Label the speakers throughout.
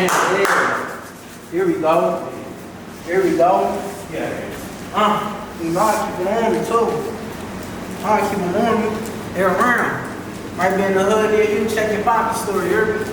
Speaker 1: Yeah. Here we go. Here we go.
Speaker 2: Yeah.
Speaker 1: You know I keep them on me too. I keep them on me. They're around. Might be in the hood there, you check your pocket store, you hear me?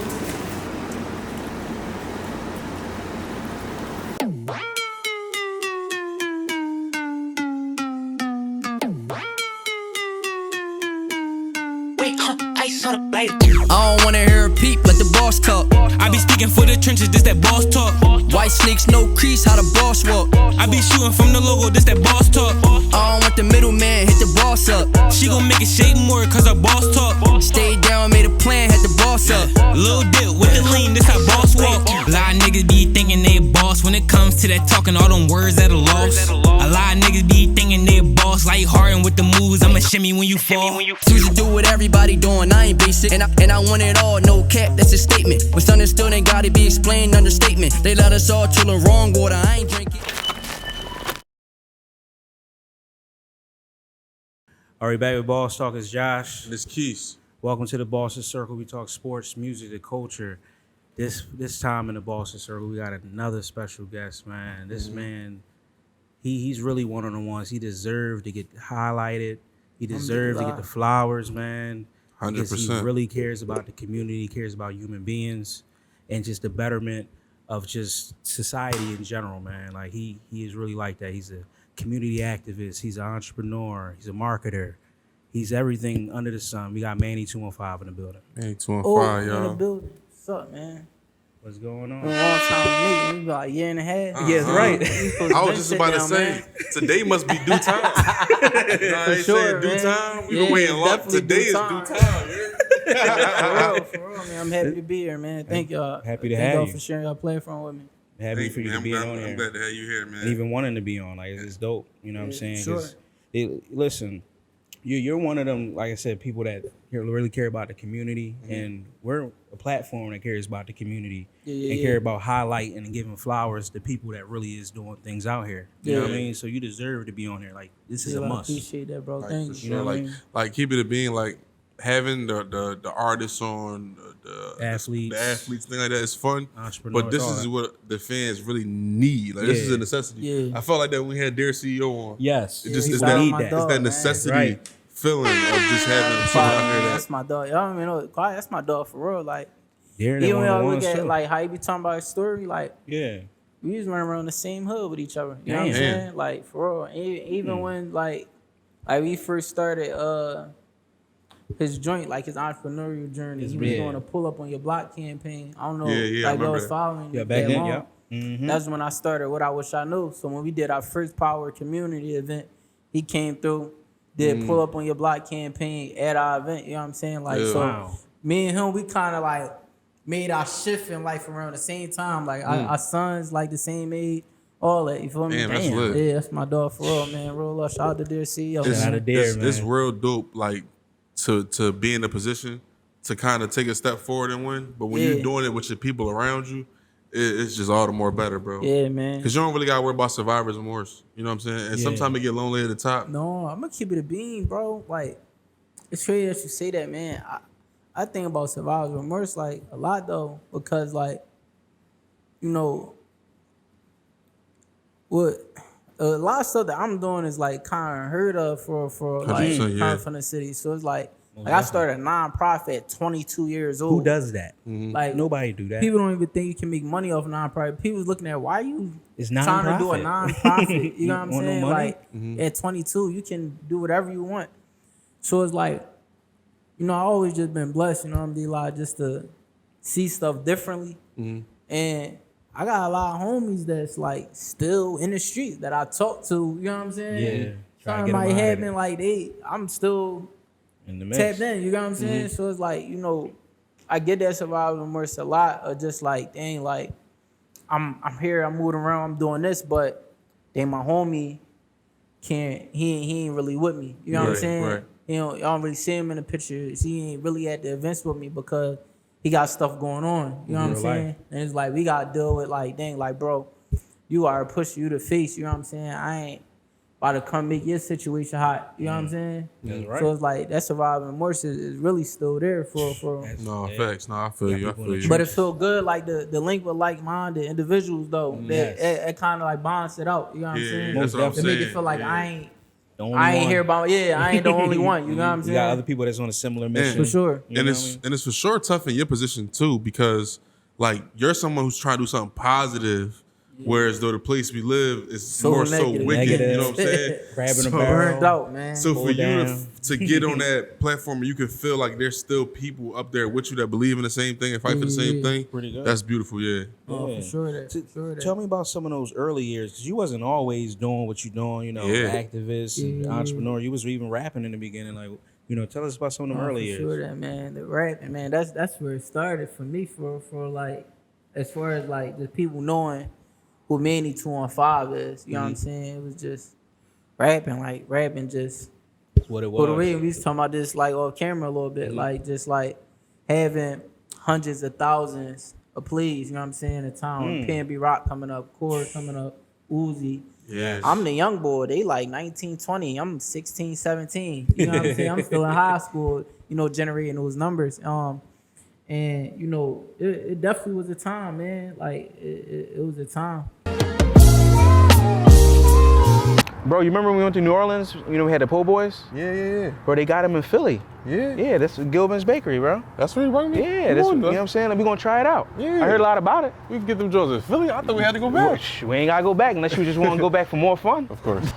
Speaker 3: I don't wanna hear a peep, let the boss talk.
Speaker 4: I be speaking for the trenches, this that boss talk.
Speaker 3: White sneaks, no crease, how the boss walk.
Speaker 4: I be shooting from the logo, this that boss talk.
Speaker 3: I don't want the middleman, hit the boss up.
Speaker 4: She gon' make it shake more, cause her boss talk.
Speaker 3: Stayed down, made a plan, had the boss up.
Speaker 4: Lil' dip with the lean, this how boss walk. A lot of niggas be thinking they a boss when it comes to that talking, all them words that are lost. A lot of niggas be thinking they a boss, like Harden with the moves, I'ma shimmy when you fall.
Speaker 3: Choose to do what everybody doing, I ain't basic. And I want it all, no cap, that's a statement. What's understood ain't gotta be explained, understatement. They let us all chill in wrong water, I ain't drinking.
Speaker 2: All right, back with Boss Talk is Josh.
Speaker 5: And it's Quise.
Speaker 2: Welcome to the Boston Circle. We talk sports, music, and culture. This time in the Boston Circle, we got another special guest, man. This man, he's really one of the ones. He deserved to get highlighted. He deserved to get the flowers, man.
Speaker 5: 100%.
Speaker 2: Because he really cares about the community, cares about human beings, and just the betterment of just society in general, man. Like he is really like that. He's a community activist. He's an entrepreneur. He's a marketer. He's everything under the sun. We got Manny 215 in the building.
Speaker 5: Manny 215,
Speaker 1: Oh, in the
Speaker 5: y'all.
Speaker 1: building. What's up, man?
Speaker 2: What's going on?
Speaker 1: Been a long time to meet. We about a year and a half.
Speaker 2: Yeah, right.
Speaker 5: I was just about to say, today must be due time. I ain't
Speaker 1: sure,
Speaker 5: saying due
Speaker 1: man.
Speaker 5: time. We've
Speaker 1: Yeah,
Speaker 5: been waiting long.
Speaker 1: definitely
Speaker 5: Today
Speaker 1: due
Speaker 5: is
Speaker 1: time.
Speaker 5: due time. Yeah.
Speaker 1: For real, man. I'm happy to be here, man. Thank y'all.
Speaker 2: Happy to
Speaker 1: Thank
Speaker 2: have
Speaker 1: y'all
Speaker 2: you.
Speaker 1: for sharing your platform with me.
Speaker 2: Happy
Speaker 5: Thank
Speaker 2: for you
Speaker 5: man.
Speaker 2: to be on
Speaker 5: I'm
Speaker 2: here.
Speaker 5: glad to have you here, man.
Speaker 2: And even wanting to be on. Like, it's dope. You know what I'm saying?
Speaker 1: Sure.
Speaker 2: 'Cause listen, you're one of them, like I said, people that really care about the community. And we're a platform that cares about the community and care about highlighting and giving flowers to people that really is doing things out here. You know what I mean? So you deserve to be on here. Like, this is a
Speaker 1: I
Speaker 2: must.
Speaker 1: appreciate that, bro.
Speaker 5: Like,
Speaker 1: Thanks.
Speaker 5: for
Speaker 1: You know
Speaker 5: sure.
Speaker 1: what I mean?
Speaker 5: Like keep it a being like having the artists on the athletes, thing like that is fun. But this is what the fans really need. Like this is a necessity.
Speaker 1: Yeah.
Speaker 5: I felt like that when we had their CEO on.
Speaker 2: Yes.
Speaker 5: It just
Speaker 1: Yeah,
Speaker 5: is
Speaker 1: shout out
Speaker 5: that
Speaker 1: my
Speaker 5: it's
Speaker 1: dog,
Speaker 5: that
Speaker 1: man.
Speaker 5: necessity
Speaker 2: Right.
Speaker 5: feeling of just having someone out here
Speaker 1: That's my dog. Y'all don't even know. Quiet, that's my dog for real. Like,
Speaker 2: They're
Speaker 1: even
Speaker 2: one
Speaker 1: when
Speaker 2: of
Speaker 1: I
Speaker 2: the
Speaker 1: look
Speaker 2: ones,
Speaker 1: at
Speaker 2: too.
Speaker 1: like how you be talking about his story, like
Speaker 2: Yeah.
Speaker 1: we was running around the same hood with each other. You know what I'm
Speaker 2: Damn.
Speaker 1: saying? Like for real. Even when like we first started his joint, like his entrepreneurial journey. He was doing a pull up on your block campaign. I don't know,
Speaker 5: Yeah, I
Speaker 1: like I was
Speaker 5: remember
Speaker 1: following
Speaker 2: Yeah,
Speaker 1: you
Speaker 2: back
Speaker 1: that
Speaker 2: then,
Speaker 1: long.
Speaker 2: yeah. Mm-hmm.
Speaker 1: That's when I started What I Wish I Knew. So when we did our first Power community event, he came through, did pull up on your block campaign at our event. You know what I'm saying? Like so,
Speaker 2: Wow.
Speaker 1: me and him, we kind of like made our shift in life around the same time. Like our sons like the same age, all that. You feel me?
Speaker 5: Damn, that's lit.
Speaker 1: Yeah, that's my dog for real, man. Real love. Shout out to their CEO.
Speaker 5: It's,
Speaker 2: Shout out to Dare,
Speaker 5: it's
Speaker 2: man.
Speaker 5: real dope, like to be in a position to kind of take a step forward and win. But when you're doing it with your people around you, it's just all the more better, bro.
Speaker 1: Yeah, man.
Speaker 5: Because you don't really got to worry about survivor's remorse. You know what I'm saying? And sometimes it get lonely at the top.
Speaker 1: No, I'm gonna keep it a bean, bro. Like, it's crazy that you say that, man. I think about survivor's remorse like a lot though, because like, you know, what a lot of stuff that I'm doing is like kind of unheard of for like
Speaker 5: 100%,
Speaker 1: coming from the city. So it's like I started a nonprofit at 22 years old.
Speaker 2: Who does that?
Speaker 1: Like
Speaker 2: Nobody do that.
Speaker 1: people don't even think you can make money off nonprofit. People's looking at why you
Speaker 2: It's
Speaker 1: trying to do a
Speaker 2: non-profit.
Speaker 1: nonprofit. You know what I'm
Speaker 2: want no
Speaker 1: saying?
Speaker 2: money?
Speaker 1: Like at 22, you can do whatever you want. So it's like, you know, I always just been blessed. You know, I'm like just to see stuff differently. And I got a lot of homies that's like still in the street that I talk to. You know what I'm saying?
Speaker 2: Yeah. Try to
Speaker 1: Something
Speaker 2: get 'em
Speaker 1: might
Speaker 2: out of
Speaker 1: happen
Speaker 2: there.
Speaker 1: like I'm still
Speaker 2: In the mix.
Speaker 1: tapped in, you know what I'm saying? So it's like, you know, I get that survival remorse a lot, or just like, dang, like, I'm here, I'm moving around, I'm doing this, but then my homie he ain't really with me. You know what I'm
Speaker 5: Right,
Speaker 1: saying?
Speaker 5: right.
Speaker 1: You know, y'all don't really see him in the pictures. He ain't really at the events with me because he got stuff going on. You know what I'm
Speaker 2: Real
Speaker 1: saying?
Speaker 2: life.
Speaker 1: And it's like we gotta deal with like, dang, like, bro, you are pushing you to face, you know what I'm saying? I ain't about to come make your situation hot. You know what I'm saying?
Speaker 2: That's right.
Speaker 1: So it's like that surviving remorse is really still there for.
Speaker 5: No, facts. No, I feel you. I feel you.
Speaker 1: But it feel good, like the link with like-minded individuals though. It kind of like bonds it out. You know what I'm saying?
Speaker 5: That's what I'm
Speaker 1: to make
Speaker 5: saying.
Speaker 1: it feel like I ain't
Speaker 2: one.
Speaker 1: here about. I ain't the only one. You know what I'm saying?
Speaker 2: You got other people that's on a similar mission.
Speaker 1: For sure.
Speaker 5: And it's for sure tough in your position too, because like you're someone who's trying to do something positive. Whereas though the place we live is so more negative. So wicked, you know what I'm saying?
Speaker 2: Grabbing a barrel.
Speaker 1: Burned out, man.
Speaker 5: So for you to get on that platform, you can feel like there's still people up there with you that believe in the same thing and fight for the same thing.
Speaker 2: Pretty good.
Speaker 5: That's beautiful,
Speaker 1: for sure.
Speaker 2: Tell me about some of those early years, because you wasn't always doing what you're doing, activist and entrepreneur. You was even rapping in the beginning. Like, tell us about some of them early years.
Speaker 1: Sure, that man, the rapping, man. That's where it started for me. For like, as far as like the people knowing who Manny 215 is, you know what I'm saying? It was just rapping just
Speaker 2: what it was.
Speaker 1: We was talking about this like off camera a little bit, like just like having hundreds of thousands of plays, you know what I'm saying, in town. PNB Rock coming up, Core coming up, Uzi.
Speaker 5: Yes.
Speaker 1: I'm the young boy. They like 19, 20. I'm 16, 17. You know what I'm saying? I'm still in high school, generating those numbers. And it definitely was a time, man. Like it was a time.
Speaker 6: Bro, you remember when we went to New Orleans? We had the po' boys?
Speaker 7: Yeah.
Speaker 6: Bro, they got them in Philly.
Speaker 7: Yeah.
Speaker 6: Yeah, that's Gilman's Bakery, bro.
Speaker 7: That's where you brought me?
Speaker 6: Yeah, that's, you know what I'm saying? We're going to try it out.
Speaker 7: Yeah.
Speaker 6: I heard a lot about it.
Speaker 7: We can get them Joes in Philly. I thought we had to go back.
Speaker 6: We ain't got to go back unless you just want to go back for more fun.
Speaker 7: Of course.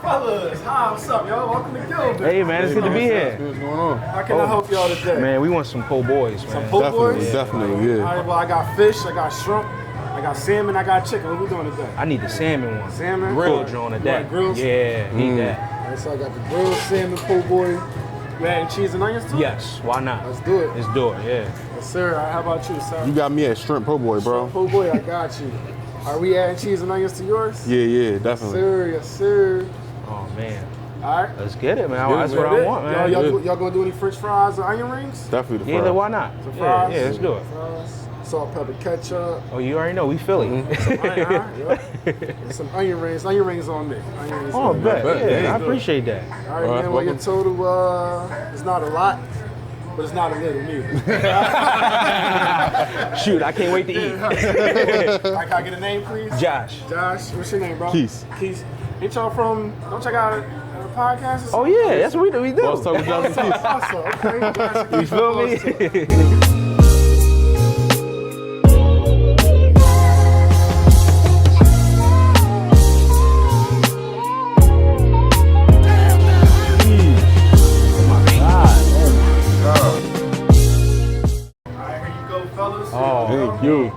Speaker 8: Fellas, hi, what's up, y'all? Welcome to Gilbert.
Speaker 6: Hey, man, it's good to be here.
Speaker 7: What's going on?
Speaker 8: How can I help y'all today?
Speaker 6: Man, we want some po' boys, man.
Speaker 8: Some po' boys?
Speaker 7: Definitely, yeah.
Speaker 8: All right, well, I got fish, I got shrimp, I got salmon, I got chicken. What we doing today?
Speaker 6: I need the salmon one.
Speaker 8: Salmon?
Speaker 6: Grilled on
Speaker 8: You
Speaker 6: a that.
Speaker 8: want grills?
Speaker 6: Yeah, need that.
Speaker 8: All right, so I got the grilled salmon po' boy. You adding cheese and onions to it?
Speaker 6: Yes, why not?
Speaker 8: Let's do it.
Speaker 6: Let's do it, yeah.
Speaker 8: Yes, sir. All right, how about you, sir?
Speaker 7: You got me at shrimp po' boy, bro.
Speaker 8: Shrimp po' boy, I got you. Are we adding cheese and onions to yours?
Speaker 7: Yeah, definitely.
Speaker 8: Yes, sir.
Speaker 6: Oh, man.
Speaker 8: All right.
Speaker 6: Let's get it, man.
Speaker 7: Get
Speaker 6: That's
Speaker 7: it,
Speaker 6: what
Speaker 7: man.
Speaker 6: I want, man.
Speaker 8: Y'all gonna do any French fries or onion rings?
Speaker 7: Definitely the
Speaker 6: Yeah,
Speaker 7: fries.
Speaker 6: why not?
Speaker 8: Some
Speaker 6: Yeah,
Speaker 8: fries?
Speaker 6: yeah, let's do it.
Speaker 8: Fries, salt, pepper, ketchup.
Speaker 6: Oh, you already know, we Philly.
Speaker 8: And some onion rings. Onion rings on me. Onion rings
Speaker 6: Oh,
Speaker 8: on me.
Speaker 6: bet.
Speaker 7: Yeah,
Speaker 6: Yeah, I appreciate that.
Speaker 8: All right, man. Well, your total is not a lot, but it's not a little neither.
Speaker 6: Shoot, I can't wait to eat.
Speaker 8: All right, can I get a name, please?
Speaker 6: Josh.
Speaker 8: Josh. What's your name, bro?
Speaker 7: Quise.
Speaker 8: Quise. Ain't y'all from? Don't check out a podcast? Or
Speaker 6: Oh,
Speaker 8: something?
Speaker 6: yeah, that's what we do.
Speaker 7: Boss talk with Johnson Keith.
Speaker 8: Awesome. Okay.
Speaker 6: You feel me?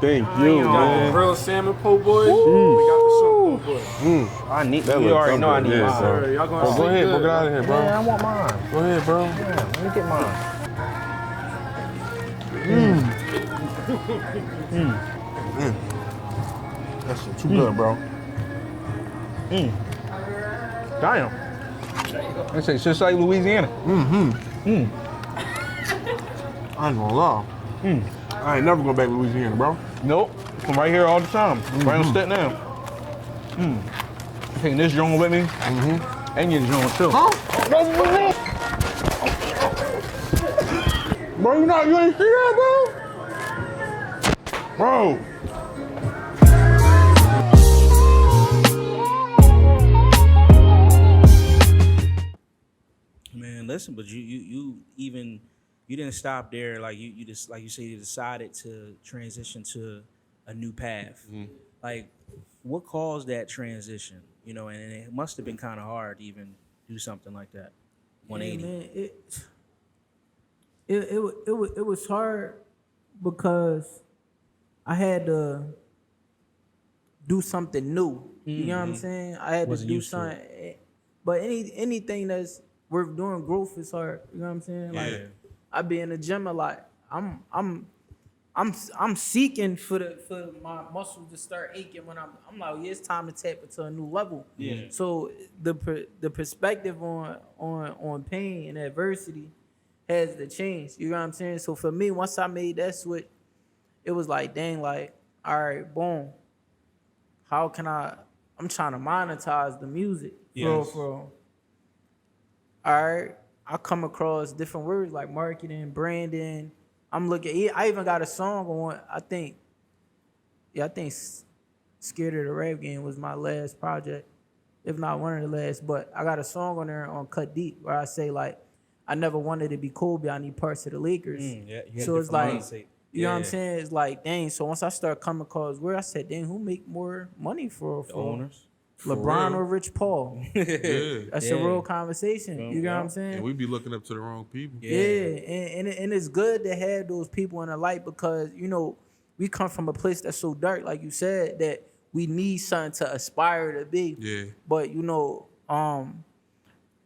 Speaker 7: Thank you, man.
Speaker 8: Grilled salmon po' boy. We got the shrimp po' boy.
Speaker 6: I need,
Speaker 7: That
Speaker 6: you
Speaker 7: look
Speaker 6: already know I need
Speaker 7: good, yeah,
Speaker 6: mine.
Speaker 7: sir.
Speaker 8: Y'all gonna
Speaker 7: Go
Speaker 8: sleep
Speaker 7: ahead,
Speaker 8: good.
Speaker 7: bro. Get out of here, bro.
Speaker 6: Yeah, I want mine.
Speaker 7: Go ahead, bro.
Speaker 6: Yeah, let me get mine.
Speaker 7: That's too good, bro.
Speaker 6: Damn. They say just like Louisiana.
Speaker 7: I ain't gonna lie. I ain't never going back to Louisiana, bro.
Speaker 6: Nope. From right here all the time. Right on Staten Island. Taking this joint with me. And your joint too.
Speaker 7: Bro, you ain't see that, bro? Bro.
Speaker 2: Man, listen, but you didn't stop there. Like you just, like you say, you decided to transition to a new path. Like, what caused that transition? And it must have been kind of hard to even do something like that. 180.
Speaker 1: Yeah, man, it was hard because I had to do something new. You know what I'm saying? I had
Speaker 2: Wasn't
Speaker 1: to do
Speaker 2: used to
Speaker 1: something. But anything that's worth doing, growth is hard. You know what I'm saying? Like I be in the gym a lot. I'm seeking for my muscles to start aching when I'm like, yeah, it's time to tap into a new level.
Speaker 2: Yeah.
Speaker 1: So the perspective on pain and adversity has to change. You know what I'm saying? So for me, once I made that switch, it was like, dang, like, all right, boom. how can I'm trying to monetize the music. For real. All right. I come across different words like marketing, branding. I even got a song on, I think Scared of the Rap Game was my last project, if not one of the last. But I got a song on there on Cut Deep where I say, like, I never wanted to be Kobe. I need parts of the Lakers. So it's like, you know what I'm saying? It's like, dang. So once I start coming across where I said, dang, who make more money for
Speaker 2: owners?
Speaker 1: LeBron or Rich Paul?
Speaker 5: Yeah.
Speaker 1: That's a real conversation. You know what I'm saying?
Speaker 5: And we be looking up to the wrong people.
Speaker 1: Yeah, and it's good to have those people in the light because, you know, we come from a place that's so dark, like you said, that we need something to aspire to be.
Speaker 5: Yeah.
Speaker 1: But, you know,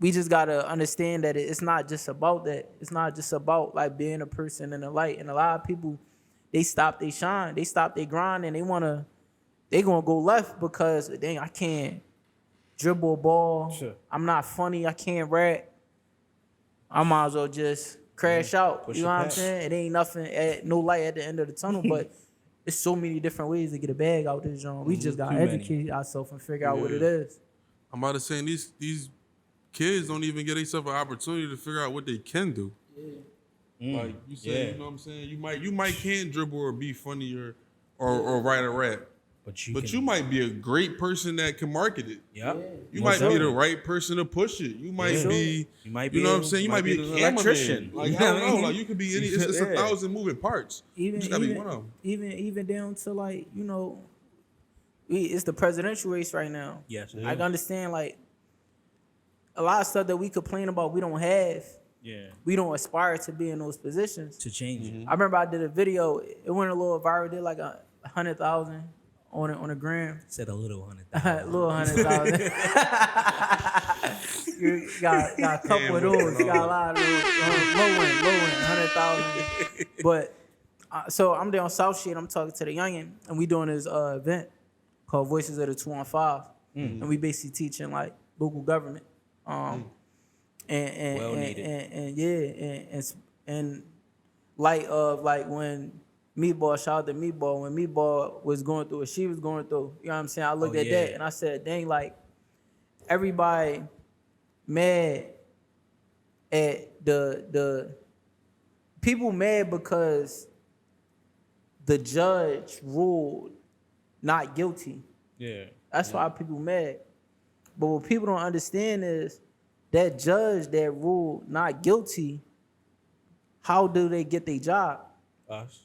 Speaker 1: we just got to understand that it's not just about that. It's not just about, like, being a person in the light. And a lot of people, they stop they shine. They stop they grind, and they going to go left because, dang, I can't dribble a ball.
Speaker 2: Sure.
Speaker 1: I'm not funny. I can't rap. I might as well just crash out. You know what I'm saying? It ain't nothing, no light at the end of the tunnel, but there's so many different ways to get a bag out this joint. We just got to educate ourselves and figure out what it is.
Speaker 5: I'm about to say, these kids don't even get themselves an opportunity to figure out what they can do. Like you said, you know what I'm saying? You might can dribble or be funny or write a rap. But you might be a great person that can market it. You might be the right person to push it. You might be, you know what I'm saying? You might be an electrician. Like, I don't know. Like, you could be any. It's 1,000 moving parts. You just gotta be one of them.
Speaker 1: Even down to, like, you know, it's the presidential race right now.
Speaker 2: Yes.
Speaker 1: I can understand, like, a lot of stuff that we complain about we don't have.
Speaker 2: Yeah.
Speaker 1: We don't aspire to be in those positions.
Speaker 2: To change it.
Speaker 1: I remember I did a video. It went a little viral. Did like 100,000 on a gram.
Speaker 2: Said a little 100,000.
Speaker 1: Little 100,000. You got a couple of those. You got a lot of those. Low end, 100,000. But so I'm there on South Street. I'm talking to the youngin, and we doing this event called Voices of the 215, and we basically teaching like local government. And light of like when Meatball, shout out to Meatball, when Meatball was going through what she was going through, you know what I'm saying? I looked at that and I said, dang, like everybody mad at the people mad because the judge ruled not guilty.
Speaker 2: Yeah.
Speaker 1: That's why people mad. But what people don't understand is that judge that ruled not guilty, how do they get their job?
Speaker 2: Us.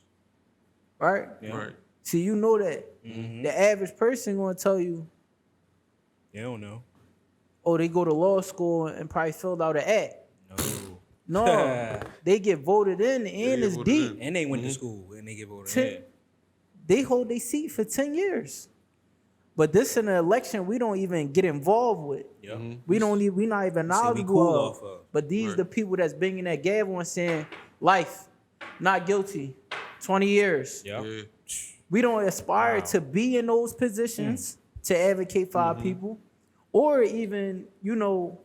Speaker 1: Right?
Speaker 2: Yeah.
Speaker 5: Right.
Speaker 1: So you know that. The average person gonna tell you,
Speaker 2: They don't know.
Speaker 1: oh, they go to law school and probably filled out an act.
Speaker 2: No.
Speaker 1: No, they get voted in and it's deep.
Speaker 2: And they went to school and they get voted in.
Speaker 1: They hold their seat for 10 years. But this in an election we don't even get involved with. We not even knowledgeable of. But these the people that's banging that gavel and saying, life, not guilty, 20 years. We don't aspire to be in those positions to advocate for our people, or even, you know,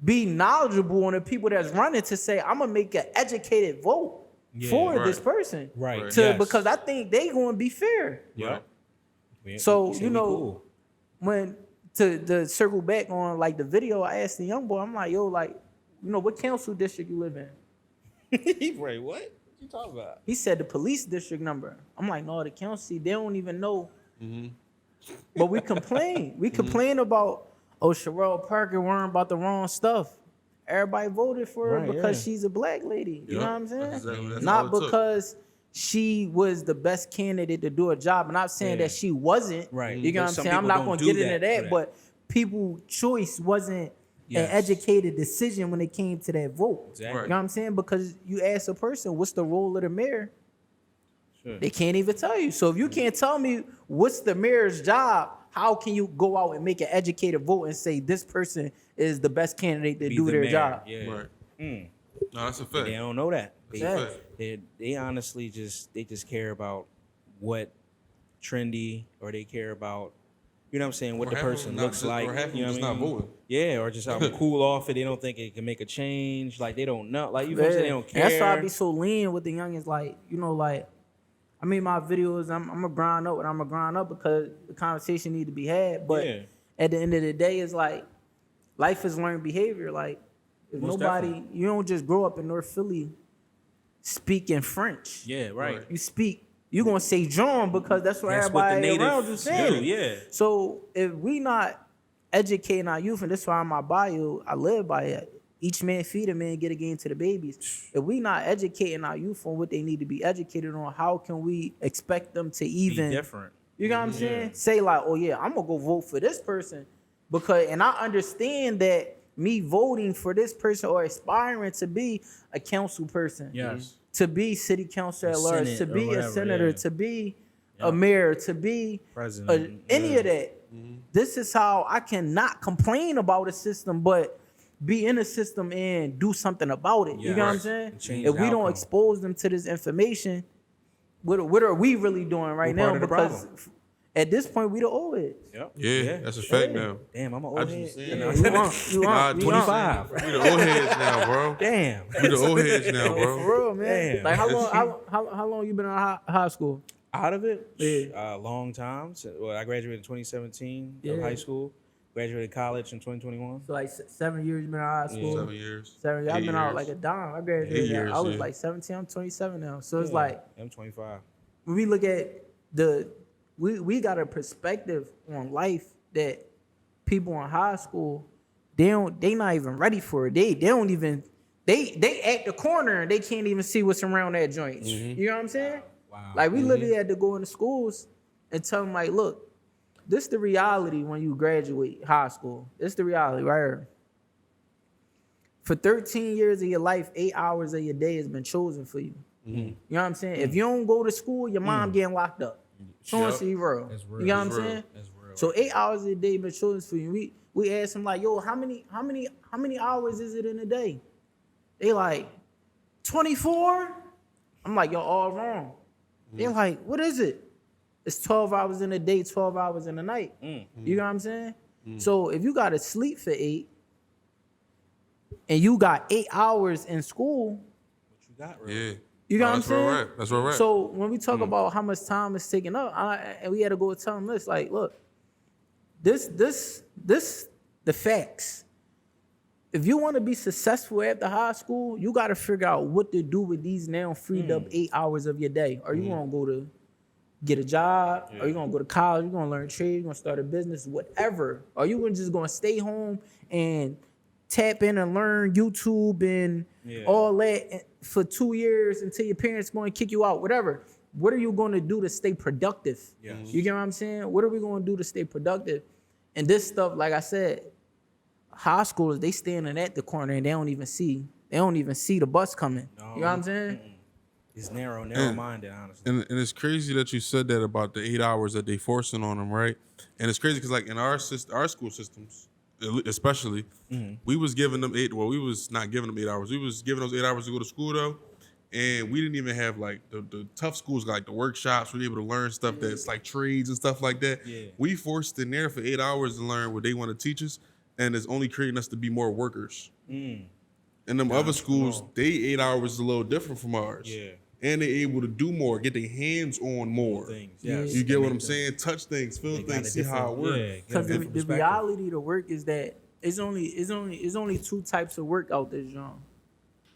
Speaker 1: be knowledgeable on the people that's running to say, I'm gonna make an educated vote for this person. Because I think they gonna be fair. So, you know, when to circle back on like the video, I asked the young boy, I'm like, yo, like, you know, what council district you live in?
Speaker 2: He's right, what you talking about?
Speaker 1: He said the police district number. I'm like, no, the council, they don't even know. But we complain. We complain about, oh, Sherelle Parker worrying about the wrong stuff. Everybody voted for her because she's a black lady. You know what I'm saying?
Speaker 5: That's
Speaker 1: Not because she was the best candidate to do a job. I'm not saying that she wasn't.
Speaker 2: Right.
Speaker 1: You know what I'm saying? I'm not going to get into that, but people's choice wasn't an educated decision when it came to that vote.
Speaker 2: Exactly.
Speaker 1: You know what I'm saying? Because you ask a person, what's the role of the mayor? They can't even tell you. So if you can't tell me what's the mayor's job, how can you go out and make an educated vote and say this person is the best candidate to do their job?
Speaker 5: Right. No, that's a fact.
Speaker 2: They don't know that.
Speaker 5: That's
Speaker 2: They honestly just care about what trendy, or they care about, you know what I'm saying, what the person looks like.
Speaker 5: Or half of
Speaker 2: you know
Speaker 5: them
Speaker 2: what I
Speaker 5: not
Speaker 2: mean?
Speaker 5: voting.
Speaker 2: Yeah, or just I'm cool off it. They don't think it can make a change. Like they don't know. Like you know what I'm saying, they don't care.
Speaker 1: And that's why I be so lean with the youngins. Like, you know, like I mean, my videos, I'm gonna grind up, and I'm gonna grind up because the conversation need to be had. But at the end of the day, it's like life is learned behavior. Like if
Speaker 2: Most
Speaker 1: nobody,
Speaker 2: definitely.
Speaker 1: you don't just grow up in North Philly speaking French.
Speaker 2: Yeah, right.
Speaker 1: You speak. You gonna say John because that's what
Speaker 2: That's what the
Speaker 1: everybody around you
Speaker 2: natives
Speaker 1: saying.
Speaker 2: do, yeah.
Speaker 1: So if we not educating our youth, and this is why in my bio I live by it. Each man feed a man, get a game to the babies. If we not educating our youth on what they need to be educated on, how can we expect them to even
Speaker 2: Be different.
Speaker 1: You know what I'm saying? Say like, oh yeah, I'm gonna go vote for this person because, and I understand that me voting for this person or aspiring to be a council person,
Speaker 2: Yes.
Speaker 1: to be city council at large,
Speaker 2: Senate
Speaker 1: to
Speaker 2: or
Speaker 1: be a
Speaker 2: whatever,
Speaker 1: senator,
Speaker 2: yeah.
Speaker 1: to be a mayor, to be
Speaker 2: President,
Speaker 1: any of that. This is how I cannot complain about a system, but be in a system and do something about it. You know what I'm
Speaker 2: Right.
Speaker 1: saying?
Speaker 2: And change
Speaker 1: If
Speaker 2: the
Speaker 1: we don't
Speaker 2: outcome.
Speaker 1: expose them to this information, what are we really doing right
Speaker 2: We're
Speaker 1: now?
Speaker 2: part of the
Speaker 1: Because
Speaker 2: problem.
Speaker 1: at this point, we the old heads.
Speaker 2: Yep.
Speaker 5: Yeah, that's a fact now.
Speaker 2: Damn, I'm an
Speaker 5: I
Speaker 2: old
Speaker 5: just
Speaker 2: head.
Speaker 5: saying.
Speaker 2: You know?
Speaker 1: You
Speaker 5: Nah,
Speaker 1: on,
Speaker 2: 25.
Speaker 5: We the old heads now, bro.
Speaker 2: Damn.
Speaker 5: We the old heads now, bro.
Speaker 1: For real, man.
Speaker 2: Damn.
Speaker 1: Like how long you been in high school?
Speaker 2: Out of it?
Speaker 1: Yeah.
Speaker 2: A long time. Well, I graduated in 2017
Speaker 1: Yeah.
Speaker 2: of high school. Graduated college in 2021.
Speaker 1: So like 7 years you been in high school.
Speaker 5: 7 years.
Speaker 1: 7 years. I've
Speaker 5: 8
Speaker 1: been out
Speaker 5: years.
Speaker 1: like a dime. I graduated.
Speaker 5: 8 years,
Speaker 1: I was
Speaker 5: yeah.
Speaker 1: like 17. I'm 27 now. So it's
Speaker 2: Yeah,
Speaker 1: like
Speaker 2: I'm 25.
Speaker 1: when we look at we got a perspective on life that people in high school they not even ready for it. They don't even they at the corner and they can't even see what's around that joint. You know what I'm saying?
Speaker 2: Wow.
Speaker 1: Like we literally had to go into schools and tell them like, look, this is the reality when you graduate high school. This is the reality right here. For 13 years of your life, 8 hours of your day has been chosen for you. You know what I'm saying? If you don't go to school, your mom getting locked up. So
Speaker 5: Yep.
Speaker 1: to see real.
Speaker 2: That's real.
Speaker 1: You know what I'm
Speaker 5: That's real.
Speaker 1: saying?
Speaker 2: That's real.
Speaker 1: So 8 hours of the day been chosen for you. We asked them like, yo, how many hours is it in a day? They like 24. I'm like, y'all all wrong. They're like, what is it? It's 12 hours in a day, 12 hours in a night. You know what I'm saying? So if you got to sleep for 8 and you got 8 hours in school,
Speaker 2: What you got, bro?
Speaker 5: Yeah.
Speaker 1: you know what I'm
Speaker 5: That's real
Speaker 1: saying?
Speaker 5: right. That's real right.
Speaker 1: So when we talk about how much time is taken up, and we had to go tell them this, like, look, this, the facts. If you want to be successful after high school, you got to figure out what to do with these now freed up 8 hours of your day. Are you gonna go to get a job? Are you gonna go to college? You gonna learn a trade? You gonna start a business? Whatever. Are you just gonna stay home and tap in and learn YouTube and all that for 2 years until your parents going to kick you out? Whatever. What are you going to do to stay productive?
Speaker 2: Yes.
Speaker 1: You get what I'm saying? What are we going to do to stay productive? And this stuff, like I said, high schoolers, they standing at the corner and they don't even see the bus coming. You know what I'm saying?
Speaker 2: It's narrow-minded, honestly.
Speaker 5: And it's crazy that you said that about the 8 hours that they forcing on them, right? And it's crazy because like in our school systems, especially, we was giving them we was not giving them 8 hours. We was giving those 8 hours to go to school though. And we didn't even have like the tough schools, like the workshops, we were able to learn stuff that's like trades and stuff like that.
Speaker 2: Yeah.
Speaker 5: We forced in there for 8 hours to learn what they want to teach us, and it's only creating us to be more workers. In them other schools, they 8 hours is a little different from ours.
Speaker 2: Yeah.
Speaker 5: And they're able to do more, get their hands on more.
Speaker 2: Things. Yes.
Speaker 5: You get
Speaker 2: They
Speaker 5: what
Speaker 2: make
Speaker 5: I'm
Speaker 2: the-
Speaker 5: saying? Touch things, feel
Speaker 2: they got
Speaker 5: things,
Speaker 2: a
Speaker 5: see how it
Speaker 2: different-
Speaker 5: works.
Speaker 2: yeah, get a
Speaker 1: Because
Speaker 2: different
Speaker 1: the
Speaker 2: perspective.
Speaker 1: reality to work is that it's only two types of work out there, John.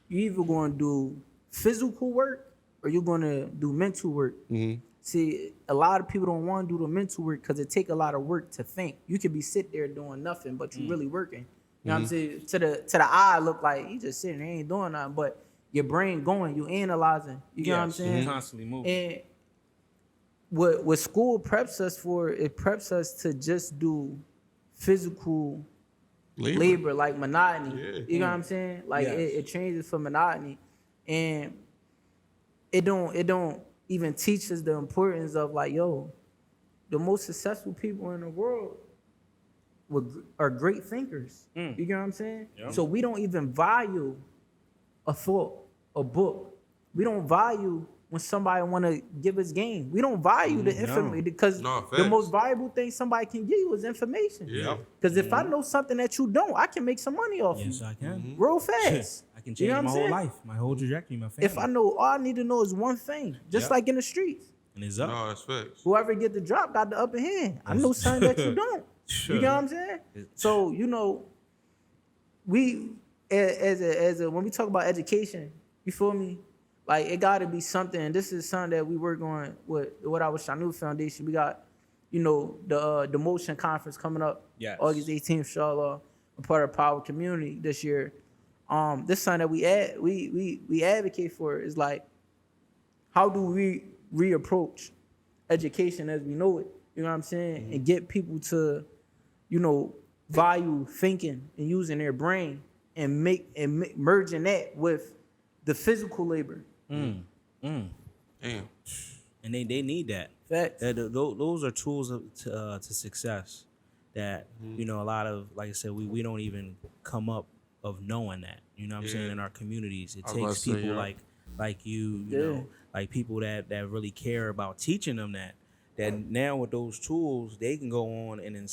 Speaker 1: You either going to do physical work or you're going to do mental work. See, a lot of people don't want to do the mental work because it take a lot of work to think. You could be sitting there doing nothing, but you're really working. You know what I'm saying? To the eye, look like you just sitting there, ain't doing nothing, but your brain going, you analyzing. You know what I'm saying?
Speaker 2: Constantly moving.
Speaker 1: And what school preps us for, it preps us to just do physical labor like monotony.
Speaker 5: Yeah.
Speaker 1: You know what I'm saying? Like
Speaker 2: Yes.
Speaker 1: it changes for monotony. And it don't even teach us the importance of like, yo, the most successful people in the world are great thinkers. You get what I'm saying?
Speaker 2: Yeah.
Speaker 1: So we don't even value a thought, a book. We don't value when somebody want to give us game. We don't value the information because
Speaker 5: No,
Speaker 1: the
Speaker 5: facts.
Speaker 1: most valuable thing somebody can give you is information.
Speaker 5: Yeah.
Speaker 1: Because if I know something that you don't, I can make some money off
Speaker 2: Yes,
Speaker 1: you
Speaker 2: I can.
Speaker 1: real fast.
Speaker 2: I I can
Speaker 1: You
Speaker 2: change
Speaker 1: know what
Speaker 2: my
Speaker 1: I'm
Speaker 2: whole
Speaker 1: saying?
Speaker 2: life, my whole trajectory, my family.
Speaker 1: If I know, all I need to know is one thing, just
Speaker 2: Yep.
Speaker 1: like in the streets.
Speaker 2: and it's up.
Speaker 5: No, that's facts.
Speaker 1: Whoever get the drop got the upper hand. I know something that you don't. You get what I'm saying? So, you know, we as a when we talk about education, you feel me? Like it gotta be something, and this is something that we work on with our Mannys Foundation. We got, you know, the motion conference coming up
Speaker 2: Yes.
Speaker 1: August 18th, inshallah, a part of Power Community this year. This is something that we advocate for is like, how do we reapproach education as we know it? You know what I'm saying? And get people to, you know, value thinking and using their brain and merging that with the physical labor.
Speaker 5: Damn.
Speaker 2: And they need that.
Speaker 1: Facts.
Speaker 2: Those are tools to success that, you know, a lot of, like I said, we don't even come up of knowing that. You know what I'm saying? In our communities, it
Speaker 5: I was about
Speaker 2: takes
Speaker 5: to say,
Speaker 2: people
Speaker 5: yeah.
Speaker 2: like you
Speaker 1: Yeah.
Speaker 2: know, like people that really care about teaching them that now with those tools they can go on and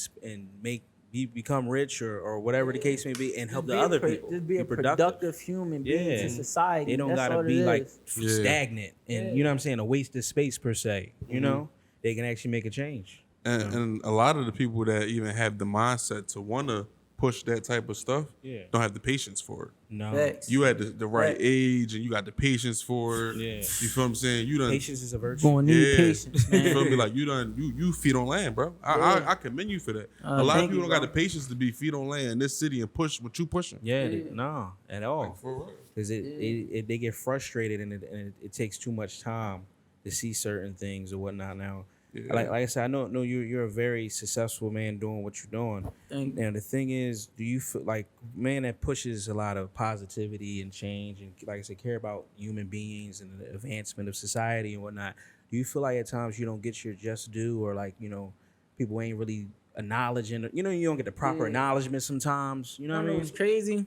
Speaker 2: become rich or whatever the case may be and help the other people.
Speaker 1: Just be a productive human being in society.
Speaker 2: They don't
Speaker 1: That's
Speaker 2: gotta
Speaker 1: all
Speaker 2: be
Speaker 1: it
Speaker 2: like
Speaker 1: is.
Speaker 2: stagnant and you know what I'm saying, a waste of space per se. You know, they can actually make a change.
Speaker 5: And a lot of the people that even have the mindset to want to push that type of stuff don't have the patience for it.
Speaker 2: No,
Speaker 1: Facts.
Speaker 5: You at the right
Speaker 1: Facts.
Speaker 5: age and you got the patience for it.
Speaker 2: Yeah.
Speaker 5: You feel what I'm saying? You done.
Speaker 2: patience is a virtue.
Speaker 1: Gonna need patience,
Speaker 5: You
Speaker 1: man.
Speaker 5: feel me? Like you feet on land, bro. I commend you for that. A lot of
Speaker 1: thank
Speaker 5: people
Speaker 1: you,
Speaker 5: don't got
Speaker 1: bro.
Speaker 5: the patience to be feet on land in this city and push what you pushing.
Speaker 2: Yeah, no, at all.
Speaker 5: For real.
Speaker 2: Because they get frustrated and it takes too much time to see certain things or whatnot. Now, like I said, I know you're a very successful man doing what you're doing.
Speaker 1: Thank you.
Speaker 2: Now the thing is, do you feel like man that pushes a lot of positivity and change and, like I said, care about human beings and the advancement of society and whatnot? Do you feel like at times you don't get your just due, or like, you know, people ain't really acknowledging, you know, you don't get the proper acknowledgement sometimes? You know what I mean?
Speaker 1: It's crazy.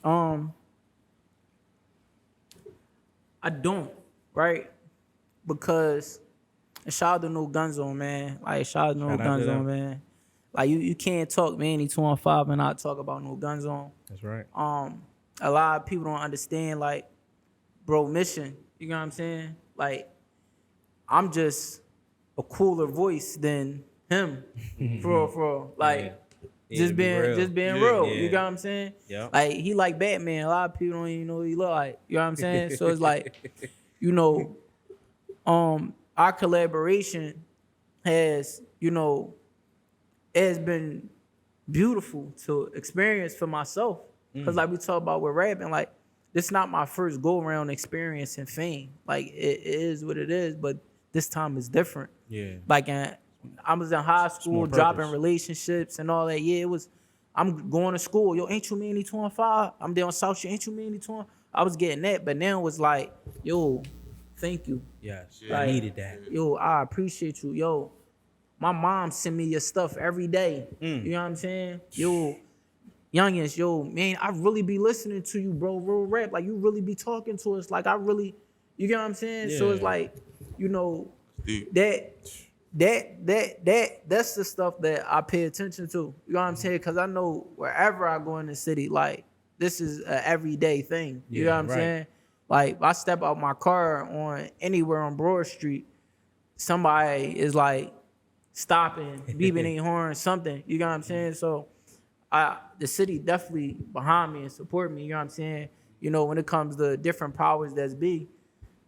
Speaker 1: I don't, right? Because and shout out to No Gun Zone, man. Like shout out to No
Speaker 2: Shout out
Speaker 1: Gun
Speaker 2: to
Speaker 1: Zone,
Speaker 2: them.
Speaker 1: man. Like you can't talk Manny 215 and not talk about No Gun Zone.
Speaker 2: That's right.
Speaker 1: A lot of people don't understand, like, bro, mission. You know what I'm saying? Like, I'm just a cooler voice than him. For real. Like,
Speaker 2: Yeah,
Speaker 1: just
Speaker 2: to be
Speaker 1: being
Speaker 2: real.
Speaker 1: real.
Speaker 2: Yeah.
Speaker 1: You got what I'm saying?
Speaker 2: Yeah.
Speaker 1: Like, he like Batman. A lot of people don't even know what he look like. You know what I'm saying? So it's like, you know, our collaboration has, you know, has been beautiful to experience for myself. Because like we talk about with rapping, like, this not my first go-around experience in fame. Like, it is what it is, but this time is different.
Speaker 2: Yeah.
Speaker 1: Like, I was in high school,
Speaker 2: more
Speaker 1: dropping
Speaker 2: purpose.
Speaker 1: relationships and all that. Yeah, it was, I'm going to school. Yo, ain't you Manny 215? I'm there on South Shore. Ain't you Manny 215? I was getting that, but now it's like, yo, thank you.
Speaker 2: Yes.
Speaker 1: Like,
Speaker 2: I needed that.
Speaker 1: Yo, I appreciate you. Yo, my mom send me your stuff every day. You know what I'm saying? Yo, youngins, yo, man, I really be listening to you, bro. Real rap. Like, you really be talking to us. Like, I really, you get what I'm saying? So it's
Speaker 2: Yeah.
Speaker 1: like, you know,
Speaker 5: Deep.
Speaker 1: that's the stuff that I pay attention to. You know what I'm saying? Because I know wherever I go in the city, like, this is an everyday thing. You know
Speaker 2: Yeah,
Speaker 1: what I'm
Speaker 2: right.
Speaker 1: saying? Like, if I step out my car on anywhere on Broad Street, somebody is like stopping, beeping their horn, something. You know what I'm saying? So the city definitely behind me and support me. You know what I'm saying? You know, when it comes to different powers that's be,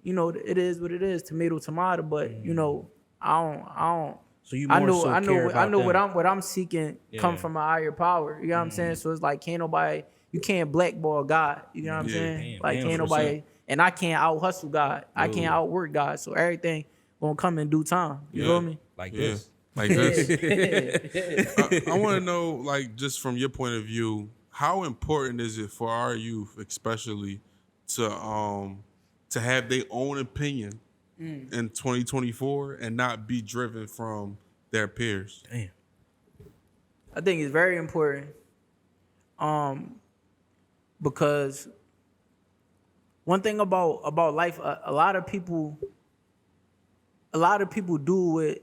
Speaker 1: you know, it is what it is, tomato, but you know, I don't.
Speaker 2: So you
Speaker 1: I
Speaker 2: more
Speaker 1: know,
Speaker 2: so care about
Speaker 1: what I'm seeking come
Speaker 2: Yeah.
Speaker 1: from a higher power. You know what I'm saying? So it's like, can't nobody, you can't blackball God. You know what I'm
Speaker 5: Yeah.
Speaker 1: saying?
Speaker 2: Damn,
Speaker 1: Like,
Speaker 2: damn,
Speaker 1: can't
Speaker 2: 100%.
Speaker 1: nobody, and I can't out hustle God. I can't outwork God. So everything gonna come in due time. You
Speaker 5: Yeah.
Speaker 1: feel me?
Speaker 2: Like
Speaker 5: Yeah.
Speaker 2: this.
Speaker 5: Like this. I want to know, like, just from your point of view, how important is it for our youth, especially, to have their own opinion in 2024 and not be driven from their peers?
Speaker 2: Damn.
Speaker 1: I think it's very important. Because one thing about life, a lot of people do what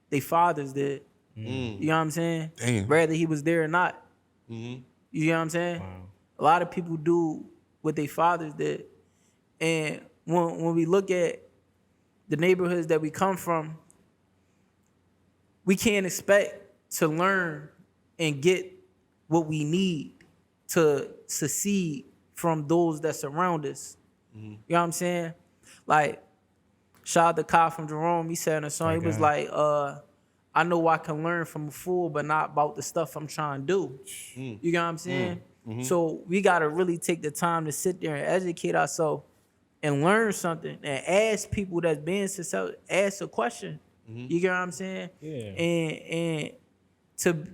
Speaker 1: their fathers did. You know what I'm saying?
Speaker 5: Damn.
Speaker 1: Whether he was there or not. You know what I'm saying?
Speaker 2: Wow.
Speaker 1: A lot of people do what their fathers did. And when we look at the neighborhoods that we come from, we can't expect to learn and get what we need to succeed from those that surround us. You know what I'm saying? Like, shout out to Kyle from Jerome. He said in a song, he was like, I know I can learn from a fool, but not about the stuff I'm trying to do. You know what I'm saying? So we got to really take the time to sit there and educate ourselves and learn something and ask people that's being successful, ask a question. You get what I'm saying?
Speaker 2: Yeah.
Speaker 1: And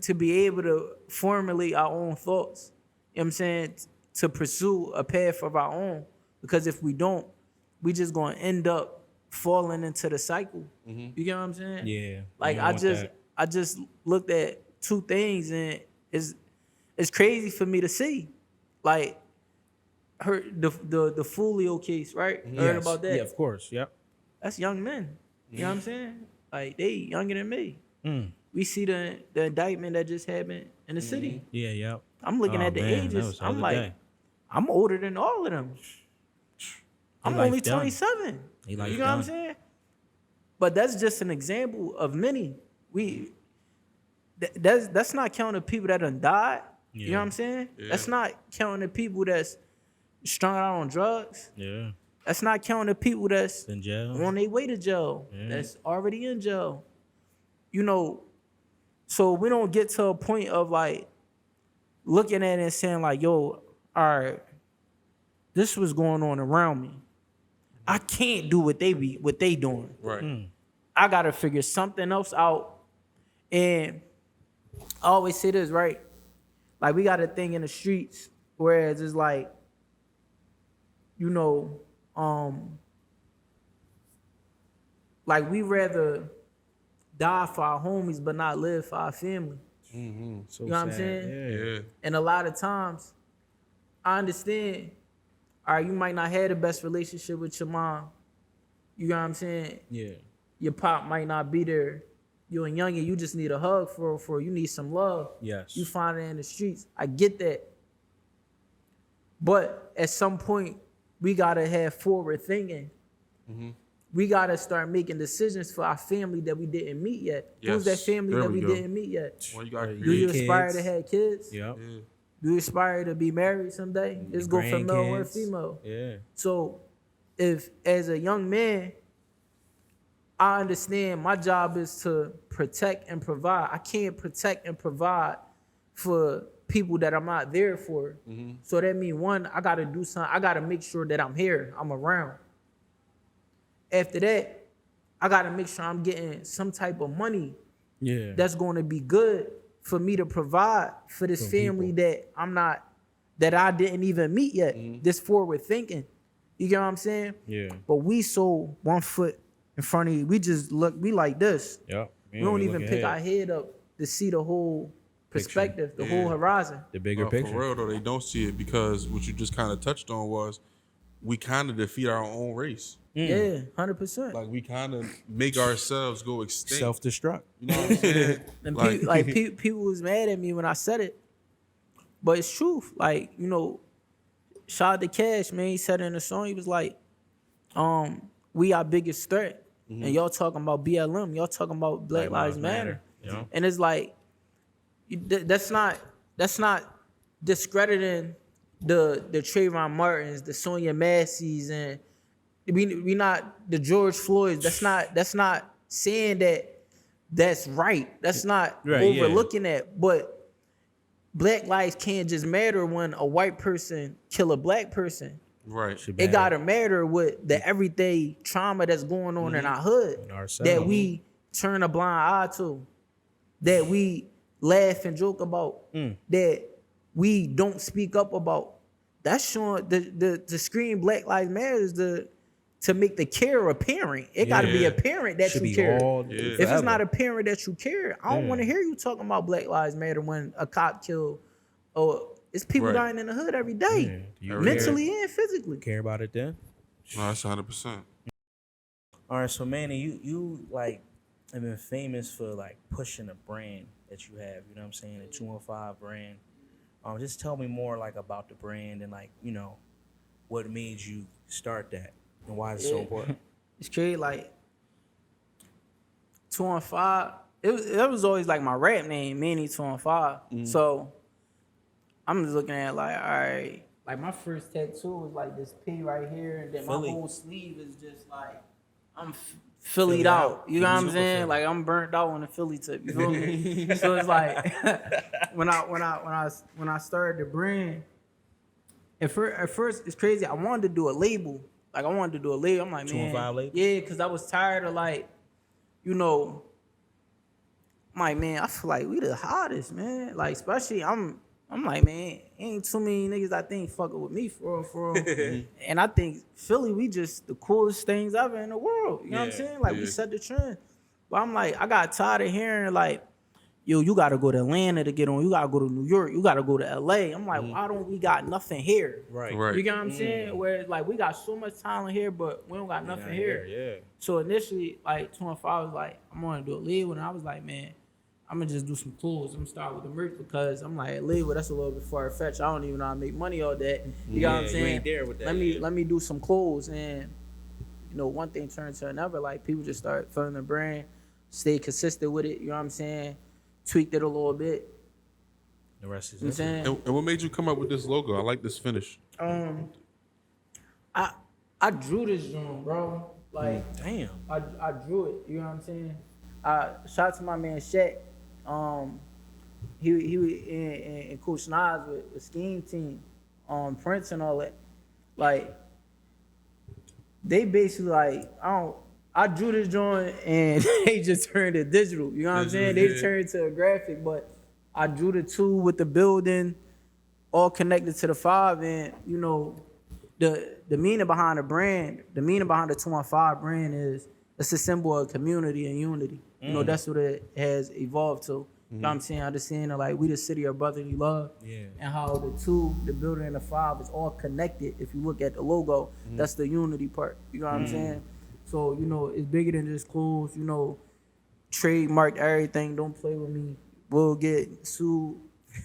Speaker 1: to be able to formulate our own thoughts, you know what I'm saying, to pursue a path of our own. Because if we don't, we just going to end up falling into the cycle. You get what I'm saying?
Speaker 2: Yeah.
Speaker 1: Like,
Speaker 2: You don't want that.
Speaker 1: I just looked at two things, and it's crazy for me to see. Like, the Fulio case, right? Heard
Speaker 2: Yes.
Speaker 1: about that?
Speaker 2: Yeah, of course. Yep.
Speaker 1: That's young men. You know what I'm saying? Like, they younger than me. We see the indictment that just happened in the city.
Speaker 2: Yeah, yep.
Speaker 1: I'm looking at the
Speaker 2: man, that
Speaker 1: ages.
Speaker 2: was the
Speaker 1: I'm
Speaker 2: other
Speaker 1: like,
Speaker 2: day.
Speaker 1: I'm older than all of them. I'm
Speaker 2: life
Speaker 1: only
Speaker 2: done.
Speaker 1: 27.
Speaker 2: He life
Speaker 1: You know what I'm
Speaker 2: done.
Speaker 1: saying? But that's just an example of many. That's not counting people that done died. You know what I'm saying?
Speaker 5: Yeah.
Speaker 1: That's not counting the people that's strung out on drugs.
Speaker 2: Yeah.
Speaker 1: That's not counting the people that's
Speaker 2: In jail.
Speaker 1: on their way to jail.
Speaker 2: Yeah.
Speaker 1: That's already in jail. You know, so we don't get to a point of like looking at it and saying like, yo, all right, this was going on around me. I can't do what they doing.
Speaker 5: Right.
Speaker 1: I gotta figure something else out. And I always say this, right? Like, we got a thing in the streets, whereas it's like, you know, like, we rather die for our homies but not live for our family.
Speaker 2: So
Speaker 1: You know what I'm
Speaker 2: sad.
Speaker 1: saying?
Speaker 2: Yeah.
Speaker 5: Yeah.
Speaker 1: And a lot of times, I understand, all right, you might not have the best relationship with your mom. You know what I'm saying?
Speaker 2: Yeah.
Speaker 1: Your pop might not be there. You're a youngin', you just need a hug for you need some love.
Speaker 2: Yes.
Speaker 1: You find it in the streets. I get that. But at some point, we gotta have forward thinking. We gotta start making decisions for our family that we didn't meet yet. Who's that
Speaker 5: Yes,
Speaker 1: family
Speaker 5: there
Speaker 1: that
Speaker 5: we
Speaker 1: we
Speaker 5: go.
Speaker 1: didn't meet yet?
Speaker 5: Well, you got to
Speaker 1: Do you
Speaker 2: Kids.
Speaker 1: aspire to have kids?
Speaker 2: Yep.
Speaker 1: Do you aspire to be married someday? Let's go for male or
Speaker 2: Grandkids.
Speaker 1: female.
Speaker 2: Yeah.
Speaker 1: So if as a young man, I understand my job is to protect and provide. I can't protect and provide for people that I'm not there for. So that means, one, I gotta do something. I gotta make sure that I'm here, I'm around. After that, I gotta make sure I'm getting some type of money
Speaker 2: Yeah.
Speaker 1: that's gonna be good for me to provide for this family that I didn't even meet yet. This forward thinking. You get what I'm saying?
Speaker 2: Yeah.
Speaker 1: But we so 1 foot in front of you. We just look, we like this.
Speaker 2: Yep.
Speaker 1: We don't even pick our head up to see the whole perspective, the whole horizon.
Speaker 2: the bigger picture.
Speaker 5: For real though, they don't see it because what you just kind of touched on was we kind of defeat our own race.
Speaker 1: Yeah, 100%.
Speaker 5: Like, we kind of make ourselves go extinct.
Speaker 2: Self-destruct.
Speaker 5: You know what I'm saying?
Speaker 1: And people was mad at me when I said it, but it's truth. Like, you know, shout out to Cash, man. He said in the song, he was like, we our biggest threat. And y'all talking about BLM, y'all talking about Black Lives Matter.
Speaker 2: Yeah.
Speaker 1: And it's like, that's not discrediting the Trayvon Martins, the Sonia Massey's, and we not the George Floyds. That's not saying that that's right. That's not
Speaker 2: Right,
Speaker 1: overlooking that. But Black lives can't just matter when a white person kill a black person.
Speaker 5: Right.
Speaker 1: It gotta matter with the everyday trauma that's going on in our hood,
Speaker 2: In ourselves.
Speaker 1: that we turn a blind eye to, that we laugh and joke about, that we don't speak up about. That's showing the screen Black Lives Matter is to make the care apparent. It gotta be
Speaker 5: Yeah.
Speaker 1: apparent that
Speaker 2: Should
Speaker 1: you
Speaker 2: be
Speaker 1: care.
Speaker 2: all
Speaker 1: If it's not apparent that you care, I don't want to hear you talking about Black Lives Matter when a cop killed. Or it's people
Speaker 5: Right.
Speaker 1: dying in the hood every day,
Speaker 2: You
Speaker 1: mentally and physically.
Speaker 2: care about it then?
Speaker 5: No, that's 100%.
Speaker 2: All right, so Manny, you like have been famous for like pushing a brand that you have. You know what I'm saying? The 215 brand. Just tell me more like about the brand and like, you know, what made you start that and why it's so important?
Speaker 1: It's crazy, like 215. It was always like my rap name, Manny 215. So I'm just looking at it like, all right, like my first tattoo was like this P right here, and then
Speaker 2: Philly.
Speaker 1: my whole sleeve is just like I'm Phillied out. You know what I'm saying? Like I'm burnt out on the Philly tip. You feel me? So it's like when I started the brand, at first it's crazy. I wanted to do a label. Like I wanted to do a label. I'm like, man,
Speaker 2: 215 label?
Speaker 1: yeah, because I was tired of like, you know, I'm like, man, I feel like we the hottest, man. Like especially I'm like, man, ain't too many niggas I think fucking with me for real. And I think Philly, we just the coolest things ever in the world. You know what I'm saying? Like we set the trend. But I'm like, I got tired of hearing like, yo, you gotta go to Atlanta to get on. You gotta go to New York. You gotta go to LA. I'm like, why don't we got nothing here?
Speaker 2: Right.
Speaker 1: You get what I'm saying? Where like we got so much talent here, but we don't got nothing here.
Speaker 2: Yeah.
Speaker 1: So initially, like 25 was like, I'm gonna do a label, and I was like, man, I'm gonna just do some clothes. I'm gonna start with the merch because I'm like, label, that's a little bit far fetched. I don't even know how to make money all that. You know what I'm saying?
Speaker 2: You ain't there with that.
Speaker 1: Let me do some clothes, and you know, one thing turned to another. Like people just start feeling the brand, stay consistent with it. You know what I'm saying? Tweaked it a little bit.
Speaker 2: The rest is
Speaker 1: You know what I'm saying?
Speaker 5: And what made you come up with this logo? I like this finish.
Speaker 1: I drew this joint, bro. Like,
Speaker 2: Damn.
Speaker 1: I drew it. You know what I'm saying? Shout out to my man Shaq. He was in Coach Nas with Scheme Team, Prince and all that. Like, they basically like I drew this joint and they just turned it digital. You know what I'm saying? They turned it to a graphic, but I drew the two with the building all connected to the 5, and you know, the meaning behind the brand, the meaning behind the 215 brand is it's a symbol of community and unity. You know, that's what it has evolved to. You know what I'm saying? I just saying like we the city of brotherly love.
Speaker 2: Yeah.
Speaker 1: And how the 2, the building and the 5 is all connected. If you look at the logo, that's the unity part. You know what I'm saying? So, you know, it's bigger than just clothes, you know, trademarked everything. Don't play with me. We'll get sued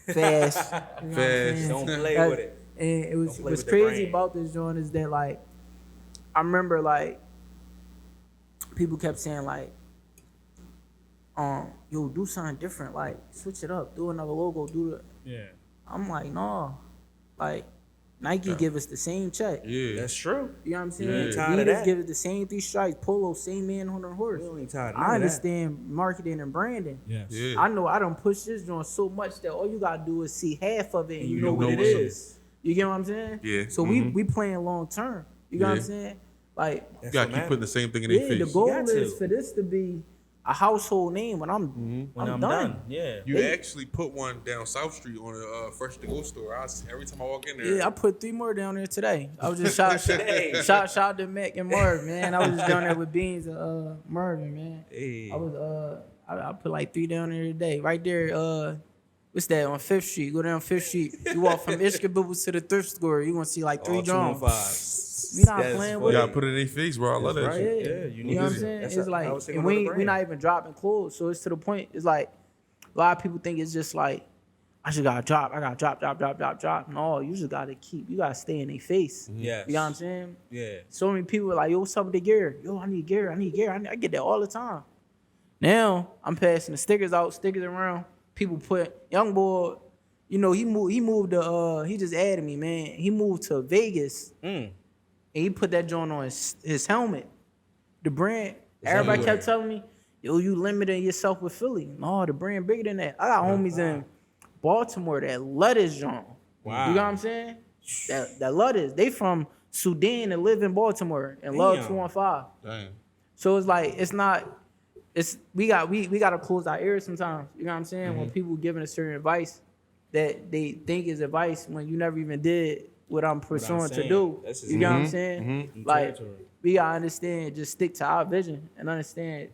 Speaker 1: fast. You know what I'm saying?
Speaker 2: Don't play with it.
Speaker 1: And it was
Speaker 2: Don't play
Speaker 1: what's
Speaker 2: with the
Speaker 1: crazy
Speaker 2: brand.
Speaker 1: about this joint is that like I remember like people kept saying like, yo, do something different, like switch it up, do another logo, do the
Speaker 2: Yeah.
Speaker 1: I'm like, no. Like Nike give us the same check.
Speaker 5: Yeah.
Speaker 2: That's true.
Speaker 1: You know what I'm saying?
Speaker 2: ain't tired of
Speaker 1: Adidas
Speaker 2: that.
Speaker 1: give us the same 3 stripes, Polo, same man on the horse.
Speaker 2: We ain't tired of none
Speaker 1: I
Speaker 2: of that.
Speaker 1: understand marketing and branding.
Speaker 2: Yes.
Speaker 5: Yeah.
Speaker 1: I know I done pushed this joint so much that all you gotta do is see half of it and you know what it
Speaker 5: what's up.
Speaker 1: is. You get what I'm saying?
Speaker 5: Yeah.
Speaker 1: So we playing long term. You know what I'm
Speaker 5: Yeah.
Speaker 1: saying? Like,
Speaker 5: You gotta keep putting the same thing in their
Speaker 1: yeah, the
Speaker 5: face.
Speaker 1: goal
Speaker 2: got
Speaker 1: is
Speaker 2: to.
Speaker 1: for this to be a household name when
Speaker 2: When I'm
Speaker 1: done.
Speaker 2: done. Yeah.
Speaker 5: You actually put one down South Street on a Fresh to Go store. Every time I walk in there.
Speaker 1: Yeah, I put 3 more down there today. I was just shout out to Mac and Marv, man. I was just down there with Beans and Marvin, man.
Speaker 2: Hey.
Speaker 1: I was I put like 3 down there today. Right there, what's that, on 5th Street? Go down 5th Street. You walk from Ishkabibble to the thrift store, you gonna see like 3 Jones.
Speaker 2: 215.
Speaker 1: We not
Speaker 2: That's
Speaker 1: playing
Speaker 5: You
Speaker 1: with
Speaker 5: gotta
Speaker 1: it.
Speaker 5: put it in their face, bro. I love that
Speaker 2: right.
Speaker 5: shit.
Speaker 1: Yeah,
Speaker 2: you
Speaker 1: you
Speaker 2: need
Speaker 1: know what I'm
Speaker 2: to-
Speaker 1: saying?
Speaker 2: that's
Speaker 1: It's
Speaker 2: a-
Speaker 1: like,
Speaker 2: I would say
Speaker 1: and
Speaker 2: one of the
Speaker 1: we not
Speaker 2: brands.
Speaker 1: even dropping clothes, so it's to the point. It's like a lot of people think it's just like I just gotta drop. I gotta drop. No, you just gotta you gotta stay in their face.
Speaker 2: Yes.
Speaker 1: You know what I'm saying?
Speaker 2: Yeah.
Speaker 1: So many people are like, yo, what's up with the gear? Yo, I need gear. I get that all the time. Now I'm passing the stickers out, stickers around. People put young boy. You know, he moved to he just added me, man. He moved to Vegas. And he put that joint on his helmet. The brand, everybody
Speaker 2: everywhere.
Speaker 1: kept telling me, yo, you limiting yourself with Philly. No, the brand bigger than that. I got homies in Baltimore that love this joint.
Speaker 2: Wow.
Speaker 1: You know what I'm saying? That love this. They from Sudan and live in Baltimore and love
Speaker 2: Damn.
Speaker 1: 215.
Speaker 5: Damn.
Speaker 1: So it's like, we gotta close our ears sometimes. You know what I'm saying? When people giving a certain advice that they think is advice when you never even did what I'm pursuing to
Speaker 2: saying.
Speaker 1: do.
Speaker 2: That's just
Speaker 1: You know what I'm saying?
Speaker 2: New
Speaker 1: Like,
Speaker 2: territory.
Speaker 1: we gotta understand, just stick to our vision and understand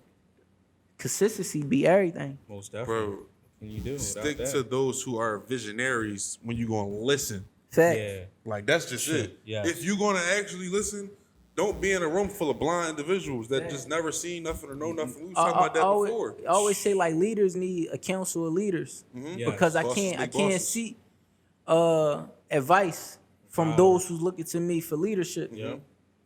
Speaker 1: consistency be everything.
Speaker 2: Most definitely.
Speaker 5: Bro,
Speaker 2: Can you do without
Speaker 5: stick
Speaker 2: that?
Speaker 5: to those who are visionaries when you're gonna listen.
Speaker 1: Fact.
Speaker 2: Yeah.
Speaker 5: Like that's just it.
Speaker 2: Yes.
Speaker 5: If you're gonna actually listen, don't be in a room full of blind individuals that just never seen nothing or know nothing. We was talking about that before.
Speaker 1: I always say like leaders need a council of leaders
Speaker 2: Yes.
Speaker 1: because I
Speaker 5: Bosses
Speaker 1: can't
Speaker 5: make bosses.
Speaker 1: seek advice from those who's looking to me for leadership.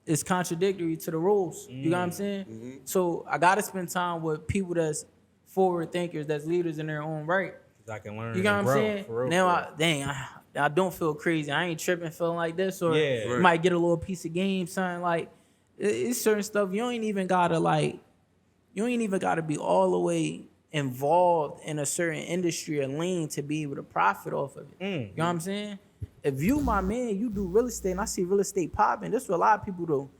Speaker 1: It's contradictory to the rules. You know what I'm saying? So I gotta spend time with people that's forward thinkers, that's leaders in their own right.
Speaker 2: I can learn.
Speaker 1: You know what I'm
Speaker 2: grow,
Speaker 1: saying?
Speaker 2: for real,
Speaker 1: Now,
Speaker 2: for real.
Speaker 1: I don't feel crazy. I ain't tripping feeling like this, or
Speaker 2: Yeah.
Speaker 1: you might get a little piece of game, something like it's certain stuff you ain't even gotta be all the way involved in a certain industry or lane to be able to profit off of it. You know what I'm saying? If you, my man, you do real estate and I see real estate popping, this is what a lot of people do.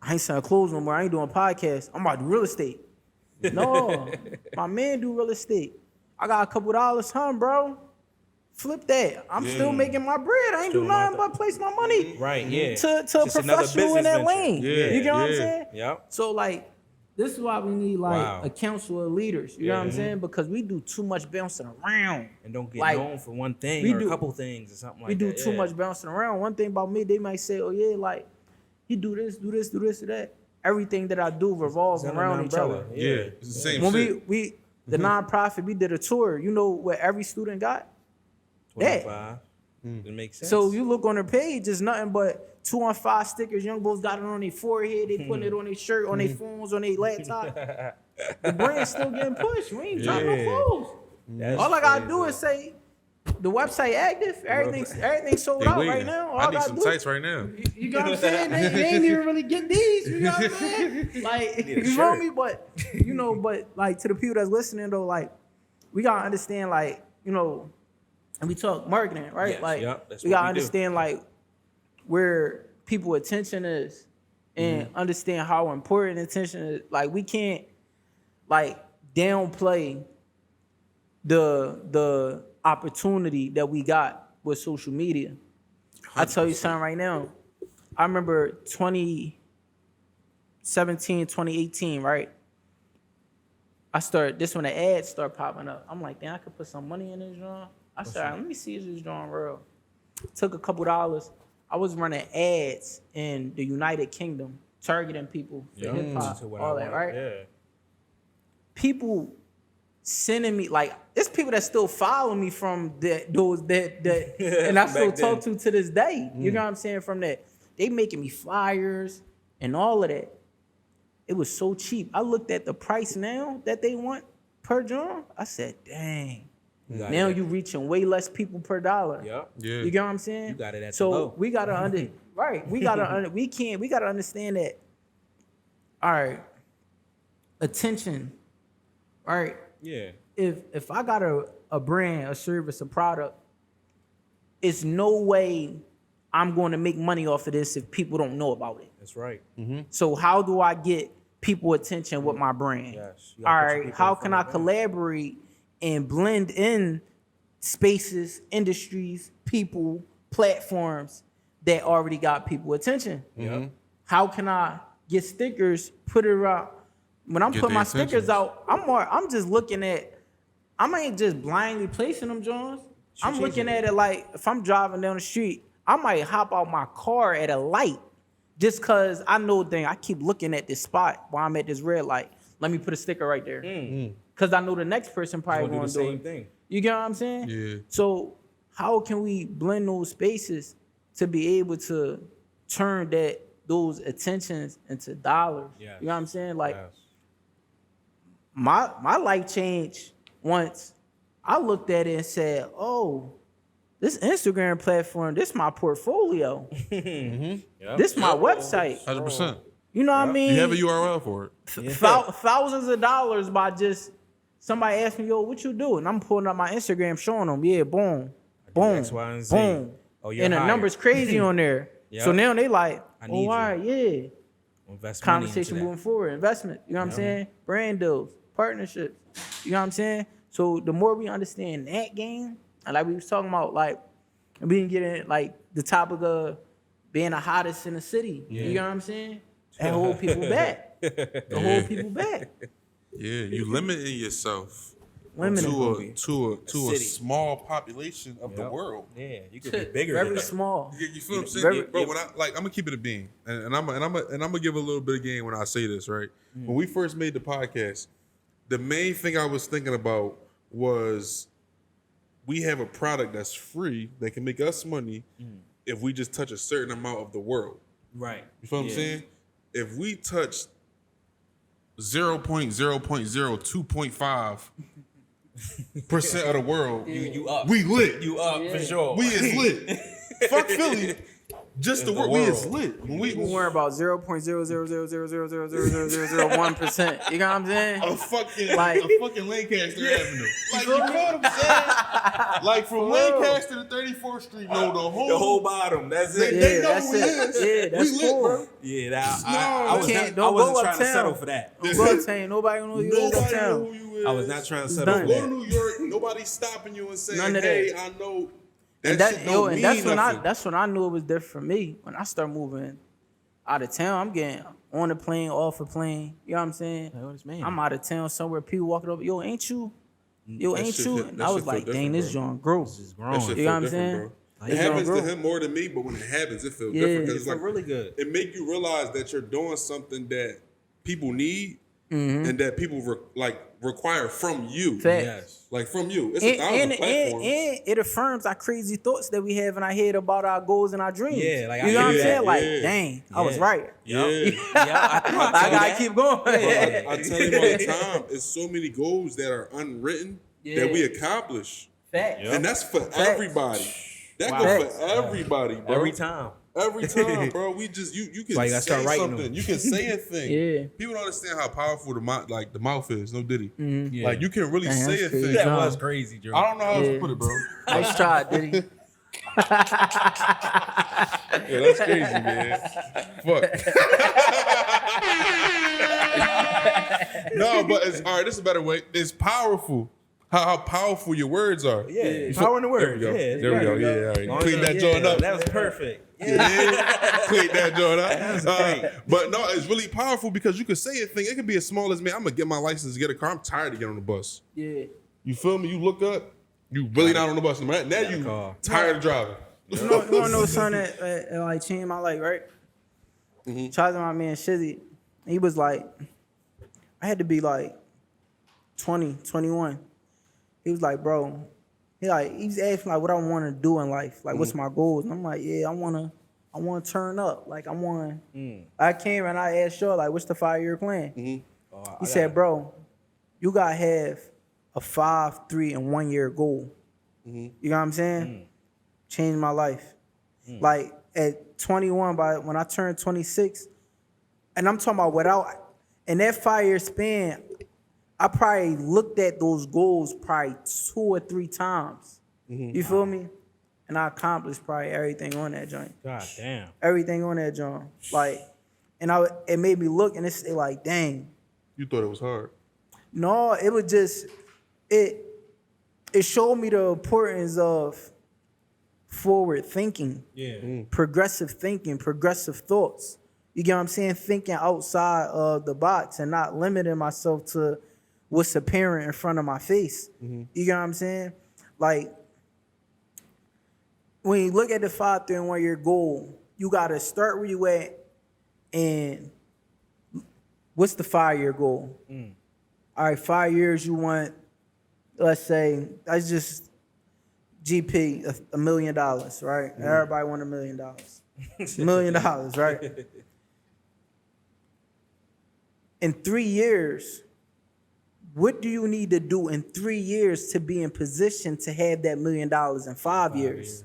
Speaker 1: I ain't selling clothes no more. I ain't doing podcasts. I'm about to do real estate. No, my man do real estate. I got a couple dollars, bro. Flip that. I'm still making my bread. I ain't do nothing but place my money
Speaker 2: Right, yeah.
Speaker 1: to a
Speaker 2: Just another
Speaker 1: professional in that
Speaker 2: business
Speaker 1: lane.
Speaker 2: venture.
Speaker 5: Yeah,
Speaker 1: You get what I'm
Speaker 5: yeah.
Speaker 1: saying?
Speaker 2: Yep.
Speaker 1: So like, this is why we need like
Speaker 2: Wow.
Speaker 1: a council of leaders. You know what I'm saying? Because we do too much bouncing around.
Speaker 2: And don't get
Speaker 1: Like,
Speaker 2: known for one thing
Speaker 1: we
Speaker 2: or
Speaker 1: do-
Speaker 2: a couple things or something like
Speaker 1: We
Speaker 2: that.
Speaker 1: do too
Speaker 2: yeah.
Speaker 1: much bouncing around. One thing about me, they might say, "Oh yeah, like he do this, or that." Everything that I do revolves
Speaker 2: It's under an
Speaker 1: around each
Speaker 2: umbrella.
Speaker 1: other.
Speaker 5: Yeah, it's the same
Speaker 1: When
Speaker 5: shit.
Speaker 1: we the nonprofit, we did a tour. You know what every student got?
Speaker 2: 25. It makes sense.
Speaker 1: So you look on their page, it's nothing but 2 on 5 stickers. Young boys got it on their forehead. They putting it on their shirt, on their phones, on their laptop. The brand's still getting pushed. We ain't dropping no clothes.
Speaker 2: That's
Speaker 1: All I gotta
Speaker 2: crazy.
Speaker 1: do is say the website active. Everything's sold
Speaker 5: They
Speaker 1: out
Speaker 5: waiting.
Speaker 1: right now. All
Speaker 5: I need
Speaker 1: gotta
Speaker 5: some
Speaker 1: do-
Speaker 5: tights right now.
Speaker 1: You know what I'm saying? They ain't even really get these. You know what I'm saying? Like, you feel
Speaker 2: shirt.
Speaker 1: me? But but like to the people that's listening though, like we gotta understand, like, and we talk marketing, right?
Speaker 2: Yes,
Speaker 1: like
Speaker 2: yep, that's
Speaker 1: we
Speaker 2: what
Speaker 1: gotta
Speaker 2: we do.
Speaker 1: understand like where people attention is and understand how important attention is. Like we can't like downplay the opportunity that we got with social media. I tell you something right now. I remember 2017, 2018, right? This when the ads start popping up. I'm like, damn, I could put some money in this drawing. I said, let me see if this drawing real. Took a couple dollars. I was running ads in the United Kingdom, targeting people for hip hop,
Speaker 2: To what
Speaker 1: all
Speaker 2: I
Speaker 1: that,
Speaker 2: want.
Speaker 1: right?
Speaker 2: Yeah.
Speaker 1: People sending me like it's people that still follow me from those and I still
Speaker 2: Back
Speaker 1: talk
Speaker 2: then.
Speaker 1: to this day. You know what I'm saying? From that, they making me flyers and all of that. It was so cheap. I looked at the price now that they want per drum. I said, dang.
Speaker 2: got
Speaker 1: Now
Speaker 2: it.
Speaker 1: you reaching way less people per dollar.
Speaker 2: Yep.
Speaker 5: Yeah.
Speaker 1: You get what I'm saying?
Speaker 2: You got it at the
Speaker 1: so
Speaker 2: low.
Speaker 1: we gotta right. We gotta we gotta understand that. All right, attention. All right.
Speaker 2: Yeah.
Speaker 1: If I got a brand, a service, a product, it's no way I'm going to make money off of this if people don't know about it.
Speaker 2: That's right.
Speaker 1: So how do I get people attention with my brand?
Speaker 2: Yes. You
Speaker 1: All
Speaker 2: gotta put your
Speaker 1: right,
Speaker 2: people
Speaker 1: how
Speaker 2: in
Speaker 1: can
Speaker 2: front
Speaker 1: I
Speaker 2: of them.
Speaker 1: collaborate and blend in spaces, industries, people, platforms that already got people attention?
Speaker 2: Yep.
Speaker 1: How can I get stickers, put it out? When I'm
Speaker 5: Get
Speaker 1: putting
Speaker 5: their
Speaker 1: my stickers
Speaker 5: attention.
Speaker 1: out, I'm just looking at, I ain't just blindly placing them, Jones. I'm looking at it like if I'm driving down the street, I might hop out my car at a light just cause I know I keep looking at this spot while I'm at this red light. Let me put a sticker right there. Cause I know the next person probably
Speaker 2: Gonna
Speaker 1: gonna
Speaker 2: do the
Speaker 1: do
Speaker 2: same
Speaker 1: it.
Speaker 2: thing.
Speaker 1: You get what I'm saying?
Speaker 5: Yeah.
Speaker 1: So how can we blend those spaces to be able to turn those attentions into dollars?
Speaker 2: Yes.
Speaker 1: You know what I'm saying? Like
Speaker 2: Yes.
Speaker 1: my life changed once I looked at it and said, oh, this Instagram platform, this my portfolio.
Speaker 2: Yep.
Speaker 1: This my website.
Speaker 5: 100%.
Speaker 1: You know what I mean?
Speaker 5: You have a URL for it.
Speaker 1: Thousands of dollars by just somebody asked me, yo, what you do? And I'm pulling up my Instagram, showing them, yeah, boom, boom,
Speaker 2: X, Y, and Z.
Speaker 1: boom.
Speaker 2: Oh, you're
Speaker 1: And the
Speaker 2: hired.
Speaker 1: number's crazy on there. So
Speaker 2: Yep.
Speaker 1: now they like,
Speaker 2: I
Speaker 1: oh,
Speaker 2: need
Speaker 1: all
Speaker 2: you.
Speaker 1: right, yeah.
Speaker 2: Invest money into
Speaker 1: Conversation
Speaker 2: that.
Speaker 1: moving forward, investment, you know what I'm saying? Brand deals, partnerships, you know what I'm saying? So the more we understand that game, and like we was talking about, like, and we can get in, like, the topic of being the hottest in the city, you know what I'm saying? And hold people back. Hold people back.
Speaker 5: Yeah, you limiting yourself
Speaker 1: Limiting.
Speaker 5: to a
Speaker 2: city.
Speaker 5: small population of the
Speaker 2: Yep.
Speaker 5: world.
Speaker 2: Yeah, you could be bigger.
Speaker 1: Very
Speaker 2: than that.
Speaker 1: small.
Speaker 5: You feel what I'm saying,
Speaker 1: Very-
Speaker 5: bro? When I'm gonna keep it a bean, and I'm gonna give a little bit of game when I say this, right? When we first made the podcast, the main thing I was thinking about was we have a product that's free that can make us money if we just touch a certain amount of the world.
Speaker 2: Right.
Speaker 5: You feel what I'm saying? If we touch 0.0.02.5% of the world,
Speaker 2: You up.
Speaker 5: we lit.
Speaker 2: You up for sure.
Speaker 5: We is lit. Fuck Philly. Just the word. We is lit. When we
Speaker 1: worry about 0.000000001%. You know what I'm saying?
Speaker 5: a fucking
Speaker 1: Like-
Speaker 5: Lancaster Avenue. Like, you know what I'm saying? Like from Lancaster to 34th Street, no, the whole
Speaker 2: bottom. That's
Speaker 5: They,
Speaker 2: it.
Speaker 5: they know
Speaker 1: that's
Speaker 5: who it
Speaker 1: it.
Speaker 5: is.
Speaker 1: Yeah, that's
Speaker 5: we lit,
Speaker 1: cool.
Speaker 5: bro.
Speaker 2: Yeah, that,
Speaker 5: No,
Speaker 2: I was
Speaker 1: can't-
Speaker 2: not, I
Speaker 1: don't
Speaker 2: wasn't
Speaker 1: go
Speaker 2: trying to
Speaker 1: uptown.
Speaker 2: settle for that.
Speaker 1: Don't go uptown. Nobody know you go
Speaker 5: Nobody know
Speaker 1: uptown.
Speaker 5: who you is.
Speaker 2: I was not trying to
Speaker 1: It's
Speaker 2: settle
Speaker 1: done.
Speaker 2: for
Speaker 5: Go to
Speaker 2: that.
Speaker 5: New York. Nobody's stopping you and saying,
Speaker 1: None of
Speaker 5: "Hey,
Speaker 1: that.
Speaker 5: I know."
Speaker 1: And
Speaker 5: That shit don't mean
Speaker 1: that's when
Speaker 5: nothing.
Speaker 1: that's when I knew it was different for me. When I started moving out of town, I'm getting on the plane, off the plane. You know what I'm saying? I'm out of town somewhere. People walking up, yo, ain't you? Yo,
Speaker 5: That
Speaker 1: ain't
Speaker 5: shit
Speaker 1: you?
Speaker 5: feel-
Speaker 1: And
Speaker 5: that
Speaker 1: I
Speaker 5: shit
Speaker 1: was
Speaker 5: feel
Speaker 1: like, dang,
Speaker 5: different,
Speaker 1: this
Speaker 5: bro.
Speaker 1: joint grew.
Speaker 5: That shit
Speaker 1: You know
Speaker 5: feel
Speaker 1: what I'm
Speaker 5: different,
Speaker 1: saying?
Speaker 5: bro.
Speaker 1: Like,
Speaker 5: It
Speaker 1: it's
Speaker 5: happens
Speaker 1: gonna
Speaker 5: to
Speaker 1: grow.
Speaker 5: him more than me, but when it happens, it feels
Speaker 1: Yeah,
Speaker 5: different. 'Cause
Speaker 1: it
Speaker 5: it's like
Speaker 2: really good.
Speaker 5: It make you realize that you're doing something that people need
Speaker 1: Mm-hmm.
Speaker 5: and that people require from you.
Speaker 1: Facts.
Speaker 2: Yes.
Speaker 5: Like from you. It's a thousand platforms.
Speaker 1: And it affirms our crazy thoughts that we have in our head about our goals and our dreams.
Speaker 2: Yeah, like,
Speaker 1: you
Speaker 2: I
Speaker 1: know what I'm
Speaker 2: hear
Speaker 1: saying?
Speaker 2: that,
Speaker 1: Like,
Speaker 5: yeah.
Speaker 1: dang, I was
Speaker 2: Yeah.
Speaker 1: right.
Speaker 5: Yeah.
Speaker 1: I gotta keep going.
Speaker 5: Bro, I tell you all the time, it's so many goals that are unwritten that we accomplish.
Speaker 1: Facts.
Speaker 5: And that's for everybody. That goes
Speaker 1: Facts.
Speaker 5: for everybody, bro.
Speaker 2: Every time.
Speaker 5: Every time, bro. We just you can
Speaker 2: Like, I
Speaker 5: say
Speaker 2: start writing
Speaker 5: something.
Speaker 2: them.
Speaker 5: You can say a thing.
Speaker 1: Yeah.
Speaker 5: People don't understand how powerful the mouth is. No Diddy.
Speaker 2: Yeah.
Speaker 5: Like you can really
Speaker 1: Damn,
Speaker 5: say
Speaker 1: that's
Speaker 5: a
Speaker 1: crazy.
Speaker 5: thing.
Speaker 2: that
Speaker 1: John.
Speaker 2: was crazy, Joe.
Speaker 5: I don't know how else
Speaker 1: Yeah.
Speaker 5: to put it, bro.
Speaker 1: Nice try, Diddy.
Speaker 5: Yeah, that's crazy, man. Fuck. No, but it's all right. This is a better way. It's powerful. How powerful your words are.
Speaker 2: Yeah, power in the
Speaker 5: There we
Speaker 2: words.
Speaker 5: go.
Speaker 2: Yeah,
Speaker 5: There we go. Yeah, all right. Clean that
Speaker 2: yeah,
Speaker 5: joint up.
Speaker 2: That was perfect.
Speaker 5: Yeah, clean that joint up. But no, it's really powerful because you can say a thing. It could be as small as, man, I'm gonna get my license to get a car. I'm tired of getting on the bus.
Speaker 1: Yeah.
Speaker 5: You feel me? You look up, you really not on the bus anymore. Now you
Speaker 2: car.
Speaker 5: tired of driving.
Speaker 1: You wanna know something that like changed my life, right? Charging my man Shizzy, he was like, I had to be like 20, 21. He was like, bro, he was asking like what I want to do in life, like what's my goals, and I'm like, yeah, I wanna turn up, like I came and I asked Shaw like, what's the 5-year plan? He said, bro, you gotta have a 5, 3, and 1 year goal. You know what I'm saying? Changed my life. Like at 21, when I turned 26, and I'm talking about in that 5-year span, I probably looked at those goals probably 2 or 3 times. You feel me? And I accomplished probably everything on that joint.
Speaker 2: God damn.
Speaker 1: Everything on that joint. Like, and it made me look and it's like, dang.
Speaker 5: You thought it was hard.
Speaker 1: No, it was just, it showed me the importance of forward thinking.
Speaker 2: Yeah.
Speaker 1: Progressive thinking, progressive thoughts. You get what I'm saying? Thinking outside of the box and not limiting myself to what's apparent in front of my face. You get what I'm saying? Like, when you look at the 5, 3, and 1 year goal, you got to start where you at and what's the 5-year goal? All right, 5 years you want, let's say, that's just GP, $1 million, right? Everybody want $1 million. $1 million, right? In 3 years, what do you need to do in 3 years to be in position to have that $1 million in 5 years?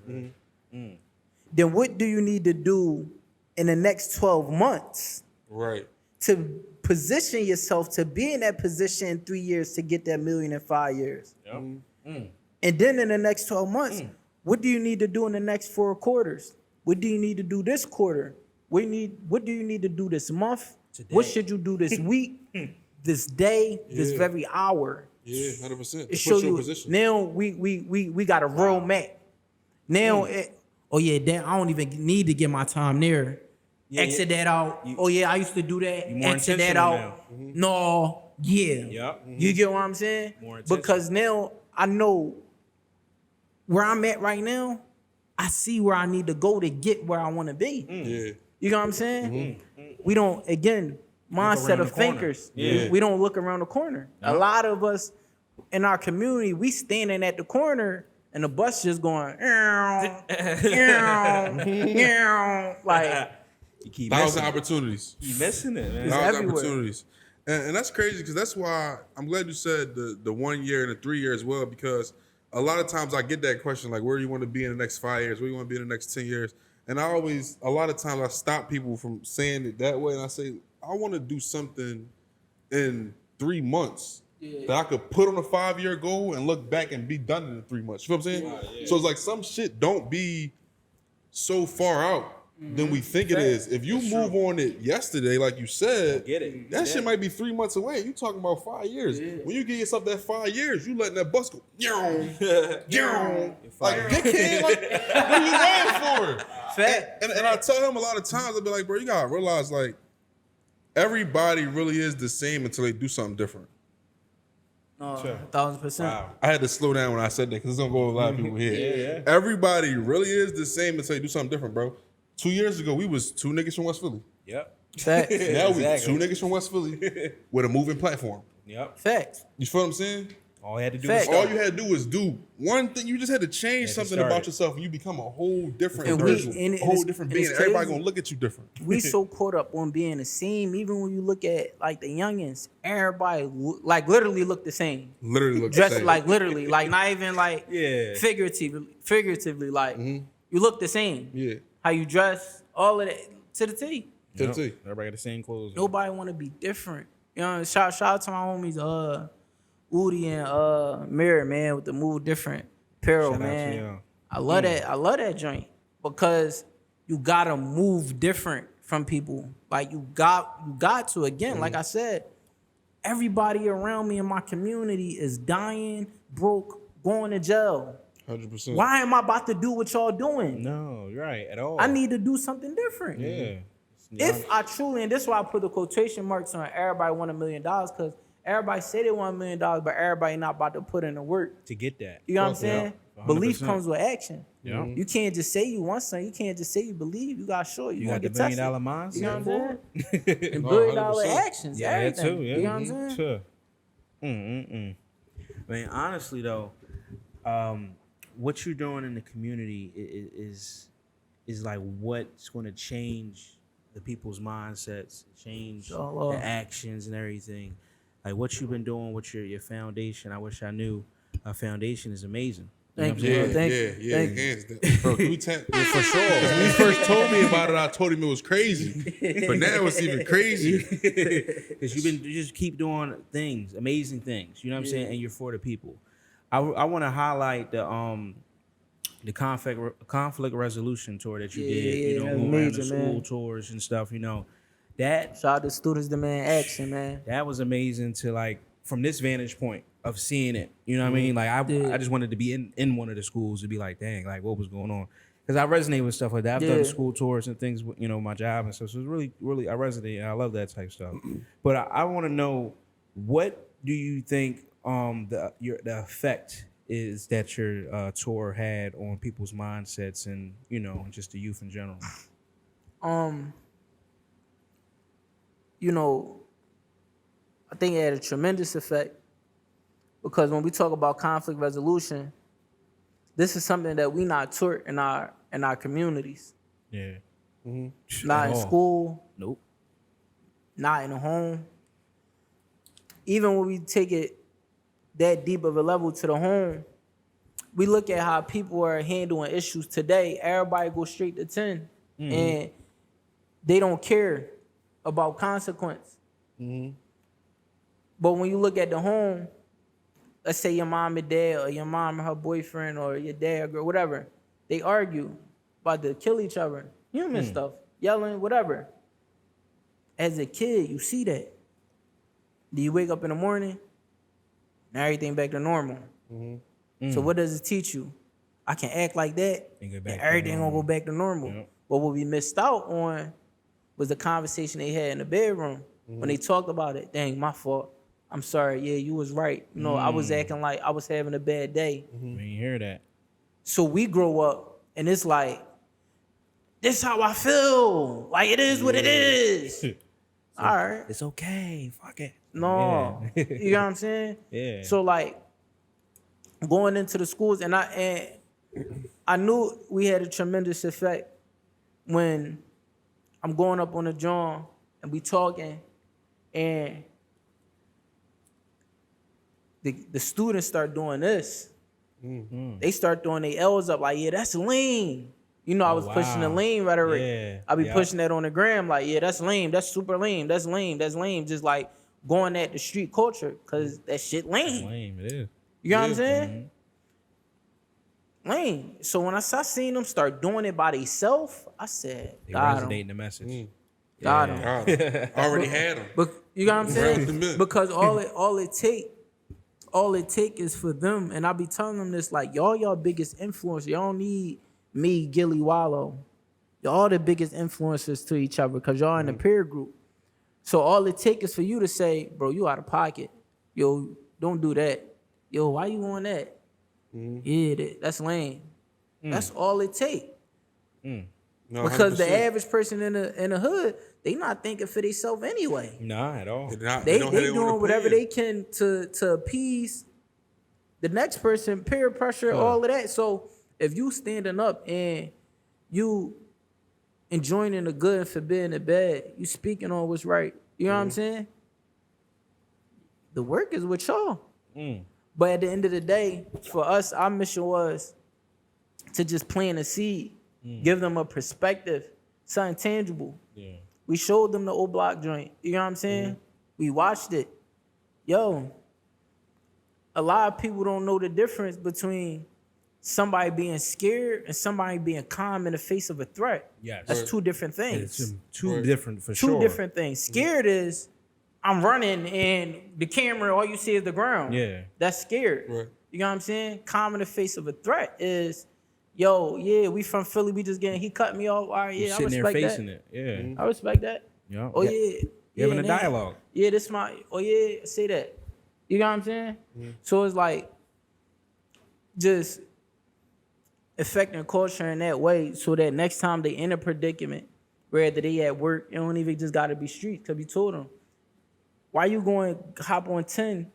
Speaker 1: Then what do you need to do in the next 12 months
Speaker 5: Right.
Speaker 1: to position yourself to be in that position in 3 years to get that $1 million in 5 years? And then in the next 12 months, what do you need to do in the next 4 quarters? What do you need to do this quarter? What do you need to do this month? What should you do this week, this day, this very hour?
Speaker 5: Yeah, 100%.
Speaker 1: It show you now we got a roadmap. Now, damn, I don't even need to get my time there. Exit that out. I used to do that.
Speaker 2: more
Speaker 1: Exit that
Speaker 2: intentional
Speaker 1: out. No,
Speaker 2: Yep.
Speaker 1: You get what I'm saying?
Speaker 2: More intentional.
Speaker 1: Because now I know where I'm at right now. I see where I need to go to get where I want to be.
Speaker 5: Yeah.
Speaker 1: You know what I'm saying? We don't, again, mindset
Speaker 2: around
Speaker 1: of
Speaker 2: the corner.
Speaker 1: thinkers.
Speaker 2: Yeah.
Speaker 1: We don't look around the corner. A lot of us in our community, we standing at the corner and the bus just going, like
Speaker 2: You keep
Speaker 5: Thousand
Speaker 2: missing it.
Speaker 5: opportunities.
Speaker 2: You missing it, man.
Speaker 1: It's
Speaker 5: Thousand
Speaker 1: everywhere.
Speaker 5: opportunities. And that's crazy because that's why I'm glad you said the 1 year and the 3 year as well, because a lot of times I get that question, like, where do you want to be in the next 5 years? Where do you want to be in the next 10 years? And a lot of times I stop people from saying it that way. And I say, I want to do something in 3 months that I could put on a 5-year goal and look back and be done in 3 months. You know what I'm saying? So it's like some shit don't be so far out than we think it is. If you move on it yesterday, like you said,
Speaker 2: Get it.
Speaker 5: that shit might be 3 months away. You talking about 5 years. When you give yourself that 5 years, you letting that bus go, like, dickhead, like, what are you waiting for?
Speaker 1: Fact.
Speaker 5: And I tell him a lot of times, I'll be like, bro, you gotta realize, like, everybody really is the same until they do something different.
Speaker 1: 1,000%.
Speaker 2: Wow.
Speaker 5: I had to slow down when I said that because it's gonna go over a lot of people here. Everybody really is the same until they do something different, bro. 2 years ago, we was 2 niggas from West Philly.
Speaker 2: Yep.
Speaker 1: Facts.
Speaker 5: Now we
Speaker 2: Exactly.
Speaker 5: 2 niggas from West Philly with a moving platform.
Speaker 2: Yep.
Speaker 1: Facts.
Speaker 5: You feel what I'm saying?
Speaker 2: All I had to do
Speaker 1: Facts.
Speaker 2: was
Speaker 5: All
Speaker 2: start.
Speaker 5: you had to do was do one thing. You just had to change
Speaker 2: Had to
Speaker 5: something
Speaker 2: start
Speaker 5: about
Speaker 2: it.
Speaker 5: yourself, and you become a whole different
Speaker 1: And
Speaker 5: individual,
Speaker 1: and
Speaker 5: a whole
Speaker 1: it's-
Speaker 5: different
Speaker 1: and
Speaker 5: being.
Speaker 1: it's
Speaker 5: Everybody
Speaker 1: crazy.
Speaker 5: gonna look at you different.
Speaker 1: We so caught up on being the same, even when you look at like the youngins, everybody like literally look the same.
Speaker 5: Literally look the
Speaker 1: Dressed
Speaker 5: same.
Speaker 1: like literally, like not even like
Speaker 2: Yeah.
Speaker 1: figuratively, like you look the same.
Speaker 5: Yeah.
Speaker 1: How you dress, all of that to the T.
Speaker 5: To the T.
Speaker 2: Everybody got the same clothes.
Speaker 1: Nobody want to be different. You know, shout out to my homies, Udi and Mirror, man, with the move different apparel,
Speaker 2: Shout out to
Speaker 1: man.
Speaker 2: y'all.
Speaker 1: I love that. I love that joint because you gotta move different from people. Like you got to again. Like I said, everybody around me in my community is dying, broke, going to jail.
Speaker 5: 100%.
Speaker 1: Why am I about to do what y'all doing?
Speaker 2: No, you're right at all.
Speaker 1: I need to do something different.
Speaker 2: Yeah.
Speaker 1: If I truly, and this is why I put the quotation marks on everybody want $1 million, because everybody say they want $1 million, but everybody not about to put in the work.
Speaker 2: to get that.
Speaker 1: You know what I'm
Speaker 5: Yeah,
Speaker 1: saying?
Speaker 2: 100%.
Speaker 1: Belief comes with action.
Speaker 2: Yeah.
Speaker 1: You can't just say you want something. You can't just say you believe. You got to show it.
Speaker 2: You
Speaker 1: You
Speaker 2: got
Speaker 1: want
Speaker 2: the
Speaker 1: to
Speaker 2: $1
Speaker 1: get
Speaker 2: million
Speaker 1: tested.
Speaker 2: mindset.
Speaker 1: You know what I'm saying? And
Speaker 5: No,
Speaker 1: $1 billion
Speaker 5: 100%.
Speaker 1: actions.
Speaker 2: Yeah, that
Speaker 1: everything.
Speaker 2: too. Yeah.
Speaker 1: You know what I'm saying?
Speaker 2: Sure. Man, honestly though, what you're doing in the community is like what's going to change the people's mindsets, change
Speaker 1: Inshallah.
Speaker 2: the actions and everything. Like what you've been doing with your foundation. I wish I knew. Our foundation is amazing. You know
Speaker 1: Thank
Speaker 2: what I'm
Speaker 1: you.
Speaker 2: saying?
Speaker 1: Thank
Speaker 5: Yeah.
Speaker 1: Thank you.
Speaker 5: Hands down. Bro, can we for sure. When he first told me about it, I told him it was crazy. But now it's even crazier.
Speaker 2: Because you just keep doing things, amazing things. You know what I'm saying? And you're for the people. I want to highlight the conflict resolution tour that you did. You know,
Speaker 1: that's
Speaker 2: going around
Speaker 1: major,
Speaker 2: the school
Speaker 1: man.
Speaker 2: tours and stuff. You know, that
Speaker 1: Shout out to students demand action, man.
Speaker 2: that was amazing to like from this vantage point of seeing it. You know what I mean? Like I just wanted to be in one of the schools to be like, dang, like what was going on? Because I resonate with stuff like that. I've done
Speaker 1: Yeah.
Speaker 2: school tours and things, you know, my job and stuff. So it's really, I resonate and I love that type of stuff. But I want to know, what do you think the effect is that your tour had on people's mindsets and, you know, just the youth in general?
Speaker 1: You know, I think it had a tremendous effect because when we talk about conflict resolution, this is something that we not taught in our communities.
Speaker 2: Yeah.
Speaker 1: Not
Speaker 2: At
Speaker 1: in
Speaker 2: all.
Speaker 1: school,
Speaker 2: Nope.
Speaker 1: not in the home. Even when we take it that deep of a level to the home, we look at how people are handling issues today. Everybody goes straight to 10, and they don't care about consequence. But when you look at the home, let's say your mom and dad, or your mom and her boyfriend, or your dad or girl, whatever, they argue about to kill each other, human stuff, yelling, whatever. As a kid, you see that. Do you wake up in the morning and everything back to normal? So what does it teach you? I can act like that,
Speaker 2: And
Speaker 1: and,
Speaker 2: go back to
Speaker 1: everything gonna
Speaker 2: normal.
Speaker 1: go back to normal.
Speaker 2: Yep.
Speaker 1: But what we missed out on was the conversation they had in the bedroom when they talked about it. Dang, my fault. I'm sorry. Yeah, you was right. You know, I was acting like I was having a bad day.
Speaker 2: When you hear that.
Speaker 1: So we grow up and it's like, this how I feel. Like it is what it is. All right.
Speaker 2: It's okay. Fuck it.
Speaker 1: No. You know what I'm saying?
Speaker 2: Yeah.
Speaker 1: So like, going into the schools, and I knew we had a tremendous effect when I'm going up on the John and we talking, and the students start doing this. They start throwing their L's up like, yeah, that's lean. You know, I was pushing the lean rhetoric.
Speaker 2: Yeah.
Speaker 1: I be pushing that on the gram like, yeah, that's lame. That's super lame. That's lame. That's lame. Just like going at the street culture because that shit lame.
Speaker 2: Lame, it is.
Speaker 1: You know what I'm saying? Lame. So when I seen them start doing it by themselves, I said,
Speaker 2: They
Speaker 1: got
Speaker 2: resonating
Speaker 1: 'em.
Speaker 2: the message.
Speaker 1: Got 'em.
Speaker 5: I already had them.
Speaker 1: But you know what I'm
Speaker 5: Grab the
Speaker 1: saying?
Speaker 5: mitt.
Speaker 1: Because all it take is for them, and I be telling them this like y'all biggest influence. Y'all don't need me, Gilly Wallow. Y'all the biggest influencers to each other because y'all in the peer group. So all it take is for you to say, bro, you out of pocket. Yo, don't do that. Yo, why you on that? Yeah, that's lame. That's all it take.
Speaker 5: No,
Speaker 1: Because the
Speaker 5: 100%.
Speaker 1: average person in the hood, they not thinking for themselves anyway.
Speaker 2: Nah, at all.
Speaker 1: They
Speaker 5: don't have their own
Speaker 1: doing whatever
Speaker 5: opinion.
Speaker 1: they can to appease the next person, peer pressure, all of that. So if you standing up and you enjoying the good and forbidding the bad, you speaking on what's right. You know what I'm saying? The work is with y'all. But at the end of the day, for us, our mission was to just plant a seed, give them a perspective, something tangible.
Speaker 2: Yeah.
Speaker 1: We showed them the old block joint. You know what I'm saying? We watched it. Yo, a lot of people don't know the difference between somebody being scared and somebody being calm in the face of a threat.
Speaker 2: Yes.
Speaker 1: That's two different things.
Speaker 2: It's two
Speaker 5: Right.
Speaker 2: different for sure.
Speaker 1: Two different things. Scared is I'm running and the camera, all you see is the ground.
Speaker 2: Yeah.
Speaker 1: That's scared.
Speaker 5: Right.
Speaker 1: You know what I'm saying? Calm in the face of a threat is, yo, yeah, we from Philly. We just getting, he cut me off. All right,
Speaker 2: You're
Speaker 1: yeah, I
Speaker 2: sitting there
Speaker 1: respect
Speaker 2: facing
Speaker 1: that.
Speaker 2: it. Yeah.
Speaker 1: I respect that.
Speaker 2: Yeah.
Speaker 1: Oh, yeah.
Speaker 2: You're having a
Speaker 1: man.
Speaker 2: dialogue.
Speaker 1: Yeah, this my, oh, yeah, say that. You know what I'm saying? So it's like just affecting culture in that way so that next time they in a predicament, whether they at work, it don't even just got to be street. Because you told them, why you going hop on 10?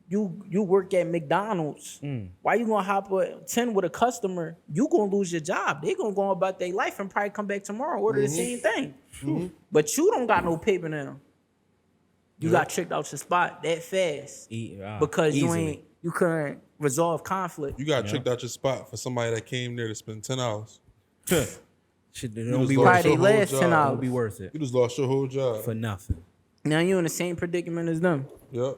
Speaker 1: You work at McDonald's. Why you gonna hop on 10 with a customer? You gonna lose your job. They gonna go about their life and probably come back tomorrow, order the same thing. But you don't got no paper now. You got tricked out your spot that fast because
Speaker 2: easily.
Speaker 1: you couldn't resolve conflict.
Speaker 5: You got tricked out your spot for somebody that came there to spend 10 hours.
Speaker 2: Shit,
Speaker 5: You
Speaker 2: don't
Speaker 5: was
Speaker 2: be
Speaker 5: lost
Speaker 2: worth
Speaker 1: Probably
Speaker 5: your
Speaker 1: they
Speaker 5: whole
Speaker 1: last 10
Speaker 5: job.
Speaker 1: hours.
Speaker 2: Don't be worth it
Speaker 5: You just lost your whole job.
Speaker 2: for nothing.
Speaker 1: Now you in the same predicament as them.
Speaker 5: Yep.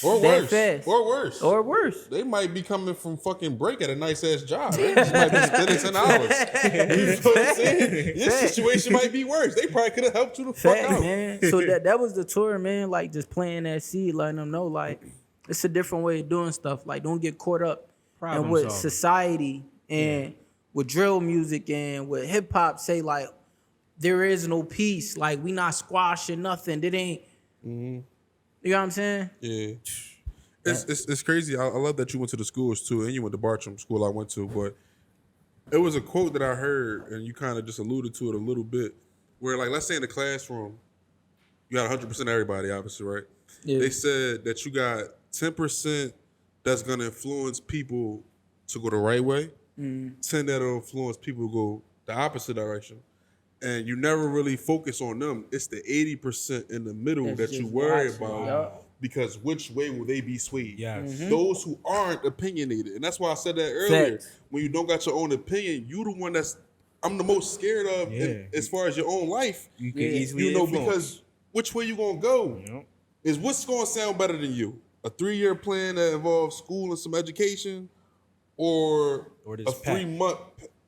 Speaker 5: Or
Speaker 1: That
Speaker 5: worse.
Speaker 1: fast.
Speaker 5: Or worse.
Speaker 1: Or worse.
Speaker 5: They might be coming from fucking break at a nice ass job. They just might be spending 10 hours. You know what I'm saying? Your
Speaker 1: Facts.
Speaker 5: situation might be worse. They probably could have helped you the fuck
Speaker 1: Facts,
Speaker 5: out.
Speaker 1: man. So that was the tour, man. Like just planting that seed, letting them know like it's a different way of doing stuff. Like don't get caught up
Speaker 2: Problem
Speaker 1: in what
Speaker 2: solving.
Speaker 1: society and with drill music and with hip hop say like there is no peace. Like we not squashing nothing. It ain't. You know what I'm saying?
Speaker 5: Yeah. It's crazy. I love that you went to the schools too, and you went to Bartram school I went to, but it was a quote that I heard, and you kind of just alluded to it a little bit, where like, let's say in the classroom, you got 100% of everybody, obviously, right?
Speaker 1: Yeah.
Speaker 5: They said that you got 10% that's gonna influence people to go the right way, 10 that'll influence people to go the opposite direction. And you never really focus on them. It's the 80% in the middle
Speaker 1: That's
Speaker 5: that you
Speaker 1: just
Speaker 5: worry
Speaker 1: watching.
Speaker 5: about.
Speaker 1: Yup.
Speaker 5: Because which way will they be swayed?
Speaker 2: Yes.
Speaker 5: Those who aren't opinionated. And that's why I said that earlier.
Speaker 1: Facts.
Speaker 5: When you don't got your own opinion, you the one I'm the most scared of as far as your own life.
Speaker 2: You can easily
Speaker 5: You know,
Speaker 2: influence.
Speaker 5: because which way you gonna go?
Speaker 2: Yep.
Speaker 5: Is what's gonna sound better than you? A 3-year plan that involves school and some education, or
Speaker 2: this
Speaker 5: a
Speaker 2: pack.
Speaker 5: 3-month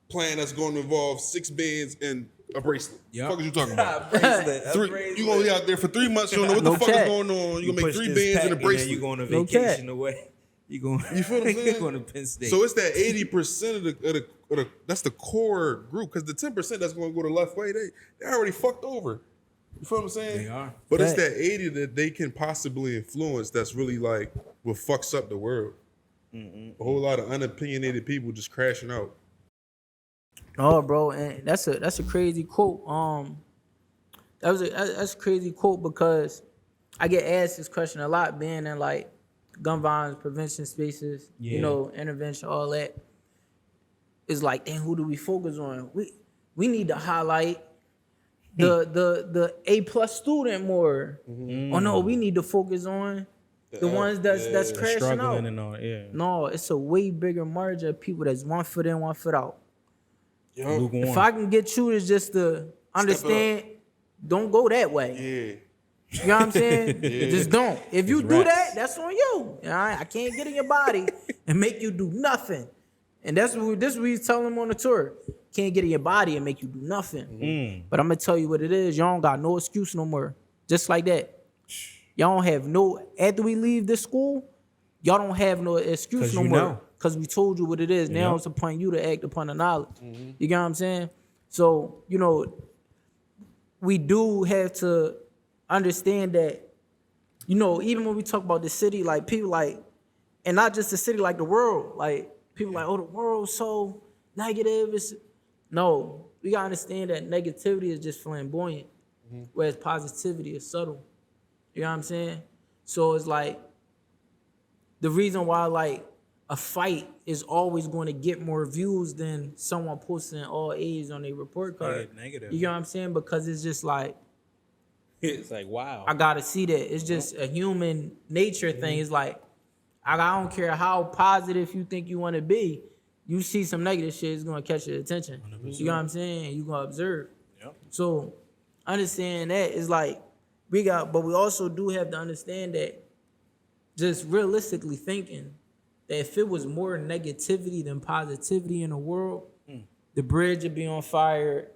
Speaker 5: plan that's gonna involve 6 bands and a bracelet?
Speaker 2: Yep.
Speaker 5: What the fuck is you talking about?
Speaker 2: Bracelet.
Speaker 5: You gonna be out there for 3 months, you don't know what the
Speaker 1: No
Speaker 5: fuck is
Speaker 1: cap.
Speaker 5: going on. You gonna make
Speaker 2: push
Speaker 5: 3
Speaker 2: this
Speaker 5: bands
Speaker 2: pack
Speaker 5: and a bracelet.
Speaker 2: You going on
Speaker 1: No
Speaker 2: vacation
Speaker 1: cap.
Speaker 2: away. You going?
Speaker 5: You feel what I'm saying?
Speaker 2: You going to Penn State?
Speaker 5: So it's that 80% of the that's the core group, because the 10% that's going to go the left way, they already fucked over. You feel what I'm saying?
Speaker 2: They are.
Speaker 5: But it's
Speaker 1: Facts.
Speaker 5: that 80 that they can possibly influence that's really like what fucks up the world. A whole lot of unopinionated people just crashing out.
Speaker 1: Oh, bro, and that's a crazy quote. That's a crazy quote because I get asked this question a lot, being in like gun violence prevention spaces, you know, intervention, all that. It's like, then who do we focus on? We need to highlight the A+ student more. Oh no, we need to focus on the ones that's crashing
Speaker 2: Struggling
Speaker 1: out.
Speaker 2: and all, yeah.
Speaker 1: No, it's a way bigger margin of people that's 1 foot in, 1 foot out.
Speaker 2: Lukewarm.
Speaker 1: If I can get you to just to understand, don't go that way.
Speaker 5: Yeah.
Speaker 1: You know what I'm saying? Just don't. If you do that, that's on you. I can't get in your body and make you do nothing. And this is what we tell them on the tour. Can't get in your body and make you do nothing. But I'm gonna tell you what it is. Y'all don't got no excuse no more. Just like that. Y'all don't have no, after we leave this school, y'all don't have no excuse no more.
Speaker 2: know.
Speaker 1: Because we told you what it is. Now it's upon you to act upon the knowledge. You get what I'm saying? So, you know, we do have to understand that, you know, even when we talk about the city, like people like, and not just the city, like the world, like people like, oh, the world's so negative. No, we gotta understand that negativity is just flamboyant, whereas positivity is subtle. You know what I'm saying? So it's like, the reason why like a fight is always going to get more views than someone posting all A's on their report card.
Speaker 2: Yeah, negative.
Speaker 1: You know what I'm saying? Because it's just like,
Speaker 2: It's like, wow.
Speaker 1: I gotta see that. It's just a human nature thing. It's like, I don't care how positive you think you want to be. You see some negative shit, it's gonna catch your attention. 100%. You know what I'm saying? You gonna observe.
Speaker 2: Yep.
Speaker 1: So understand that is like but we also do have to understand that, just realistically thinking, that if it was more negativity than positivity in the world, the bridge would be on fire,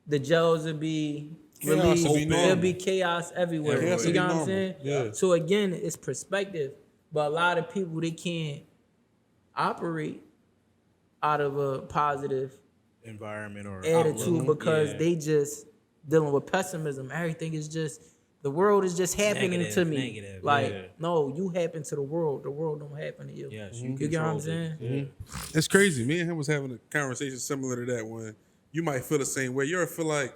Speaker 1: the jails would be released, there'll be chaos everywhere.
Speaker 5: Chaos
Speaker 1: You
Speaker 5: would
Speaker 1: know
Speaker 5: be
Speaker 1: what I'm
Speaker 5: normal.
Speaker 1: saying?
Speaker 5: Yeah.
Speaker 1: So again, it's perspective. But a lot of people, they can't operate out of a positive
Speaker 2: Environment or
Speaker 1: attitude
Speaker 2: outlook.
Speaker 1: because
Speaker 2: Yeah.
Speaker 1: they just dealing with pessimism. Everything is just, the world is just happening
Speaker 2: Negative,
Speaker 1: to me.
Speaker 2: negative,
Speaker 1: Like,
Speaker 2: yeah.
Speaker 1: no, you happen to the world. The world don't happen to you.
Speaker 2: Yes,
Speaker 1: You get what I'm
Speaker 2: control
Speaker 1: saying?
Speaker 2: it.
Speaker 5: It's crazy. Me and him was having a conversation similar to that when you might feel the same way. You ever feel like,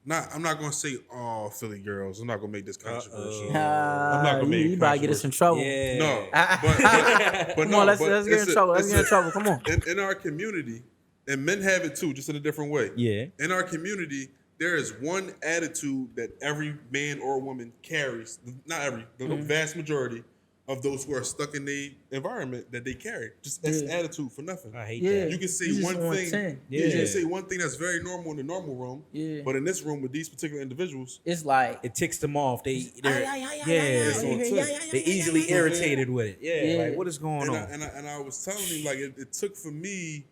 Speaker 5: I'm not gonna say all Philly girls. I'm not gonna make this controversial. I'm not gonna make
Speaker 1: You
Speaker 5: it
Speaker 1: about to get us in trouble.
Speaker 2: Yeah.
Speaker 5: No, but
Speaker 1: Come
Speaker 5: no,
Speaker 1: on, let's
Speaker 5: but
Speaker 1: get in
Speaker 5: it's
Speaker 1: trouble. Let's
Speaker 5: it's
Speaker 1: get in trouble. Come on.
Speaker 5: In our community, and men have it too, just in a different way.
Speaker 2: Yeah.
Speaker 5: In our community, there is one attitude that every man or woman carries. Not every, the vast majority of those who are stuck in the environment that they carry. Just that's attitude for nothing.
Speaker 2: I hate
Speaker 1: Yeah.
Speaker 2: that.
Speaker 5: You can say
Speaker 1: You just
Speaker 5: one
Speaker 1: want
Speaker 5: thing.
Speaker 1: 10.
Speaker 5: You
Speaker 2: Yeah.
Speaker 5: can say one thing that's very normal in the normal room.
Speaker 1: Yeah.
Speaker 5: But in this room with these particular individuals,
Speaker 1: It's like,
Speaker 2: It ticks them off. They're
Speaker 5: it's on tick.
Speaker 2: they easily irritated with it. Yeah.
Speaker 1: Yeah.
Speaker 2: Like, what is going on?
Speaker 5: And I was telling him, like, it took for me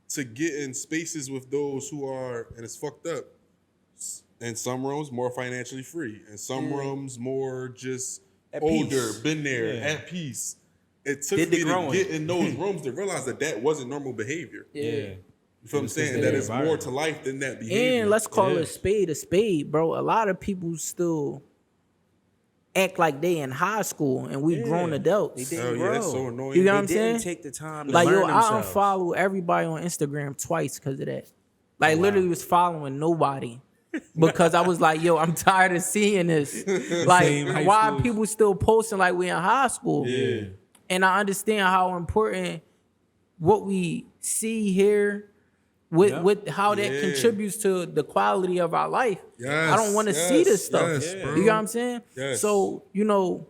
Speaker 5: to get in spaces with those who are, and it's fucked up, in some rooms more financially free, in some rooms more just
Speaker 2: At
Speaker 5: older,
Speaker 2: peace.
Speaker 5: been there,
Speaker 2: Yeah.
Speaker 5: at peace. It took
Speaker 2: Did the
Speaker 5: me to
Speaker 2: growing.
Speaker 5: get in those rooms to realize that wasn't normal behavior.
Speaker 2: Yeah.
Speaker 5: You feel what I'm saying?
Speaker 2: Yeah.
Speaker 5: That it's more
Speaker 2: Environment.
Speaker 5: to life than that behavior.
Speaker 1: and let's call
Speaker 2: Yeah.
Speaker 1: it a spade, bro. A lot of people still act like they in high school and we grown adults.
Speaker 2: They
Speaker 5: Hell
Speaker 2: didn't
Speaker 5: yeah, that's
Speaker 2: grow.
Speaker 5: so annoying.
Speaker 1: You know what
Speaker 2: They
Speaker 1: I'm
Speaker 2: didn't
Speaker 1: saying?
Speaker 2: take the time to
Speaker 1: Like,
Speaker 2: learn
Speaker 1: yo, I
Speaker 2: themselves.
Speaker 1: unfollow everybody on Instagram twice because of that. Like, literally was following nobody because I was like, yo, I'm tired of seeing this. Like,
Speaker 2: Same high
Speaker 1: why
Speaker 2: schools.
Speaker 1: people still posting like we in high school?
Speaker 5: Yeah.
Speaker 1: And I understand how important what we see here with how that
Speaker 5: Yeah.
Speaker 1: contributes to the quality of our life.
Speaker 5: Yes,
Speaker 1: I don't want to
Speaker 5: yes,
Speaker 1: see this stuff.
Speaker 5: yes, bro.
Speaker 1: You know what I'm saying?
Speaker 5: Yes.
Speaker 1: So, you know,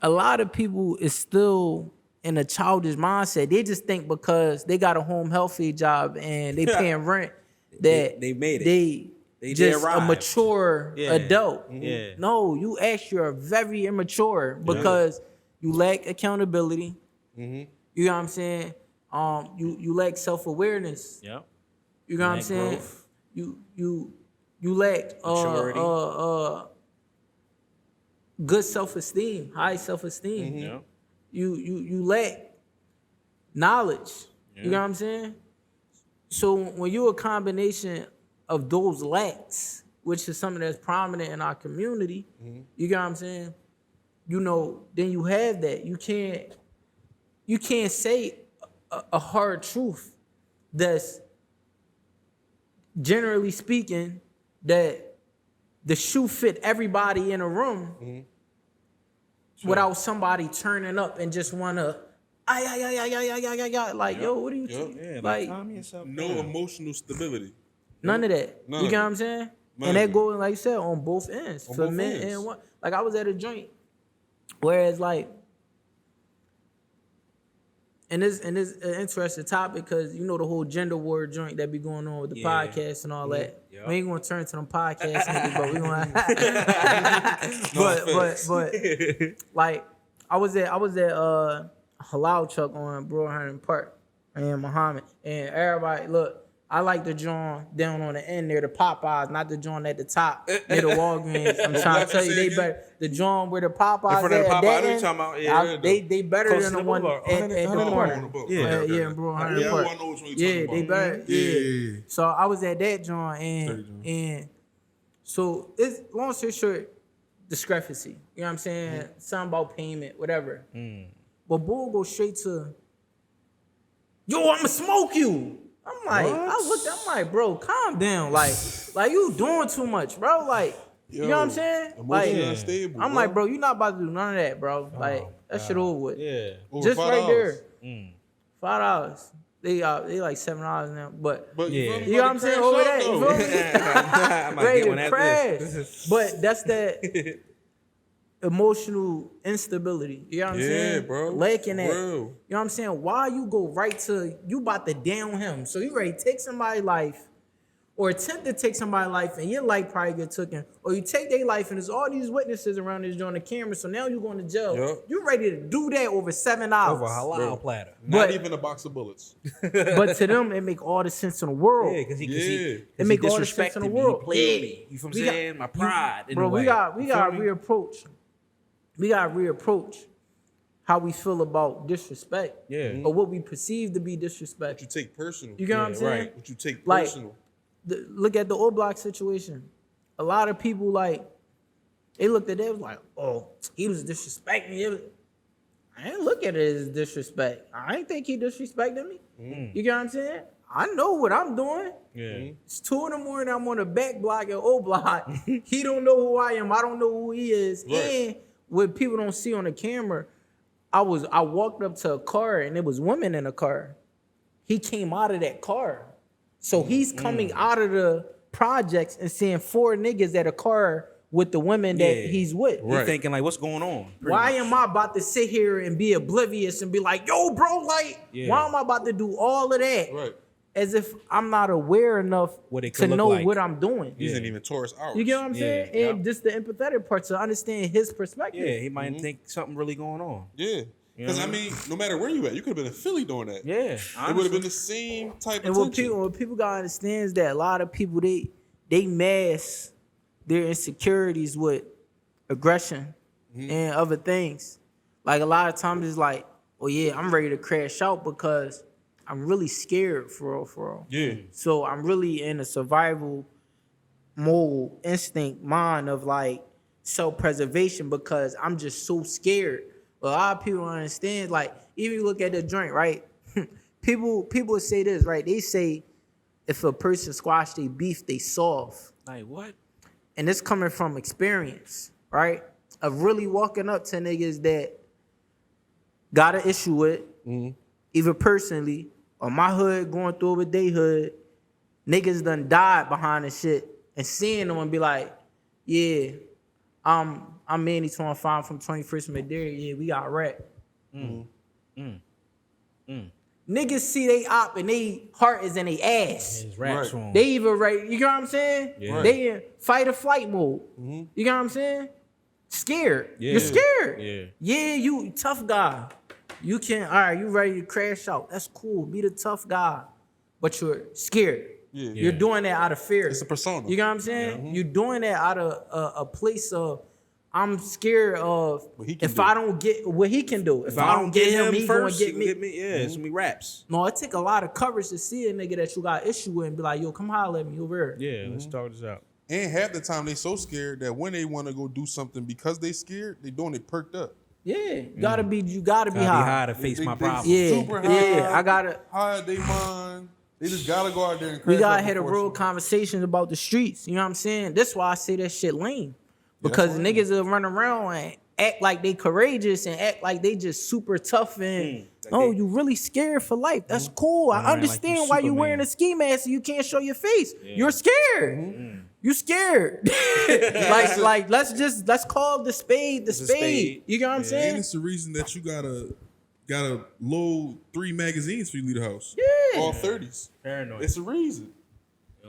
Speaker 1: a lot of people is still in a childish mindset. They just think because they got a home health aide job and they paying rent that
Speaker 2: They made it.
Speaker 1: They
Speaker 2: They
Speaker 1: just a
Speaker 2: arrived.
Speaker 1: mature
Speaker 2: Yeah.
Speaker 1: adult.
Speaker 2: Yeah.
Speaker 1: No, you actually are very immature because you lack accountability. You know what I'm saying? You lack self-awareness.
Speaker 2: Yep.
Speaker 1: You know what I'm
Speaker 2: Lack
Speaker 1: saying?
Speaker 2: growth.
Speaker 1: You lack
Speaker 2: Maturity.
Speaker 1: good self-esteem, high self-esteem.
Speaker 2: Yep.
Speaker 1: You lack knowledge. You know what I'm saying? So when you're a combination of those lacks, which is something that's prominent in our community, you get what I'm saying? You know, then you have that. You can't say a hard truth that's, generally speaking, that the shoe fit everybody in a room without somebody turning up and just wanna, like, yo, what are you, like,
Speaker 2: calm yourself
Speaker 5: No
Speaker 2: down.
Speaker 5: emotional stability.
Speaker 1: none of that.
Speaker 5: None
Speaker 1: You
Speaker 5: of
Speaker 1: get
Speaker 5: it.
Speaker 1: what I'm saying?
Speaker 5: None
Speaker 1: And
Speaker 5: of
Speaker 1: that
Speaker 5: it.
Speaker 1: goes, like you said, on both ends
Speaker 5: On
Speaker 1: for
Speaker 5: both
Speaker 1: men
Speaker 5: ends.
Speaker 1: and what. Like I was at a joint, whereas like, and this an interesting topic because you know the whole gender war joint that be going on with the podcast and all that.
Speaker 2: Yep.
Speaker 1: We ain't gonna turn to them podcast niggas, but we gonna. but like I was at Halal Chuck on Broadhurn Park and Muhammad and everybody look. I like the joint down on the end near the Popeyes, not the joint at the top near the Walgreens. I'm trying to tell you, they better. The joint where the Popeyes
Speaker 2: front of the
Speaker 1: at,
Speaker 2: Popeyes,
Speaker 1: that
Speaker 2: what you
Speaker 1: end,
Speaker 2: talking about? Yeah,
Speaker 1: they better
Speaker 2: close
Speaker 1: than
Speaker 2: to
Speaker 1: the
Speaker 2: the
Speaker 1: one
Speaker 2: boulevard.
Speaker 1: at the corner.
Speaker 2: Yeah.
Speaker 1: Yeah, in Broadhurn
Speaker 5: Yeah,
Speaker 1: Park.
Speaker 5: I know which one you're
Speaker 1: Yeah,
Speaker 5: talking
Speaker 1: they
Speaker 5: about.
Speaker 1: better.
Speaker 5: Yeah.
Speaker 1: So I was at that joint
Speaker 5: Dirty joint.
Speaker 1: and so it's long story short, discrepancy. You know what I'm saying? Something about payment, whatever. But Bull goes straight to, yo, I'ma smoke you. I'm like, I'm like, bro, calm down. Like you doing too much, bro. Like, you know what I'm saying?
Speaker 5: Emotionally
Speaker 1: Like,
Speaker 5: unstable,
Speaker 1: I'm like, bro, you not about to do none of that, bro. Like, that shit over with.
Speaker 2: Yeah.
Speaker 5: Over
Speaker 1: Just right
Speaker 5: $5.
Speaker 1: there. $5. They like $7 now, but
Speaker 5: But
Speaker 2: Yeah.
Speaker 5: you, feel me?
Speaker 1: you know what I'm
Speaker 5: About to
Speaker 1: saying? Over
Speaker 5: crash
Speaker 1: that,
Speaker 5: out,
Speaker 1: you
Speaker 5: though.
Speaker 1: feel me?
Speaker 2: I might
Speaker 1: Ready
Speaker 2: get one
Speaker 1: to
Speaker 2: after
Speaker 1: crash.
Speaker 2: this.
Speaker 1: But that's that emotional instability. You know what I'm
Speaker 5: Yeah,
Speaker 1: saying?
Speaker 5: bro.
Speaker 1: Lacking that.
Speaker 5: For real.
Speaker 1: You know what I'm saying? Why you go right to, you about to down him. So you ready to take somebody's life or attempt to take somebody's life and your life probably get taken. Or you take their life and there's all these witnesses around this on the camera. So now you're going to jail.
Speaker 5: Yup.
Speaker 1: You ready to do that over $7.
Speaker 2: Over a halal platter.
Speaker 5: Not
Speaker 1: But-
Speaker 5: even a box of bullets.
Speaker 1: But to them, it make all the sense in the world.
Speaker 2: Yeah, because he
Speaker 1: It make all the sense in the
Speaker 2: disrespected
Speaker 1: world.
Speaker 2: me. He played
Speaker 1: Yeah.
Speaker 2: me. You feel what
Speaker 1: We
Speaker 2: I'm
Speaker 1: got-
Speaker 2: saying? My pride. in
Speaker 1: Bro,
Speaker 2: a way.
Speaker 1: we got
Speaker 2: You feel me?
Speaker 1: reapproach. We got reapproach how we feel about disrespect.
Speaker 2: Yeah.
Speaker 1: Or what we perceive to be disrespect.
Speaker 5: What you take personal.
Speaker 1: You get what I'm
Speaker 2: Yeah,
Speaker 1: saying?
Speaker 2: right.
Speaker 5: What you take
Speaker 1: Like-
Speaker 5: personal.
Speaker 1: Look at the O Block situation. A lot of people like they looked at it, was like, oh, he was disrespecting me. I ain't look at it as disrespect. I ain't think he disrespected me. You get what I'm saying? I know what I'm doing.
Speaker 2: Yeah.
Speaker 1: It's 2 a.m. I'm on the back block at O Block. He don't know who I am. I don't know who he is.
Speaker 5: Right.
Speaker 1: And what people don't see on the camera, I walked up to a car and there was women in the car. He came out of that car. So he's coming out of the projects and seeing 4 niggas at a car with the women that
Speaker 2: Yeah.
Speaker 1: he's with.
Speaker 2: He thinking like, what's going on? Pretty
Speaker 1: Why
Speaker 2: much.
Speaker 1: am I about to sit here and be oblivious and be like, yo, bro, like,
Speaker 2: Yeah.
Speaker 1: why am I about to do all of that?
Speaker 5: Right.
Speaker 1: As if I'm not aware enough
Speaker 2: What it
Speaker 1: to
Speaker 2: could look
Speaker 1: know
Speaker 2: like.
Speaker 1: what I'm doing.
Speaker 5: These ain't even Taurus hours.
Speaker 1: You get what I'm saying?
Speaker 2: Yeah,
Speaker 1: And just the empathetic part to understand his perspective.
Speaker 2: Yeah, he might think something really going on.
Speaker 5: Yeah. Because, I mean, no matter where you at, you could have been in Philly doing that.
Speaker 2: Yeah.
Speaker 5: It would have
Speaker 2: honestly.
Speaker 5: been the same type
Speaker 1: And
Speaker 5: of tension.
Speaker 1: what people gotta understand is that a lot of people they mask their insecurities with aggression and other things. Like a lot of times it's like, oh yeah, I'm ready to crash out because I'm really scared for real.
Speaker 5: Yeah.
Speaker 1: So I'm really in a survival mode, instinct mind of like self-preservation because I'm just so scared. But a lot of people don't understand, like, even you look at the joint, right? people say this, right? They say if a person squash their beef, they soft.
Speaker 2: Like, what?
Speaker 1: And this coming from experience, right? Of really walking up to niggas that got an issue with, either personally or my hood going through with they hood, niggas done died behind the shit and seeing them and be like, yeah, I'm Manny 25 from 21st Madeira. Yeah, we got rap. Niggas see they op and they heart is in their ass.
Speaker 2: His rap
Speaker 5: Right.
Speaker 2: song.
Speaker 1: They even right, you know what I'm saying?
Speaker 2: Yeah.
Speaker 1: They in fight or flight mode. You know what I'm saying? Scared.
Speaker 2: Yeah.
Speaker 1: You're scared.
Speaker 2: Yeah.
Speaker 1: Yeah, you tough guy. You can, all right, you ready to crash out. That's cool. Be the tough guy. But you're scared.
Speaker 5: Yeah.
Speaker 1: You're doing that out of fear.
Speaker 5: It's a persona.
Speaker 1: You know what I'm saying? You're doing that out of a place of, I'm scared of
Speaker 5: What he can
Speaker 1: if
Speaker 5: do.
Speaker 1: I don't get what he can do. If I don't get him, he
Speaker 2: first,
Speaker 1: gonna get me.
Speaker 2: Yeah, it's gonna be raps.
Speaker 1: No, it take a lot of courage to see a nigga that you got issue with and be like, yo, come holler at me over here.
Speaker 2: Yeah, let's talk this out.
Speaker 5: And half the time they so scared that when they want to go do something because they scared, they doing it perked up.
Speaker 1: Yeah, you gotta be
Speaker 2: Gotta be high
Speaker 1: high.
Speaker 2: to face my
Speaker 5: They
Speaker 2: problems.
Speaker 1: Yeah,
Speaker 5: super high.
Speaker 1: yeah, I gotta.
Speaker 5: High they mind. They just gotta go out there and
Speaker 1: We
Speaker 5: crash
Speaker 1: gotta
Speaker 5: out
Speaker 1: have a
Speaker 5: before
Speaker 1: real
Speaker 5: shit.
Speaker 1: conversation about the streets. You know what I'm saying? That's why I say that shit lame. Because
Speaker 5: lame.
Speaker 1: niggas will run around and act like they courageous and act like they just super tough and no, you really scared for life. That's cool. I
Speaker 2: Right, like
Speaker 1: understand
Speaker 2: you
Speaker 1: why you
Speaker 2: Superman.
Speaker 1: wearing a ski mask and you can't show your face. You're scared. You scared. like let's call the spade the spade. You get what I'm
Speaker 5: And
Speaker 1: saying?
Speaker 5: it's the reason that you gotta load 3 magazines for you leave the house.
Speaker 1: Yeah.
Speaker 5: All 30s.
Speaker 2: Paranoid.
Speaker 5: It's a reason.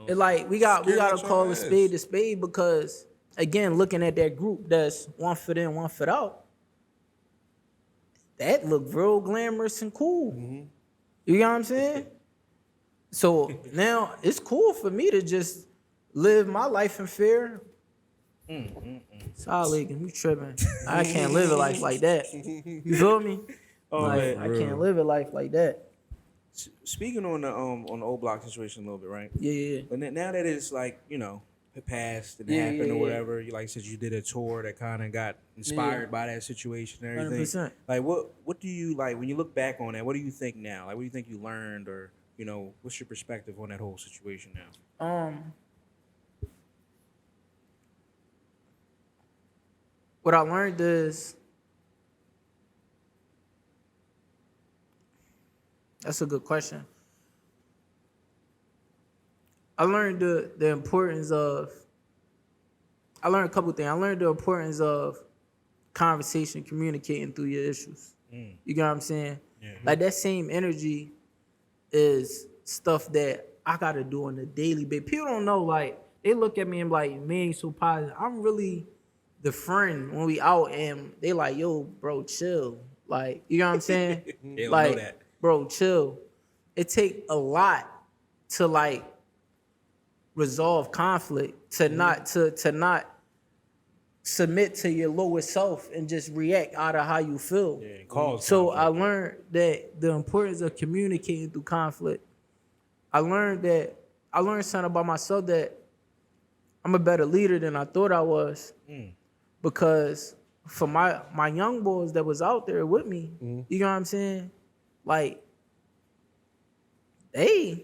Speaker 1: It's like we gotta
Speaker 5: out your
Speaker 1: call a
Speaker 5: ass.
Speaker 1: spade because again, looking at that group that's one foot in, one foot out, that looked real glamorous and cool. You know what I'm saying? So now it's cool for me to just live my life in fear. Solid, you tripping. I can't live a life like that. You feel me? Like, I can't live a life like that.
Speaker 2: Speaking on the old block situation a little bit, right?
Speaker 1: Yeah.
Speaker 2: But now that it's like, you know, it passed and it
Speaker 1: Yeah,
Speaker 2: happened
Speaker 1: yeah,
Speaker 2: or
Speaker 1: yeah.
Speaker 2: whatever, you like said you did a tour that kind of got inspired by that situation and everything.
Speaker 1: 100%.
Speaker 2: Like what do you like when you look back on that? What do you think now? Like what do you think you learned, or you know, what's your perspective on that whole situation now?
Speaker 1: What I learned is that's a good question. I learned the importance of. I learned a couple things. I learned the importance of conversation, communicating through your issues. You get what I'm saying?
Speaker 2: Yeah.
Speaker 1: Like that same energy is stuff that I gotta do on a daily basis. People don't know, like, they look at me and be like, man, you so positive. I'm really the friend when we out and they like, yo, bro, chill. Like, you know what I'm saying?
Speaker 2: They don't
Speaker 1: like,
Speaker 2: know that.
Speaker 1: Bro, chill. It take a lot to like resolve conflict, to not submit to your lowest self and just react out of how you feel.
Speaker 2: Yeah, cause
Speaker 1: So
Speaker 2: conflict.
Speaker 1: I learned that the importance of communicating through conflict. I learned something about myself, that I'm a better leader than I thought I was. Because for my young boys that was out there with me, you know what I'm saying? Like, they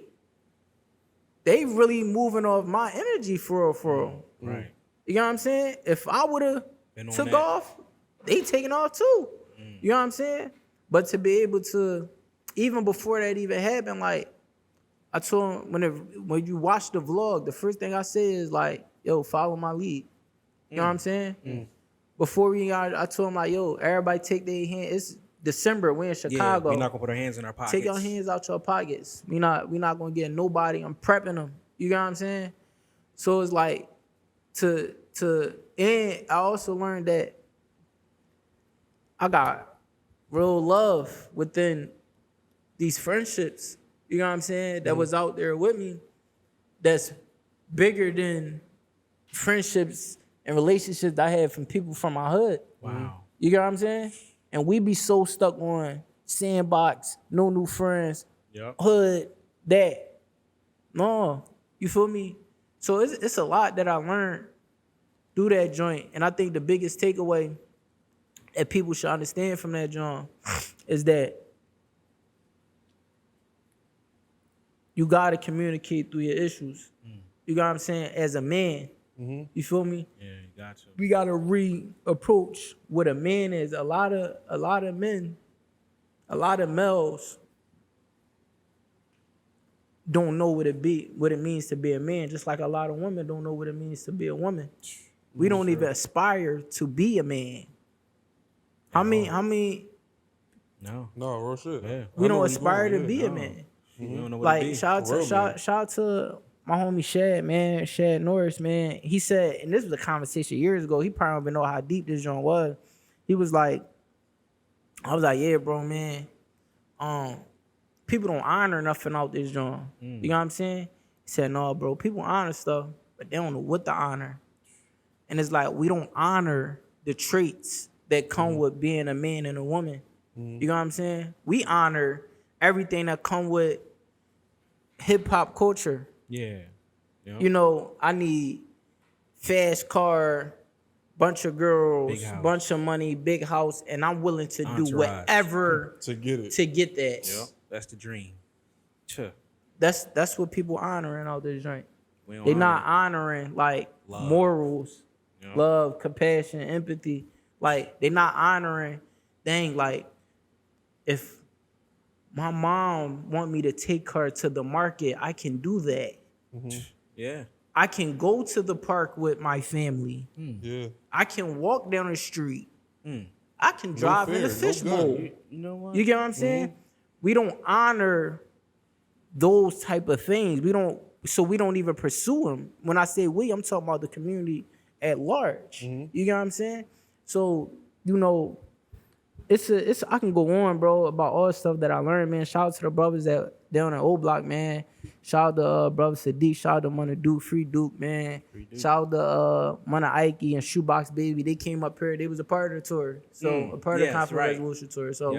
Speaker 1: really moving off my energy for real.
Speaker 2: Right.
Speaker 1: You know what I'm saying? If I would have
Speaker 2: Been on
Speaker 1: took
Speaker 2: that.
Speaker 1: off, they taking off too. You know what I'm saying? But to be able to, even before that even happened, like, I told him, when you watch the vlog, the first thing I say is like, yo, follow my lead. You know what I'm saying? Before I told him like, yo, everybody take their hand. It's December, we're in Chicago.
Speaker 2: Yeah, we're not gonna put our hands in our pockets.
Speaker 1: Take your hands out your pockets. We not gonna get nobody. I'm prepping them. You know what I'm saying? So it's like and I also learned that I got real love within these friendships. You know what I'm saying? That was out there with me. That's bigger than friendships and relationships that I had from people from my hood.
Speaker 2: Wow.
Speaker 1: You get what I'm saying? And we be so stuck on sandbox, no new friends,
Speaker 2: Yep.
Speaker 1: hood, that. No, you feel me? So it's a lot that I learned through that joint. And I think the biggest takeaway that people should understand from that joint is that you gotta communicate through your issues. You got what I'm saying? As a man, you feel me?
Speaker 2: Yeah, you got to.
Speaker 1: We gotta reapproach what a man is. A lot of men, a lot of males don't know what it means to be a man, just like a lot of women don't know what it means to be a woman. We don't even aspire to be a man. How many
Speaker 2: No.
Speaker 5: No, real shit.
Speaker 2: Yeah.
Speaker 1: we
Speaker 5: I know
Speaker 1: don't
Speaker 5: where you
Speaker 1: aspire
Speaker 5: going,
Speaker 1: to be
Speaker 5: yeah.
Speaker 1: a man?
Speaker 2: We don't know what it
Speaker 1: Like
Speaker 2: be.
Speaker 1: shout out to my homie Shad Norris, man. He said, and this was a conversation years ago. He probably don't even know how deep this joint was. He was like, I was like, yeah, bro, man. People don't honor nothing out this joint. You know what I'm saying? He said, no, bro, people honor stuff, but they don't know what to honor. And it's like, we don't honor the traits that come with being a man and a woman. You know what I'm saying? We honor everything that come with hip hop culture.
Speaker 2: Yeah. Yep.
Speaker 1: You know, I need fast car, bunch of girls,
Speaker 2: Big house.
Speaker 1: bunch of money, big house, and I'm willing to do
Speaker 2: Entourage.
Speaker 1: whatever
Speaker 5: To get it.
Speaker 1: to get that.
Speaker 2: Yep. That's the dream. Tuh.
Speaker 1: That's what people honoring out this joint.
Speaker 2: We don't
Speaker 1: They
Speaker 2: honor
Speaker 1: not
Speaker 2: it.
Speaker 1: honoring like
Speaker 2: Love.
Speaker 1: morals,
Speaker 2: Yep.
Speaker 1: love, compassion, empathy. Like they not honoring. Dang, like if my mom want me to take her to the market, I can do that.
Speaker 2: Yeah.
Speaker 1: I can go to the park with my family.
Speaker 5: Yeah.
Speaker 1: I can walk down the street. I can drive in
Speaker 5: fear,
Speaker 1: a
Speaker 5: no
Speaker 1: fishbowl.
Speaker 5: gun.
Speaker 2: You know what?
Speaker 1: You get what I'm saying? We don't honor those type of things. We don't even pursue them. When I say we, I'm talking about the community at large. You get what I'm saying? So, you know, it's I can go on, bro, about all the stuff that I learned, man. Shout out to the brothers that down in Old Block, man. Shout out to brother Sadiq. Shout out to Mana Duke, Free Duke, man. Shout out to Mana Ike and Shoebox Baby. They came up here. They was a part of the tour. So a part of the conflict resolution tour. So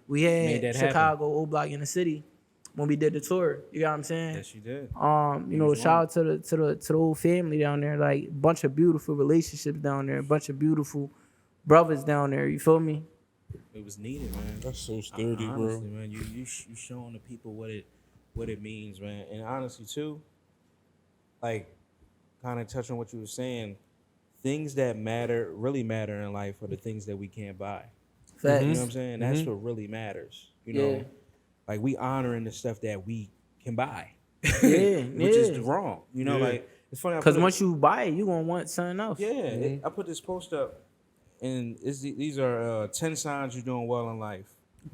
Speaker 1: we
Speaker 2: Made
Speaker 1: had
Speaker 2: that happen.
Speaker 1: Chicago, Old Block in the city when we did the tour. You got what I'm saying?
Speaker 2: Yes, you did.
Speaker 1: You know, shout out to the whole family down there. Like bunch of beautiful relationships down there, a bunch of beautiful brothers down there. You feel me?
Speaker 2: It was needed, man.
Speaker 5: That's so sturdy,
Speaker 2: Honestly,
Speaker 5: bro.
Speaker 2: man, you showing the people what it means, man. And honestly, too, like, kind of touch on what you were saying, things that really matter in life are the things that we can't buy.
Speaker 1: Facts.
Speaker 2: You know what I'm saying? That's what really matters. You know, like we honoring the stuff that we can buy,
Speaker 1: Yeah,
Speaker 2: which is wrong. You know, like it's funny
Speaker 1: because once you buy it, you gonna want something else.
Speaker 2: Yeah, I put this post up, and these are 10 signs you're doing well in life.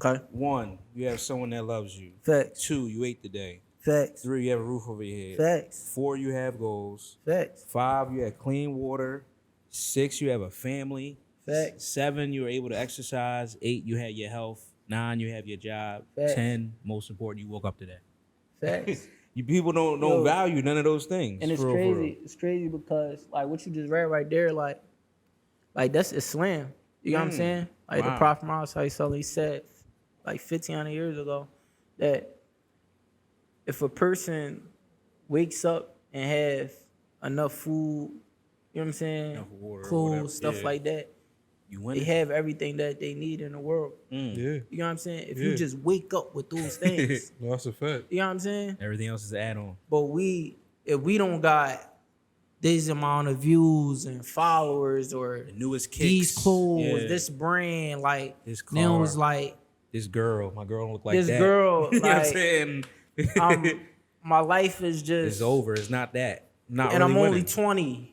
Speaker 1: Okay.
Speaker 2: 1, you have someone that loves you.
Speaker 1: Facts.
Speaker 2: 2, you ate the day.
Speaker 1: Facts.
Speaker 2: 3, you have a roof over your head.
Speaker 1: Facts.
Speaker 2: 4, you have goals.
Speaker 1: Facts.
Speaker 2: 5, you have clean water. 6, you have a family.
Speaker 1: Facts.
Speaker 2: 7, you're able to exercise. 8, you have your health. 9, you have your job.
Speaker 1: Facts.
Speaker 2: 10, most important, you woke up today.
Speaker 1: Facts.
Speaker 2: You people don't
Speaker 1: Yo.
Speaker 2: value none of those things.
Speaker 1: And it's
Speaker 2: for real, for
Speaker 1: crazy.
Speaker 2: real.
Speaker 1: It's crazy because like what you just read right there, like that's Islam. You know what I'm saying? Like the
Speaker 2: Wow.
Speaker 1: Prophet Muhammad he said like 1,500 years ago that if a person wakes up and have enough food, you know what I'm saying?
Speaker 2: Enough water or
Speaker 1: clothes,
Speaker 2: whatever,
Speaker 1: stuff
Speaker 2: yeah.
Speaker 1: like that.
Speaker 2: You win.
Speaker 1: They have everything that they need in the world.
Speaker 5: Yeah.
Speaker 1: You know what I'm saying? If you
Speaker 5: Yeah.
Speaker 1: just wake up with those things,
Speaker 5: No, that's a fact.
Speaker 1: you know what I'm saying?
Speaker 2: Everything else is add on.
Speaker 1: But if we don't got this amount of views and followers or
Speaker 2: The newest kicks.
Speaker 1: these clothes,
Speaker 2: Yeah.
Speaker 1: this brand, like
Speaker 2: This
Speaker 1: now
Speaker 2: car.
Speaker 1: it's like
Speaker 2: This girl, my girl don't look like
Speaker 1: this
Speaker 2: that.
Speaker 1: girl,
Speaker 2: You know what I'm
Speaker 1: like
Speaker 2: saying?
Speaker 1: my life is just
Speaker 2: It's over. It's not that. Not
Speaker 1: and
Speaker 2: really
Speaker 1: I'm only
Speaker 2: winning.
Speaker 1: 20.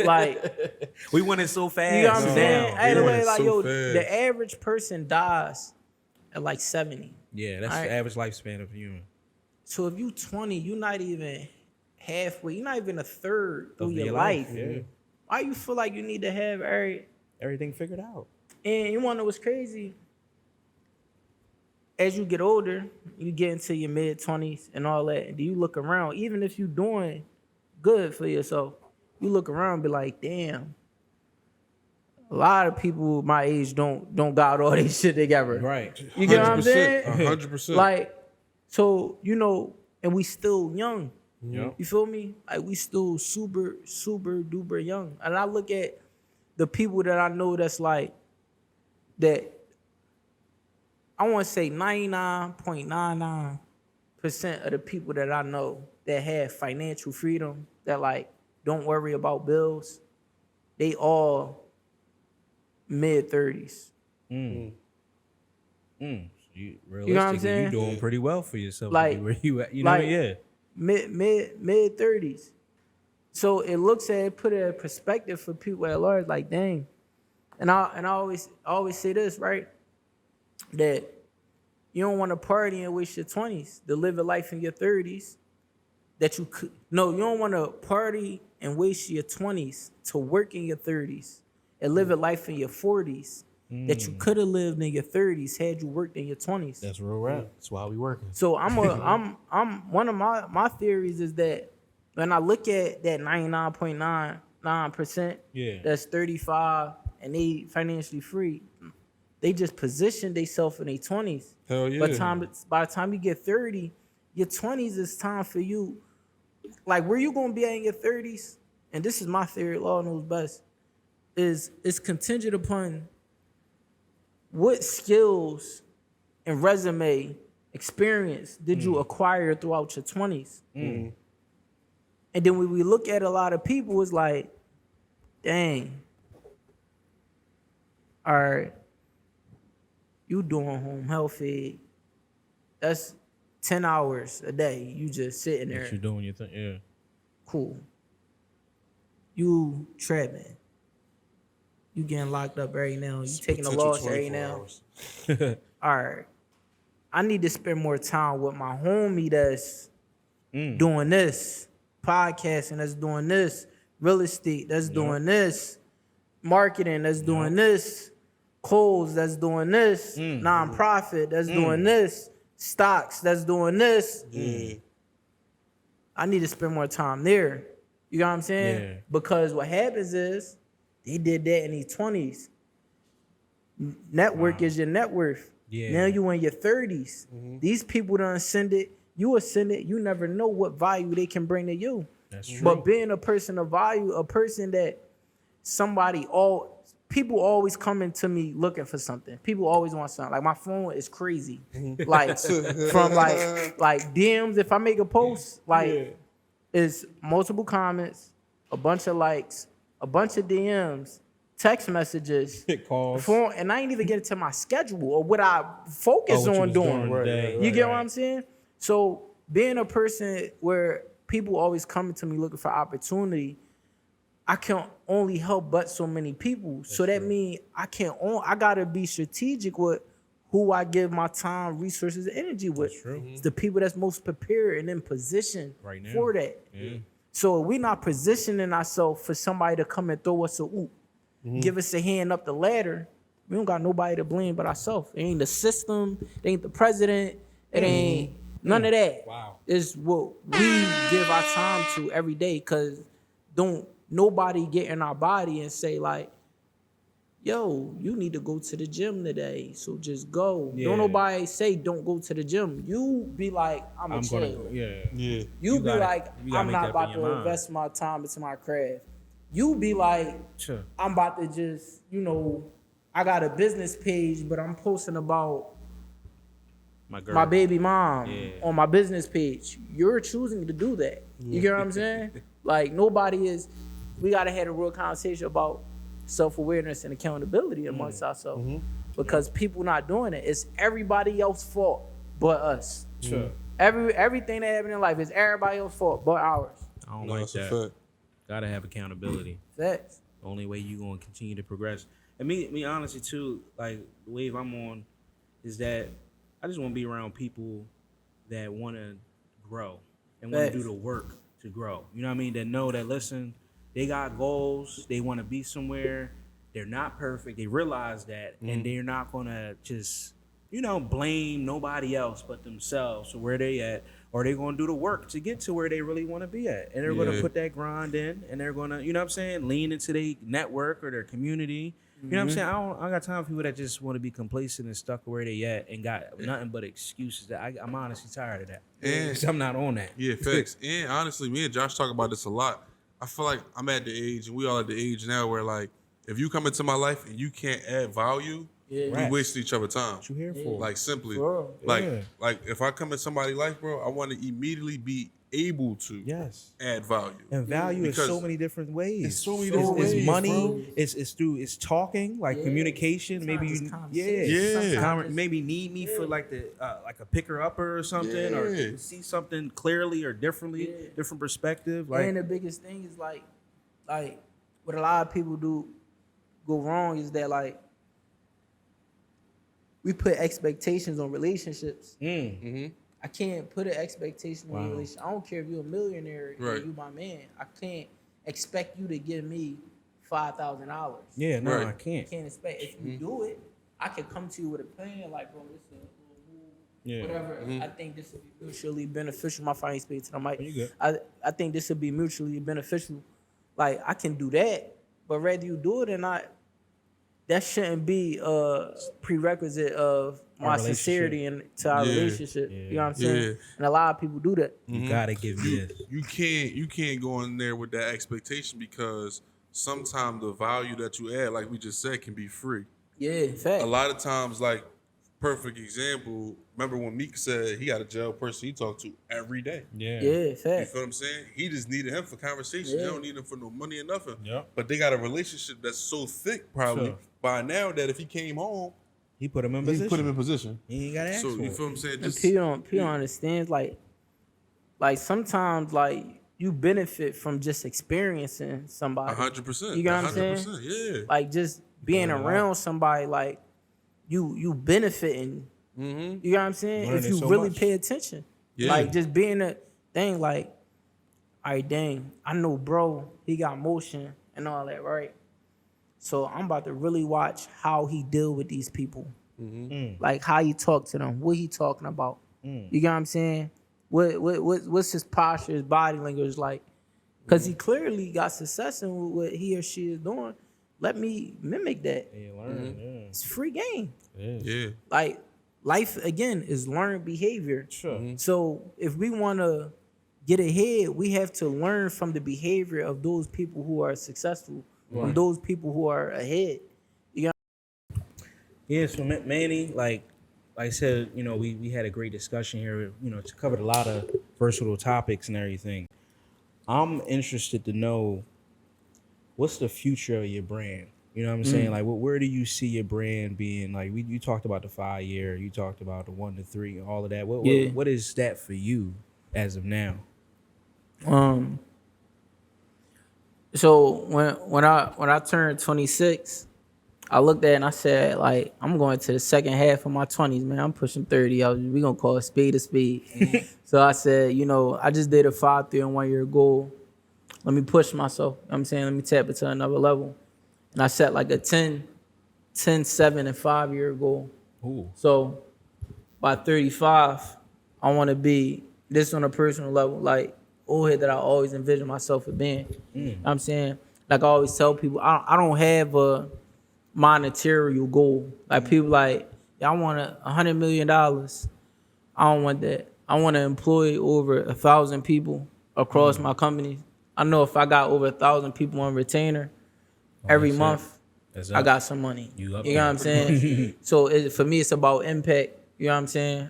Speaker 1: Like
Speaker 2: We winning so fast.
Speaker 1: you know what I'm saying?
Speaker 5: No,
Speaker 1: Either
Speaker 5: yeah,
Speaker 1: way, like
Speaker 5: so
Speaker 1: yo,
Speaker 5: fast.
Speaker 1: the average person dies at like 70.
Speaker 2: Yeah, that's
Speaker 1: Alright.
Speaker 2: the average lifespan of a human.
Speaker 1: So if you 20, you're not even halfway. You're not even a third through
Speaker 2: Of
Speaker 1: your
Speaker 2: your
Speaker 1: life.
Speaker 2: Yeah.
Speaker 1: Why you feel like you need to have
Speaker 2: Everything figured out.
Speaker 1: And you wanna know what's crazy? As you get older, you get into your mid-20s and all that, and you look around, even if you're doing good for yourself, you look around and be like, damn, a lot of people my age don't got all this shit together.
Speaker 2: Right.
Speaker 1: You get what I'm
Speaker 5: 100%,
Speaker 1: saying?
Speaker 5: 100%.
Speaker 1: Like, so, you know, and we still young.
Speaker 2: Yep.
Speaker 1: You feel me? Like we still super duper young. And I look at the people that I know that's like that I want to say 99.99% of the people that I know that have financial freedom, that like don't worry about bills, they all mid-30s.
Speaker 2: You realistically,
Speaker 1: know what I'm saying?
Speaker 2: you're doing pretty well for yourself.
Speaker 1: Like-
Speaker 2: where you at? You know what I
Speaker 1: like-
Speaker 2: mean? Yeah.
Speaker 1: Mid-30s. So it put it in perspective for people at large, like dang. And I always say this, right? That you don't want to party and waste your 20s to live a life in your 30s. That you could you don't want to party and waste your 20s to work in your 30s and live a life in your 40s that you could have lived in your 30s had you worked in your 20s.
Speaker 2: That's real rap. That's why we working.
Speaker 1: So I'm one of my theories is that when I look at that 99.99%,
Speaker 2: Yeah.
Speaker 1: that's 35 and they financially free, they just position themselves in their 20s.
Speaker 5: Hell yeah.
Speaker 1: By the time you get 30, your 20s is time for you. Like where you gonna be at in your 30s, and this is my theory, Lord knows best, is contingent upon what skills and resume experience did you acquire throughout your 20s? And then when we look at a lot of people, it's like, dang, all right, you doing home health aid. That's 10 hours a day. You just sitting there.
Speaker 2: You're doing your thing, yeah.
Speaker 1: Cool. You trapping. You getting locked up right now. You taking a
Speaker 5: Potential
Speaker 1: loss right
Speaker 5: 24
Speaker 1: now.
Speaker 5: hours.
Speaker 1: All right. I need to spend more time with my homie that's doing this, podcasting that's doing this, real estate that's doing this, marketing that's doing this, Kohl's that's doing this, nonprofit that's doing this, stocks that's doing this. I need to spend more time there. You know what I'm saying?
Speaker 2: Yeah.
Speaker 1: Because what happens is they did that in these 20s. Network is your net worth.
Speaker 2: Yeah.
Speaker 1: Now you in your 30s. These people done ascend it. You ascend it. You never know what value they can bring to you.
Speaker 2: That's true.
Speaker 1: But being a person of value, a person that people always coming to me looking for something. People always want something. Like my phone is crazy. Like from like DMs. If I make a post, like it's multiple comments, a bunch of likes, a bunch of DMs, text messages,
Speaker 2: calls.
Speaker 1: phone, and I ain't even get into my schedule or what I focus
Speaker 2: what you
Speaker 1: on
Speaker 2: was
Speaker 1: doing.
Speaker 2: doing today.
Speaker 1: You get
Speaker 2: Right.
Speaker 1: what I'm saying? So being a person where people always coming to me looking for opportunity, I can only help but so many people. So that means I gotta be strategic with who I give my time, resources, and energy with.
Speaker 2: That's true.
Speaker 1: It's the people that's most prepared and in position
Speaker 2: Right now.
Speaker 1: for that. So we not positioning ourselves for somebody to come and throw us a oop, give us a hand up the ladder. We don't got nobody to blame but ourselves. It ain't the system. It ain't the president. It ain't none of that.
Speaker 2: Wow.
Speaker 1: It's what we give our time to every day. Cause don't nobody get in our body and say like, yo, you need to go to the gym today. So just go.
Speaker 2: Yeah.
Speaker 1: Don't nobody say don't go to the gym. You be like, I'm
Speaker 2: I'm
Speaker 1: chill.
Speaker 2: gonna, yeah.
Speaker 5: Yeah.
Speaker 1: You be
Speaker 2: gotta-
Speaker 1: like,
Speaker 2: you gotta
Speaker 1: I'm
Speaker 2: make
Speaker 1: not
Speaker 2: that up
Speaker 1: about
Speaker 2: in
Speaker 1: to
Speaker 2: your mind.
Speaker 1: invest my time into my craft. You be like,
Speaker 2: Sure.
Speaker 1: I'm about to just, I got a business page, but I'm posting about
Speaker 2: My girl.
Speaker 1: my baby mom
Speaker 2: Yeah.
Speaker 1: on my business page. You're choosing to do that. You get what I'm saying? Like nobody is. We gotta have a real conversation about self-awareness and accountability amongst ourselves because people not doing it. It's everybody else's fault but us.
Speaker 2: Sure.
Speaker 1: Everything that happened in life is everybody else's fault but ours.
Speaker 2: I don't
Speaker 5: No,
Speaker 2: like
Speaker 5: that's a
Speaker 2: that.
Speaker 5: fact.
Speaker 2: Gotta have accountability.
Speaker 1: Facts.
Speaker 2: The only way you gonna continue to progress. And me honestly too, like the wave I'm on is that I just want to be around people that want to grow and want to
Speaker 1: Facts.
Speaker 2: do the work to grow. You know what I mean? That know that listen, they got goals, they want to be somewhere. They're not perfect. They realize that, and they're not gonna just blame nobody else but themselves for where they at, or they're gonna do the work to get to where they really want to be at, and they're gonna
Speaker 5: Yeah.
Speaker 2: put that grind in, and they're gonna, you know what I'm saying, lean into their network or their community. You know what I'm saying? I got time for people that just want to be complacent and stuck where they at and got nothing but excuses. That I'm honestly tired of that.
Speaker 5: And-
Speaker 2: 'Cause I'm not on that.
Speaker 5: Yeah, facts. And honestly, me and Josh talk about this a lot. I feel like I'm at the age, and we all at the age now where like, if you come into my life and you can't add value, we
Speaker 2: Right.
Speaker 5: waste each other time.
Speaker 2: What you here for?
Speaker 5: Like simply,
Speaker 1: Bro.
Speaker 2: Yeah.
Speaker 5: like if I come in somebody's life, bro, I want to immediately be able to
Speaker 2: Yes.
Speaker 5: add value.
Speaker 2: And value is
Speaker 5: Because
Speaker 2: so many different ways.
Speaker 5: it's so many different
Speaker 2: It's
Speaker 5: ways,
Speaker 2: money.
Speaker 5: bro.
Speaker 2: It's through talking, like communication. Maybe
Speaker 1: Sometimes
Speaker 2: you,
Speaker 1: it's conversation.
Speaker 5: Yeah.
Speaker 1: Sometimes it's-
Speaker 2: maybe need me for like the like a picker upper or something,
Speaker 5: Yeah.
Speaker 2: or see something clearly or differently,
Speaker 1: Yeah.
Speaker 2: different perspective. Like
Speaker 1: And the biggest thing is like what a lot of people do go wrong is that like we put expectations on relationships. I can't put an expectation on a relationship. I don't care if you're a millionaire
Speaker 5: Right.
Speaker 1: and you my man. I can't expect you to give me $5,000.
Speaker 2: yeah, no,
Speaker 5: Right.
Speaker 2: I can't.
Speaker 1: I can't expect if you do it, I can come to you with a plan like, bro, this is a little move,
Speaker 2: Yeah.
Speaker 1: whatever. I think this would be mutually beneficial. My finance page to the mic.
Speaker 2: You good.
Speaker 1: I think this would be mutually beneficial. Like I can do that, but whether you do it or not, that shouldn't be a prerequisite of my
Speaker 2: relationship.
Speaker 1: sincerity to our
Speaker 5: Yeah.
Speaker 1: relationship. You know what I'm saying?
Speaker 5: Yeah.
Speaker 1: And a lot of people do that.
Speaker 2: You gotta give me this.
Speaker 5: You can't go in there with that expectation because sometimes the value that you add, like we just said, can be free.
Speaker 1: Yeah, fact.
Speaker 5: A lot of times, like perfect example. Remember when Meek said he got a jail person he talked to every day?
Speaker 2: Yeah.
Speaker 1: Yeah,
Speaker 5: You
Speaker 1: fact.
Speaker 5: feel what I'm saying? He just needed him for conversation. He don't need him for no money or nothing.
Speaker 2: Yep.
Speaker 5: But they got a relationship that's so thick probably
Speaker 2: Sure.
Speaker 5: by now that if he came home,
Speaker 2: He put him in
Speaker 7: He
Speaker 2: position.
Speaker 7: put him in position.
Speaker 2: He ain't got to ask
Speaker 5: so
Speaker 2: for
Speaker 5: you
Speaker 2: it.
Speaker 5: feel what I'm saying?
Speaker 1: And
Speaker 5: Just
Speaker 1: people don't understand, like sometimes, like, you benefit from just experiencing somebody.
Speaker 5: 100%.
Speaker 1: You got what I'm saying?
Speaker 5: 100%. Yeah.
Speaker 1: Like, just being around somebody, like, you benefiting.
Speaker 5: Mm-hmm.
Speaker 1: You know what I'm saying?
Speaker 2: Learning
Speaker 1: If you
Speaker 2: so
Speaker 1: really
Speaker 2: much.
Speaker 1: pay attention.
Speaker 5: Yeah.
Speaker 1: Like, just being a thing, like, all right, dang, I know bro, he got motion and all that, right? So I'm about to really watch how he deal with these people. Like, how he talk to them, what he talking about. You get what I'm saying? What's his posture, his body language like? Because he clearly got success in what he or she is doing. Let me mimic that.
Speaker 2: Yeah, learn. Yeah.
Speaker 1: It's free game.
Speaker 5: Yeah.
Speaker 1: Like, life, again, is learned behavior.
Speaker 2: Sure.
Speaker 1: So if we want to get ahead, we have to learn from the behavior of those people who are successful, from those people who are ahead.
Speaker 2: Yeah, so Manny, like I said, you know, we had a great discussion here. You know, it covered a lot of versatile topics and everything. I'm interested to know what's the future of your brand. You know what I'm saying? Like, where do you see your brand being? Like, you talked about the 5 year, you talked about the 1 to 3, all of that. What is that for you as of now?
Speaker 1: So when I turned 26, I looked at it and I said, like, I'm going to the second half of my 20s, man. I'm pushing 30. We gonna call it speed to speed. So I said, you know, I just did a 5, 3, and 1 year goal. Let me push myself. You know what I'm saying, let me tap it to another level. And I set like a 10, 7, and 5 year goal.
Speaker 2: Ooh.
Speaker 1: So by 35, I want to be this on a personal level, like old head that I always envision myself as being. You know what I'm saying? Like I always tell people, I don't have a monetary goal. Like people like, yeah, I want $100 million. I don't want that. I want to employ over 1,000 people across my company. I know if I got over 1,000 people on retainer every
Speaker 2: that's it.
Speaker 1: month,
Speaker 2: That's
Speaker 1: I
Speaker 2: up.
Speaker 1: got some money.
Speaker 2: You up
Speaker 1: know what I'm saying? So for me, it's about impact. You know what I'm saying?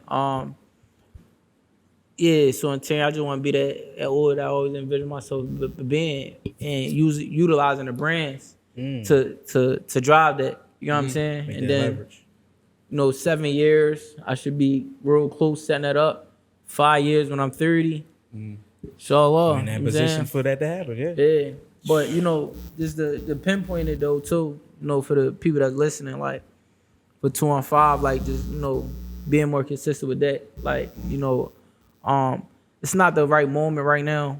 Speaker 1: Yeah, so in turn, I just want to be that old that I always envision myself being and utilizing the brands to drive that. You know what I'm saying?
Speaker 2: Make
Speaker 1: And
Speaker 2: that
Speaker 1: then,
Speaker 2: leverage.
Speaker 1: you know, 7 years, I should be real close setting that up. 5 years when I'm 30. Inshallah.
Speaker 2: In that
Speaker 1: you know what I'm
Speaker 2: position
Speaker 1: saying?
Speaker 2: for that to happen, yeah.
Speaker 1: Yeah, but you know, just the pinpoint it though too. You know, for the people that's listening, like for 2 on 5, like just being more consistent with that. Like it's not the right moment right now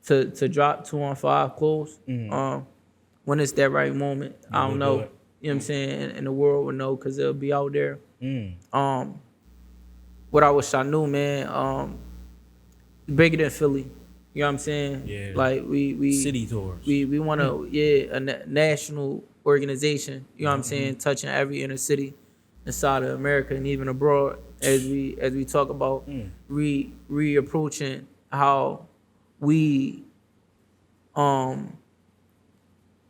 Speaker 1: to drop 2 on 5 close. When it's that right moment, I don't know.
Speaker 2: do it.
Speaker 1: You know what I'm saying? And the world will know because it'll be out there. What I wish I knew, man. Bigger than Philly. You know what I'm saying?
Speaker 2: Yeah.
Speaker 1: Like we
Speaker 2: City tours.
Speaker 1: we want to a national organization. You know what I'm saying? Touching every inner city inside of America and even abroad. As we talk about reapproaching how we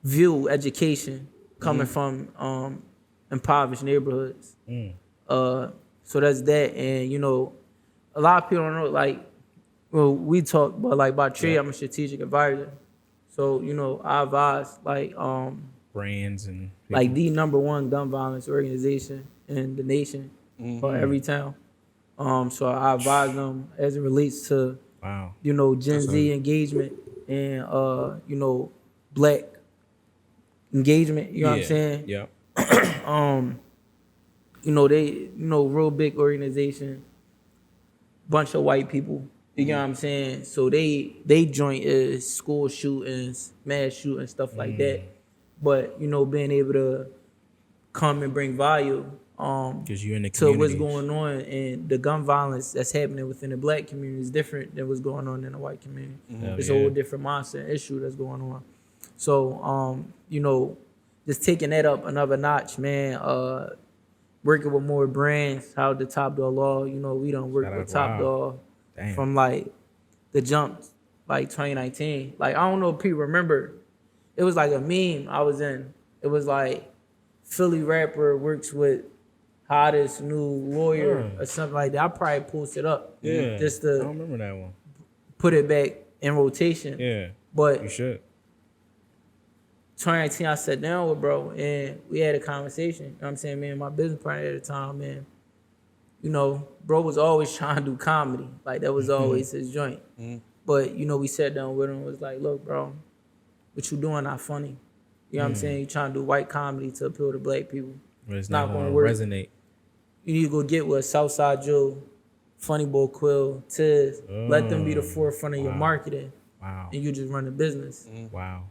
Speaker 1: view education coming from impoverished neighborhoods. So that's that, and a lot of people don't know. Like, well, we talk, but like by trade, I'm a strategic advisor. So I advise like
Speaker 2: Brands and
Speaker 1: like the #1 gun violence organization in the nation for every town. So I advise them as it relates to
Speaker 2: wow.
Speaker 1: Gen Z engagement and Black engagement. You know what I'm saying?
Speaker 2: Yeah.
Speaker 1: They real big organization, bunch of white people. You know what I'm saying? So they joint is school shootings, mass shootings, stuff like that. But being able to come and bring value
Speaker 2: Because you're in the
Speaker 1: to what's
Speaker 2: communities.
Speaker 1: going on, and the gun violence that's happening within the Black community is different than what's going on in the white community. It's a whole different mindset issue that's going on. So just taking that up another notch, man. Working with more brands, how the Top Dog Law, we don't work
Speaker 2: Shout out
Speaker 1: with
Speaker 2: to
Speaker 1: Top
Speaker 2: Rob.
Speaker 1: Dog
Speaker 2: Damn.
Speaker 1: from like the jump, like 2019. Like, I don't know if people remember, it was like a meme I was in. It was like Philly rapper works with hottest new lawyer or something like that. I probably post it up.
Speaker 2: Yeah.
Speaker 1: Just
Speaker 2: I
Speaker 1: to
Speaker 2: don't remember that one.
Speaker 1: put it back in rotation.
Speaker 2: Yeah.
Speaker 1: But
Speaker 2: You should.
Speaker 1: 2019, I sat down with bro and we had a conversation. You know what I'm saying? Me and my business partner at the time, man. You know, bro was always trying to do comedy. Like, that was always his joint. But, you know, we sat down with him and was like, look, bro, what you doing not funny. You know what I'm saying? You trying to do white comedy to appeal to black people.
Speaker 2: But it's
Speaker 1: not
Speaker 2: not
Speaker 1: gonna
Speaker 2: going to
Speaker 1: work.
Speaker 2: resonate.
Speaker 1: You need to go get with Southside Joe, Funny Boy Quill, Tiz. Let them be the forefront of your marketing.
Speaker 2: Wow.
Speaker 1: And you just run the business.
Speaker 2: Wow.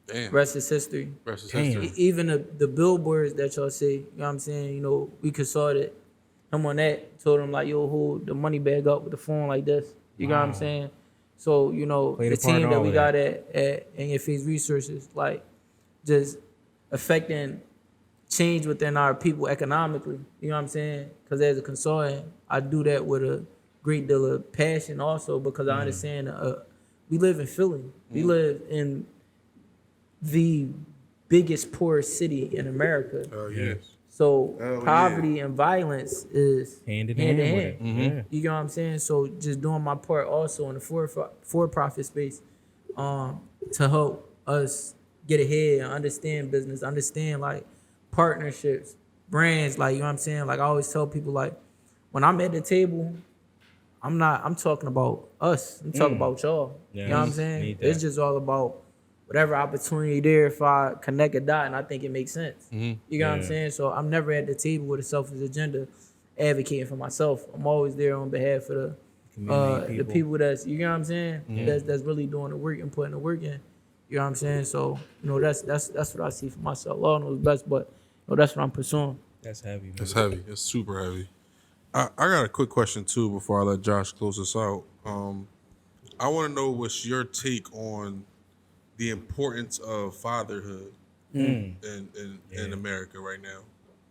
Speaker 5: Damn.
Speaker 1: Rest is history.
Speaker 5: Rest is
Speaker 2: Damn.
Speaker 5: history.
Speaker 1: Even the billboards that y'all see, you know what I'm saying? You know, we consulted him on that. Told him, like, yo, hold the money bag up with the phone like this. You know what I'm saying? So, you know,
Speaker 2: Played
Speaker 1: the
Speaker 2: a part in
Speaker 1: team that
Speaker 2: all
Speaker 1: we
Speaker 2: of
Speaker 1: got at In Your Face Resources, like, just affecting change within our people economically. You know what I'm saying? Because as a consultant, I do that with a great deal of passion also, because I understand we live in Philly. We live in the biggest poorest city in America.
Speaker 5: Oh, yeah.
Speaker 1: So
Speaker 7: Hell
Speaker 1: poverty and violence is
Speaker 2: Hand in hand with it. Yeah.
Speaker 1: You know what I'm saying? So just doing my part also in the for-profit space to help us get ahead and understand business, understand like partnerships, brands, like, you know what I'm saying? Like, I always tell people, like, when I'm at the table, I'm talking about us. I'm talking about y'all. You know what I'm
Speaker 2: Yes,
Speaker 1: saying?
Speaker 2: need that.
Speaker 1: It's just all about whatever opportunity there if I connect a dot and I think it makes sense. You know what I'm
Speaker 2: Yeah.
Speaker 1: saying? So I'm never at the table with a selfish agenda advocating for myself. I'm always there on behalf of the
Speaker 2: Community
Speaker 1: people that's, you know what I'm saying? That's really doing the work and putting the work in. You know what I'm saying? So, you know, that's what I see for myself. Lord knows best, but you know, that's what I'm pursuing.
Speaker 2: That's heavy, man.
Speaker 5: It's heavy. It's super heavy. I got a quick question too before I let Josh close us out. I want to know what's your take on the importance of fatherhood in America right now.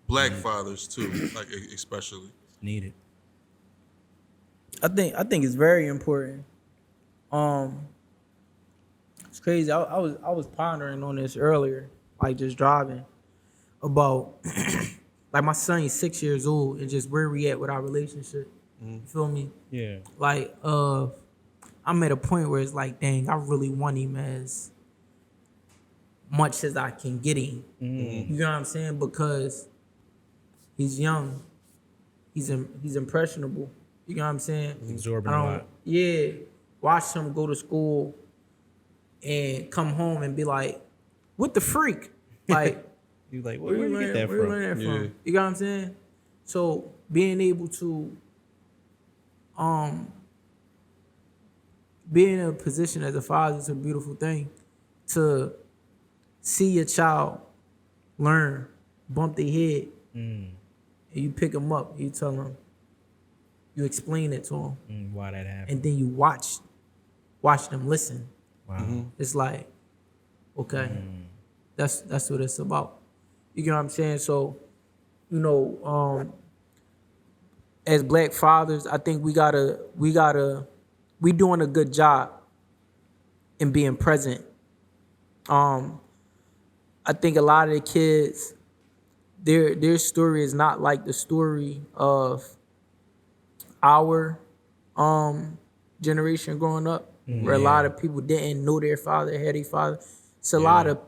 Speaker 5: Black fathers too, like especially.
Speaker 2: Needed.
Speaker 1: I think it's very important. It's crazy. I was pondering on this earlier, like just driving, about like my son is 6 years old and just where we at with our relationship. You feel me?
Speaker 2: Yeah.
Speaker 1: Like I'm at a point where it's like, dang, I really want him as much as I can get him. You know what I'm saying? Because he's young, he's impressionable. You know what I'm saying?
Speaker 2: Absorbing a lot.
Speaker 1: Yeah, watch him go to school and come home and be like, "What the freak?" Like,
Speaker 2: You like, where you get that
Speaker 1: where you
Speaker 2: from?
Speaker 1: learn that
Speaker 5: Yeah.
Speaker 1: from? You know what I'm saying? So being able to, being in a position as a father is a beautiful thing. To see your child learn, bump their head, and you pick them up, you tell them, you explain it to them,
Speaker 2: Why that happened?
Speaker 1: and then you watch them listen.
Speaker 2: Wow.
Speaker 1: It's like, okay, that's what it's about. You know what I'm saying? So, you know, as black fathers, I think we doing a good job in being present. I think a lot of the kids, their story is not like the story of our generation growing up, where a lot of people didn't know their father, had a father. It's a lot of,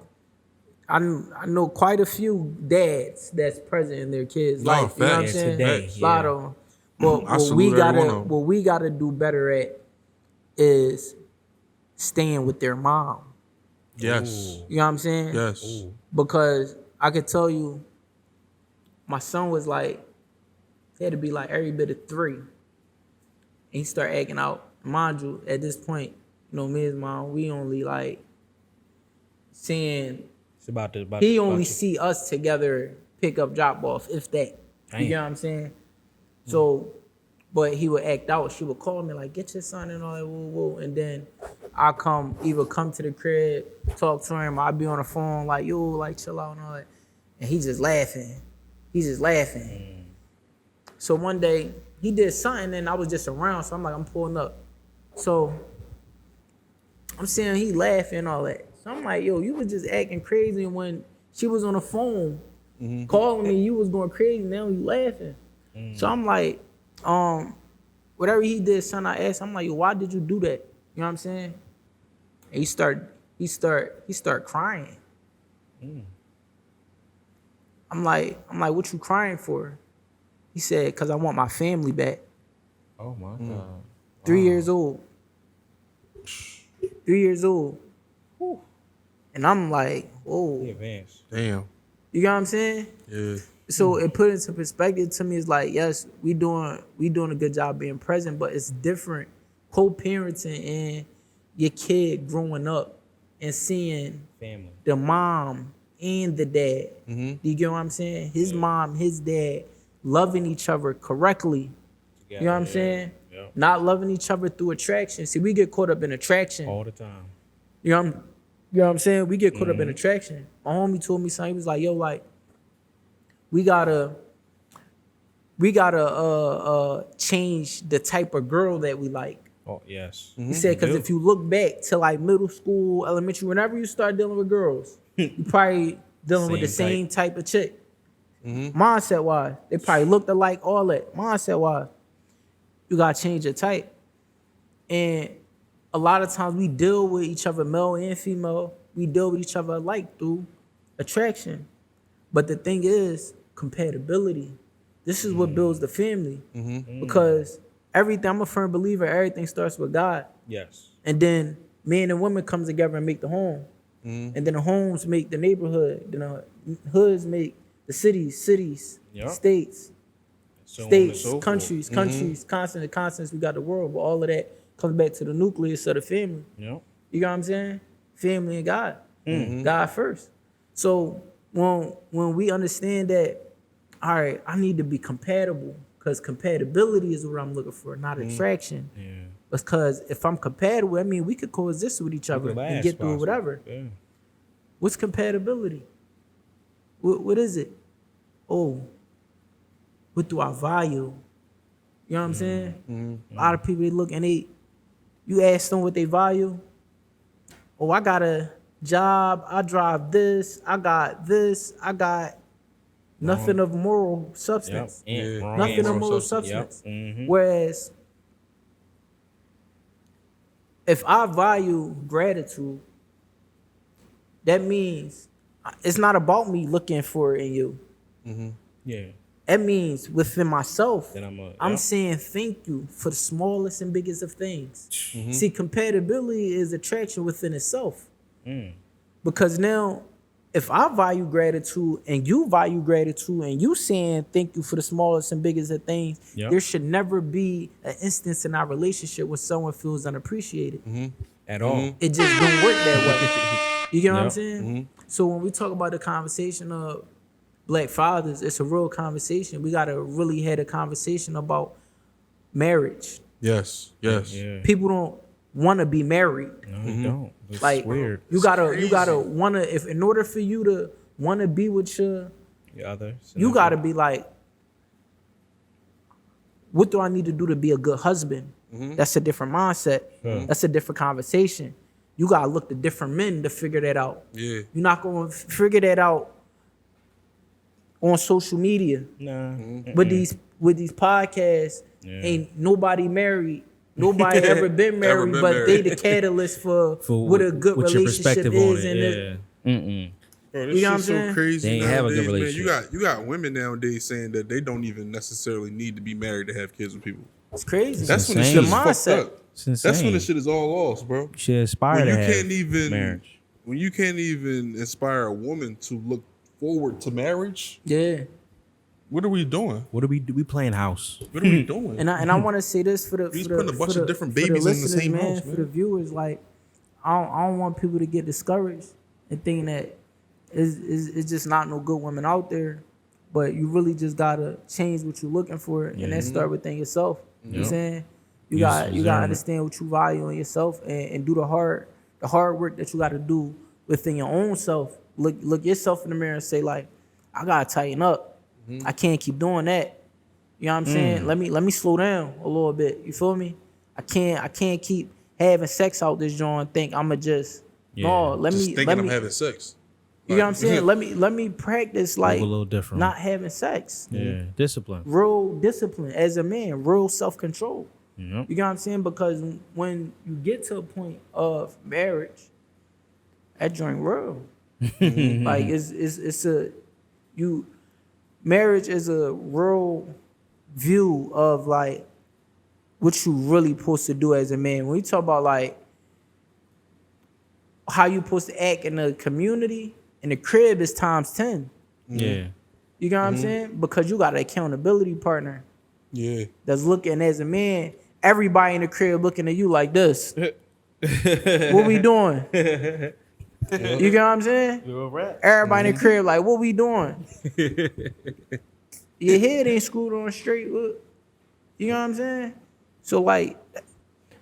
Speaker 1: I know quite a few dads that's present in their kids'
Speaker 5: No,
Speaker 1: life. You know what I'm
Speaker 5: facts.
Speaker 1: saying?
Speaker 2: Today,
Speaker 1: A lot of them. But
Speaker 5: I salute every one of them.
Speaker 1: what we gotta do better at is staying with their mom.
Speaker 5: Yes.
Speaker 1: You know what I'm saying?
Speaker 5: Yes.
Speaker 1: Because I could tell you, my son was like, he had to be like every bit of 3. And he started acting out. Mind you, at this point, you know, me and his mom, we only like seeing,
Speaker 2: It's about
Speaker 1: he only see us together pick up, drop off, if that. You
Speaker 2: Damn.
Speaker 1: know what I'm saying? So, but he would act out. She would call me like, get your son and all that, woo, woo. And then I either come to the crib, talk to him, I'd be on the phone like, yo, like chill out and all that. And he just laughing. He's just laughing. So one day he did something and I was just around. So I'm like, I'm pulling up. So I'm seeing he laughing and all that. So I'm like, yo, you was just acting crazy when she was on the phone calling me, you was going crazy, now you laughing. So I'm like, whatever he did, son, I asked, I'm like, yo, why did you do that? You know what I'm saying? And he start crying. I'm like, what you crying for? He said, cause I want my family back.
Speaker 2: Oh my God.
Speaker 1: 3 years old. 3 years old. And I'm like, whoa.
Speaker 2: He advanced.
Speaker 5: Damn.
Speaker 1: You know what I'm saying?
Speaker 5: Yeah.
Speaker 1: So it put into perspective to me, it's like, yes, we doing a good job being present, but it's different co-parenting and your kid growing up and seeing
Speaker 2: Family.
Speaker 1: the mom and the dad. Do you get what I'm saying? His mom, his dad loving each other correctly. You know what I'm saying?
Speaker 2: Yeah.
Speaker 1: Not loving each other through attraction. See, we get caught up in attraction.
Speaker 2: All the time.
Speaker 1: You know what I'm saying? We get caught up in attraction. My homie told me something. He was like, yo, like, we gotta change the type of girl that we like.
Speaker 2: Oh, yes.
Speaker 1: He said, because if you look back to like middle school, elementary, whenever you start dealing with girls, you probably dealing with the same type of chick. Mindset wise, they probably looked alike, all that. Mindset wise, you gotta change your type. And a lot of times we deal with each other, male and female, we deal with each other alike through attraction. But the thing is, compatibility. This is what builds the family. Because everything, I'm a firm believer, everything starts with God.
Speaker 2: Yes.
Speaker 1: And then men and women come together and make the home. And then the homes make the neighborhood. Then the hoods make the cities, states,
Speaker 2: So on and so forth.
Speaker 1: countries, continents, we got the world. But all of that comes back to the nucleus of the family.
Speaker 2: Yep.
Speaker 1: You know what I'm saying? Family and God. God first. So when we understand that, all right, I need to be compatible, because compatibility is what I'm looking for, not attraction.
Speaker 2: Yeah.
Speaker 1: Because if I'm compatible, I mean, we could coexist with each other and get through whatever.
Speaker 2: Yeah.
Speaker 1: What's compatibility? What is it? Oh, what do I value? You know what I'm saying? A lot of people, they look and you ask them what they value. Oh, I got a job, I drive this, I got nothing of moral substance.
Speaker 2: Yep.
Speaker 1: Nothing of moral substance.
Speaker 2: Yep.
Speaker 1: Whereas, if I value gratitude, that means it's not about me looking for it in you.
Speaker 2: Yeah.
Speaker 1: That means within myself,
Speaker 2: Then
Speaker 1: I'm saying thank you for the smallest and biggest of things. See, compatibility is attraction within itself. Because now, if I value gratitude and you value gratitude and you saying thank you for the smallest and biggest of things, there should never be an instance in our relationship where someone feels unappreciated.
Speaker 2: At all.
Speaker 1: It just don't work that way. You get what I'm saying? So when we talk about the conversation of Black fathers, it's a real conversation. We gotta really have a conversation about marriage.
Speaker 5: Yes. Yes.
Speaker 2: Yeah.
Speaker 1: People don't want to be married.
Speaker 2: No, you don't. It's
Speaker 1: Like
Speaker 2: weird.
Speaker 1: you gotta wanna, if in order for you to wanna be with your
Speaker 2: Others.
Speaker 1: you gotta be like, what do I need to do to be a good husband? That's a different mindset. That's a different conversation. You gotta look to different men to figure that out.
Speaker 5: Yeah.
Speaker 1: You're not gonna figure that out on social media.
Speaker 2: Nah.
Speaker 1: With these podcasts, ain't nobody married. Nobody ever been married,
Speaker 5: been
Speaker 1: but
Speaker 5: married.
Speaker 1: they the catalyst for what a good
Speaker 2: what's your
Speaker 1: relationship
Speaker 2: perspective on
Speaker 1: is.
Speaker 2: it.
Speaker 1: And
Speaker 2: Yeah.
Speaker 5: Bro, this
Speaker 1: You know what
Speaker 5: shit's
Speaker 1: I'm
Speaker 5: so
Speaker 1: saying?
Speaker 5: crazy
Speaker 2: They ain't have a good
Speaker 5: nowadays, man.
Speaker 2: relationship.
Speaker 5: You got women nowadays saying that they don't even necessarily need to be married to have kids with people.
Speaker 1: it's crazy.
Speaker 5: That's when the
Speaker 2: insane.
Speaker 5: shit is
Speaker 1: The
Speaker 5: fucked
Speaker 1: mindset.
Speaker 5: up.
Speaker 2: It's insane.
Speaker 5: That's when the shit is all lost, bro.
Speaker 2: You should aspire
Speaker 5: When
Speaker 2: to
Speaker 5: you
Speaker 2: have
Speaker 5: can't even
Speaker 2: marriage.
Speaker 5: when you can't even inspire a woman to look forward to marriage,
Speaker 1: Yeah.
Speaker 5: what are we doing?
Speaker 2: What are we do? We playing house.
Speaker 5: What are we doing?
Speaker 1: And I want to say this for the
Speaker 5: He's
Speaker 1: for the,
Speaker 5: putting a bunch
Speaker 1: for
Speaker 5: of
Speaker 1: the-
Speaker 5: different
Speaker 1: for the
Speaker 5: babies in the
Speaker 1: listeners,
Speaker 5: same
Speaker 1: man,
Speaker 5: house,
Speaker 1: for
Speaker 5: man.
Speaker 1: the viewers. Like, I don't want people to get discouraged and think that it's just not no good women out there. But you really just gotta change what you're looking for, and that start within yourself. You know what I'm saying? You gotta understand what you value in yourself and do the hard work that you gotta do within your own self. Look yourself in the mirror and say, like, I gotta tighten up. I can't keep doing that. You know what I'm saying? Let me slow down a little bit. You feel me? I can't keep having sex out this joint and think I'ma just no, let
Speaker 5: Just
Speaker 1: me
Speaker 5: thinking
Speaker 1: let
Speaker 5: I'm
Speaker 1: me
Speaker 5: having sex.
Speaker 1: You know what I'm saying? Let me practice like
Speaker 2: a little different.
Speaker 1: not having sex.
Speaker 2: Yeah, discipline.
Speaker 1: Real discipline as a man, real self-control.
Speaker 2: Yep.
Speaker 1: You know what I'm saying? Because when you get to a point of marriage, that joint real. Like marriage is a real view of like what you really supposed to do as a man. When we talk about like how you supposed to act in the community, in the crib is times 10.
Speaker 2: Yeah.
Speaker 1: You know what I'm saying? Because you got an accountability partner.
Speaker 5: Yeah.
Speaker 1: That's looking as a man. Everybody in the crib looking at you like this. What we doing? You get what I'm saying? Everybody in the crib like, what we doing? Your head ain't screwed on straight. Look. You know what I'm saying? So like,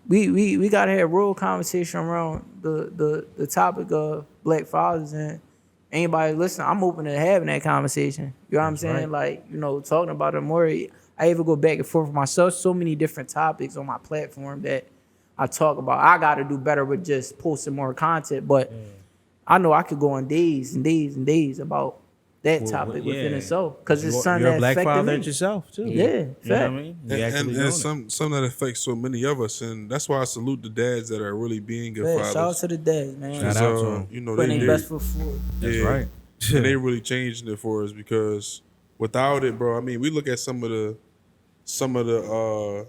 Speaker 1: we gotta have real conversation around the topic of black fathers, and anybody listen, I'm open to having that conversation. You know what I'm saying? Like, you know, talking about it more. I even go back and forth with myself. So many different topics on my platform that I talk about. I gotta do better with just posting more content, but I know I could go on days and days and days about that topic within itself, because it's something
Speaker 2: You're a
Speaker 1: that
Speaker 2: black
Speaker 1: affected
Speaker 2: father
Speaker 1: me.
Speaker 2: yourself too.
Speaker 1: Yeah,
Speaker 2: You know what I mean? You actually
Speaker 5: And
Speaker 2: doing
Speaker 5: it's
Speaker 2: it.
Speaker 5: something that affects so many of us, and that's why I salute the dads that are really being good
Speaker 1: Yeah,
Speaker 5: fathers.
Speaker 1: shout out to the dads, man.
Speaker 2: Shout out to 'em.
Speaker 5: You know,
Speaker 1: Putting
Speaker 5: they
Speaker 1: their best foot forward.
Speaker 2: That's
Speaker 5: yeah.
Speaker 2: right.
Speaker 5: And they really changing it for us, because without it, bro, I mean, we look at some of the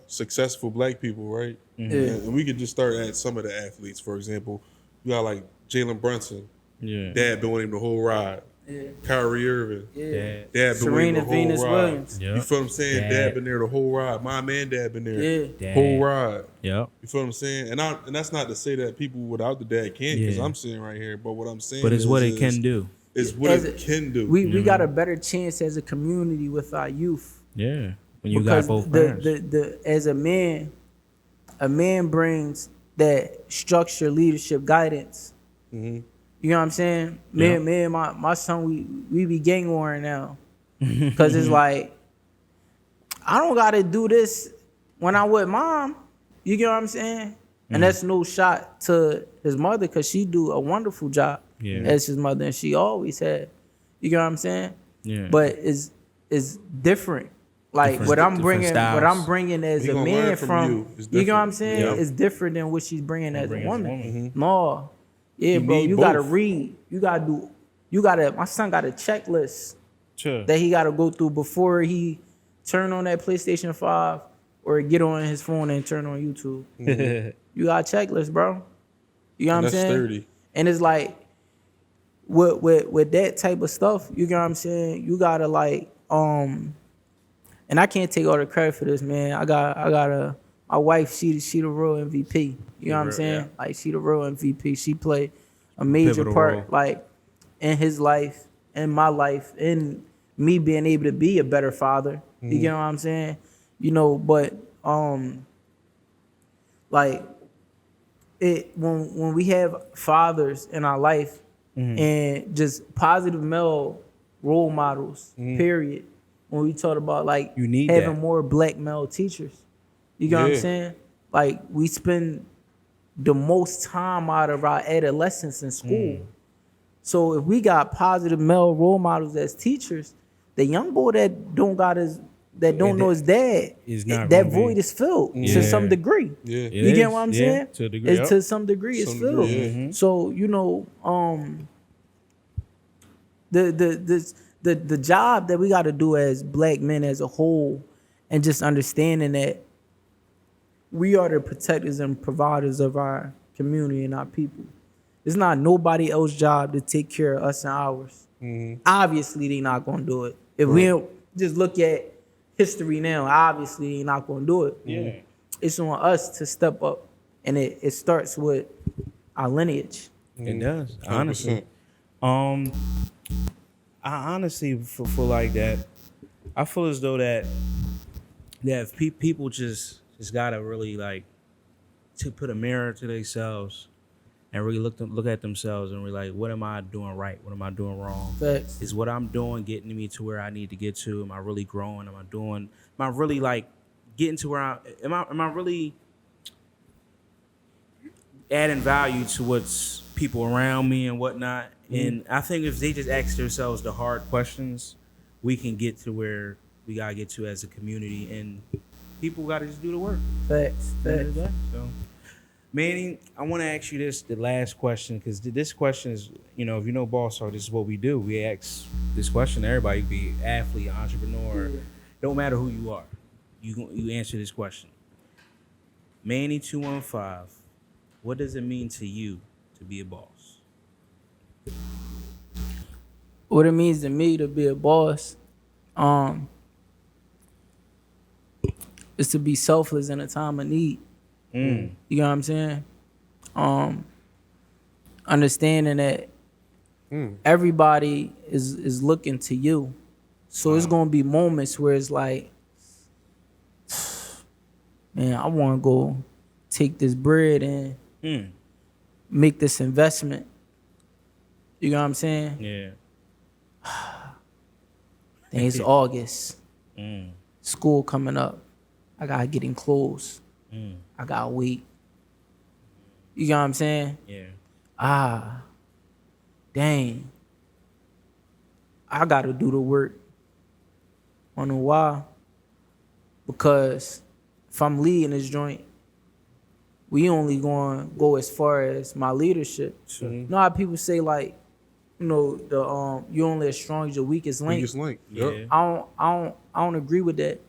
Speaker 5: successful black people, right?
Speaker 1: Yeah.
Speaker 5: And we could just start at some of the athletes. For example, you got like Jalen Brunson.
Speaker 2: Yeah.
Speaker 5: Dad been with him the whole ride.
Speaker 1: Yeah.
Speaker 5: Kyrie Irving.
Speaker 1: Yeah.
Speaker 5: Dad been with him
Speaker 1: Serena
Speaker 5: the whole
Speaker 1: Venus
Speaker 5: ride.
Speaker 1: Williams.
Speaker 2: Yep.
Speaker 5: You feel what I'm saying?
Speaker 2: Dad.
Speaker 5: Dad been there the whole ride. Mom and dad been there.
Speaker 1: Yeah.
Speaker 2: Dad.
Speaker 5: Whole ride.
Speaker 2: Yep.
Speaker 5: You feel what I'm saying? And that's not to say that people without the dad can't, because
Speaker 2: Yeah.
Speaker 5: I'm sitting right here. But what I'm saying
Speaker 2: But it's
Speaker 5: is,
Speaker 2: what it can do.
Speaker 5: It's what
Speaker 1: As
Speaker 5: it can do.
Speaker 1: We got a better chance as a community with our youth.
Speaker 2: Yeah. When you
Speaker 1: Because
Speaker 2: got both parents.
Speaker 1: as a man brings that structure, leadership, guidance.
Speaker 5: Mm-hmm.
Speaker 1: You know what I'm saying?
Speaker 2: Yeah.
Speaker 1: Me and my son, we be gang warring now. Because it's like, I don't got to do this when I'm with mom. You get what I'm saying? And that's no shot to his mother, because she do a wonderful job as his mother, and she always had. You get what I'm saying?
Speaker 2: Yeah.
Speaker 1: But it's different. Like what I'm bringing as
Speaker 5: He
Speaker 1: a
Speaker 5: gonna
Speaker 1: man
Speaker 5: learn from you. It's
Speaker 1: you get what I'm
Speaker 5: different.
Speaker 1: saying?
Speaker 2: Yep.
Speaker 1: It's different than what she's bringing as a woman.
Speaker 5: Mm-hmm.
Speaker 1: No, yeah,
Speaker 5: You
Speaker 1: bro,
Speaker 5: need
Speaker 1: you gotta
Speaker 5: both.
Speaker 1: read. My son got a checklist
Speaker 2: Sure.
Speaker 1: that he gotta go through before he turn on that PlayStation 5 or get on his phone and turn on YouTube. You got a checklist, bro. You know what I'm
Speaker 5: That's
Speaker 1: saying?
Speaker 5: 30.
Speaker 1: And it's like with that type of stuff, you know what I'm saying? You gotta like and I can't take all the credit for this, man. I got my wife, she the real MVP. You know what I'm saying?
Speaker 2: Yeah.
Speaker 1: Like she the real MVP. She played a major
Speaker 2: Pivotal
Speaker 1: part
Speaker 2: role.
Speaker 1: like in his life, in my life, in me being able to be a better father. You get what I'm saying? You know, but like it when we have fathers in our life and just positive male role models, period. When we talk about like
Speaker 2: You need
Speaker 1: having
Speaker 2: that.
Speaker 1: more black male teachers. You get what I'm
Speaker 5: Yeah.
Speaker 1: saying? Like we spend the most time out of our adolescence in school. So if we got positive male role models as teachers, the young boy that don't know his dad,
Speaker 2: Is not
Speaker 1: that
Speaker 2: gonna be-
Speaker 1: void is filled to
Speaker 2: Yeah.
Speaker 1: some degree.
Speaker 5: Yeah.
Speaker 2: It
Speaker 1: You get
Speaker 2: is.
Speaker 1: what I'm
Speaker 2: Yeah,
Speaker 1: saying?
Speaker 2: to a degree,
Speaker 1: It's
Speaker 2: yep.
Speaker 1: to some degree it's
Speaker 5: Some
Speaker 1: filled.
Speaker 5: degree, yeah.
Speaker 1: So you know, the job that we got to do as black men as a whole, and just understanding that we are the protectors and providers of our community and our people. It's not nobody else's job to take care of us and ours. Obviously, they not gonna do it. If we don't just look at history now, obviously they not gonna do it.
Speaker 2: Yeah.
Speaker 1: It's on us to step up, and it starts with our lineage.
Speaker 2: It does, honestly.
Speaker 5: 100%.
Speaker 2: I honestly feel like that. I feel as though that if people just gotta really like to put a mirror to themselves and really look at themselves and really like, what am I doing right? What am I doing wrong?
Speaker 1: Facts.
Speaker 2: Is what I'm doing getting me to where I need to get to? Am I really growing? Am I really like getting to where am I really adding value to what's people around me and whatnot. And I think if they just ask themselves the hard questions, we can get to where we gotta get to as a community, and people gotta just do the work.
Speaker 1: Facts.
Speaker 2: So, Manny, I want to ask you the last question, because this question is, if you know Boss Talk, this is what we do. We ask this question to everybody, be it athlete, entrepreneur, don't matter who you are. You answer this question. Manny 215, what does it mean to you to be a boss?
Speaker 1: What it means to me to be a boss, is to be selfless in a time of need. You know what I'm saying? Understanding that everybody is looking to you. So it's gonna be moments where it's like, man, I wanna go take this bread and make this investment. You know what I'm saying?
Speaker 2: Yeah.
Speaker 1: Then it's August. School coming up. I gotta get in clothes. I gotta wait. You know what I'm saying?
Speaker 2: Yeah.
Speaker 1: Dang. I gotta do the work. Wanna know why? Because if I'm leading this joint, we only gonna go as far as my leadership.
Speaker 2: Sure.
Speaker 1: You know how people say like, you're only as strong as your weakest link.
Speaker 5: Weakest link. Yep.
Speaker 1: I don't agree with that.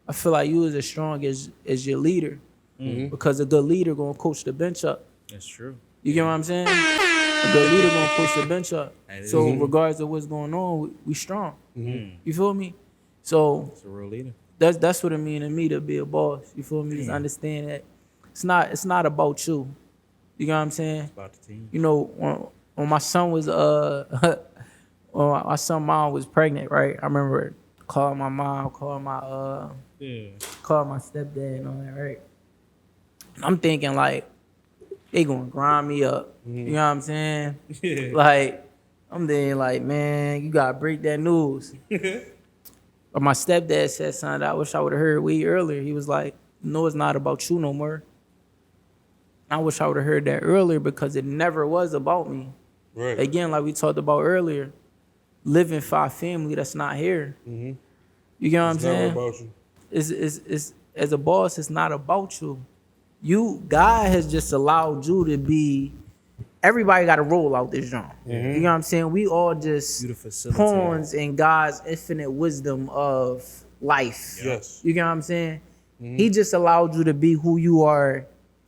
Speaker 1: I feel like you is as strong as your leader, because a good leader gonna coach the bench up.
Speaker 2: That's true.
Speaker 1: You get what I'm saying? A good leader gonna coach the bench up. So regardless of what's going on, we strong. You feel me? So
Speaker 2: It's a real leader.
Speaker 1: that's what it means to me to be a boss. You feel me? Just understand that it's not about you. You know what I'm saying?
Speaker 2: It's about the team.
Speaker 1: You know, when my son was when my son mom was pregnant, right? I remember calling my mom, calling my stepdad and all that, right? And I'm thinking like, they gonna grind me up. You know what I'm saying? Like, I'm thinking like, man, you gotta break that news. But my stepdad said something that I wish I would have heard way earlier. He was like, no, it's not about you no more. I wish I would have heard that earlier, because it never was about me.
Speaker 5: Right.
Speaker 1: Again, like we talked about earlier, living for our family that's not here. You get what I'm saying?
Speaker 5: Never about you.
Speaker 1: It's as a boss, it's not about you. God has just allowed you to be. Everybody got to roll out this joint. You know what I'm saying? We all just pawns in God's infinite wisdom of life.
Speaker 5: Yes.
Speaker 1: You get what I'm saying? He just allowed you to be who you are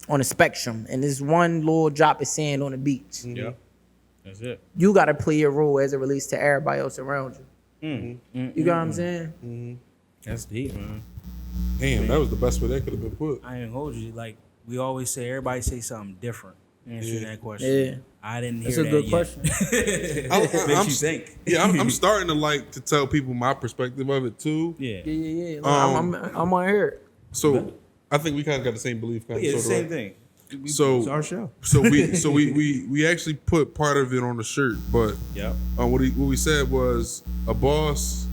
Speaker 1: on a spectrum, and this one little drop of sand on the beach.
Speaker 2: Yeah. That's it.
Speaker 1: You got to play your role as it relates to everybody else around you. You got what I'm saying?
Speaker 2: That's deep, man.
Speaker 5: Damn, that was the best way that could have been put.
Speaker 2: I ain't hold you. Like, we always say, everybody say something different. Answering that question.
Speaker 1: Yeah.
Speaker 2: I didn't hear
Speaker 1: That's a
Speaker 2: that
Speaker 1: good
Speaker 2: yet.
Speaker 1: question.
Speaker 2: Makes you think.
Speaker 5: Yeah, I'm starting to like to tell people my perspective of it too.
Speaker 2: Yeah.
Speaker 1: Yeah. Like, I'm on here.
Speaker 5: So I think we kind of got the same belief. Kind
Speaker 2: Yeah,
Speaker 5: of,
Speaker 2: the
Speaker 5: sort of,
Speaker 2: same thing.
Speaker 5: So
Speaker 2: It's our show.
Speaker 5: So we actually put part of it on the shirt, but
Speaker 2: Yep.
Speaker 5: what we said was a boss.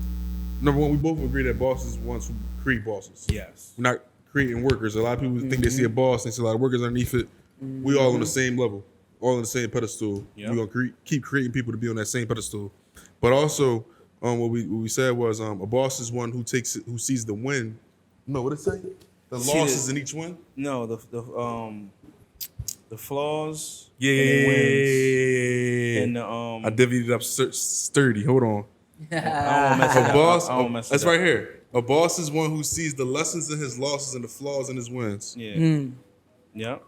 Speaker 5: Number one, we both agree that bosses ones who create bosses.
Speaker 2: Yes.
Speaker 5: We're not creating workers. A lot of people think they see a boss, they see a lot of workers underneath it. We all on the same level, all on the same pedestal.
Speaker 2: Yep.
Speaker 5: We're gonna keep creating people to be on that same pedestal. But also, what we said was a boss is one who sees the win. No, what did it say? The losses in each win.
Speaker 2: No, the flaws.
Speaker 5: Yeah.
Speaker 2: And the wins. And the
Speaker 5: I divvied it up sturdy. Hold on.
Speaker 2: I don't wanna mess it
Speaker 5: A
Speaker 2: up.
Speaker 5: boss.
Speaker 2: I don't mess it
Speaker 5: That's
Speaker 2: up.
Speaker 5: right here. A boss is one who sees the lessons in his losses and the flaws in his wins.
Speaker 2: Yeah. Yep.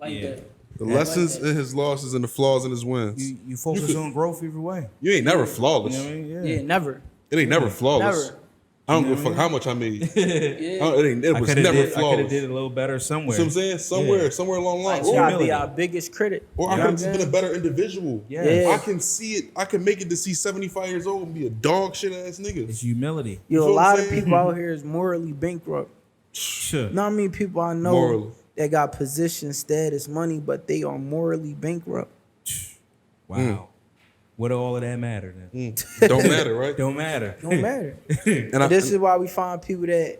Speaker 1: Like
Speaker 2: Yeah.
Speaker 1: that.
Speaker 5: The lessons in his losses and the flaws in his wins.
Speaker 2: You focus on growth either way.
Speaker 5: You ain't never flawless.
Speaker 2: You know what I mean?
Speaker 1: Yeah, never.
Speaker 5: It ain't never flawless.
Speaker 1: Never.
Speaker 5: I don't give a fuck how much I made. It was never
Speaker 2: I could
Speaker 5: flawless.
Speaker 2: have did it a little better somewhere.
Speaker 5: You know what I'm saying? Somewhere along the line.
Speaker 1: You gotta be our biggest critic.
Speaker 5: Or I could have been a better individual.
Speaker 2: Yeah.
Speaker 5: I can see it. I can make it to see 75 years old and be a dog shit ass nigga.
Speaker 2: It's humility.
Speaker 1: Yo, a
Speaker 5: feel what
Speaker 1: lot
Speaker 5: I'm
Speaker 1: of
Speaker 5: saying?
Speaker 1: people out here is morally bankrupt.
Speaker 2: Sure.
Speaker 1: Not many people I know
Speaker 5: Morally.
Speaker 1: that got position, status, money, but they are morally bankrupt.
Speaker 2: Wow. What do all of that matter then?
Speaker 5: Don't matter, right?
Speaker 2: Don't matter.
Speaker 1: Don't matter.
Speaker 5: And
Speaker 1: This is why we find people that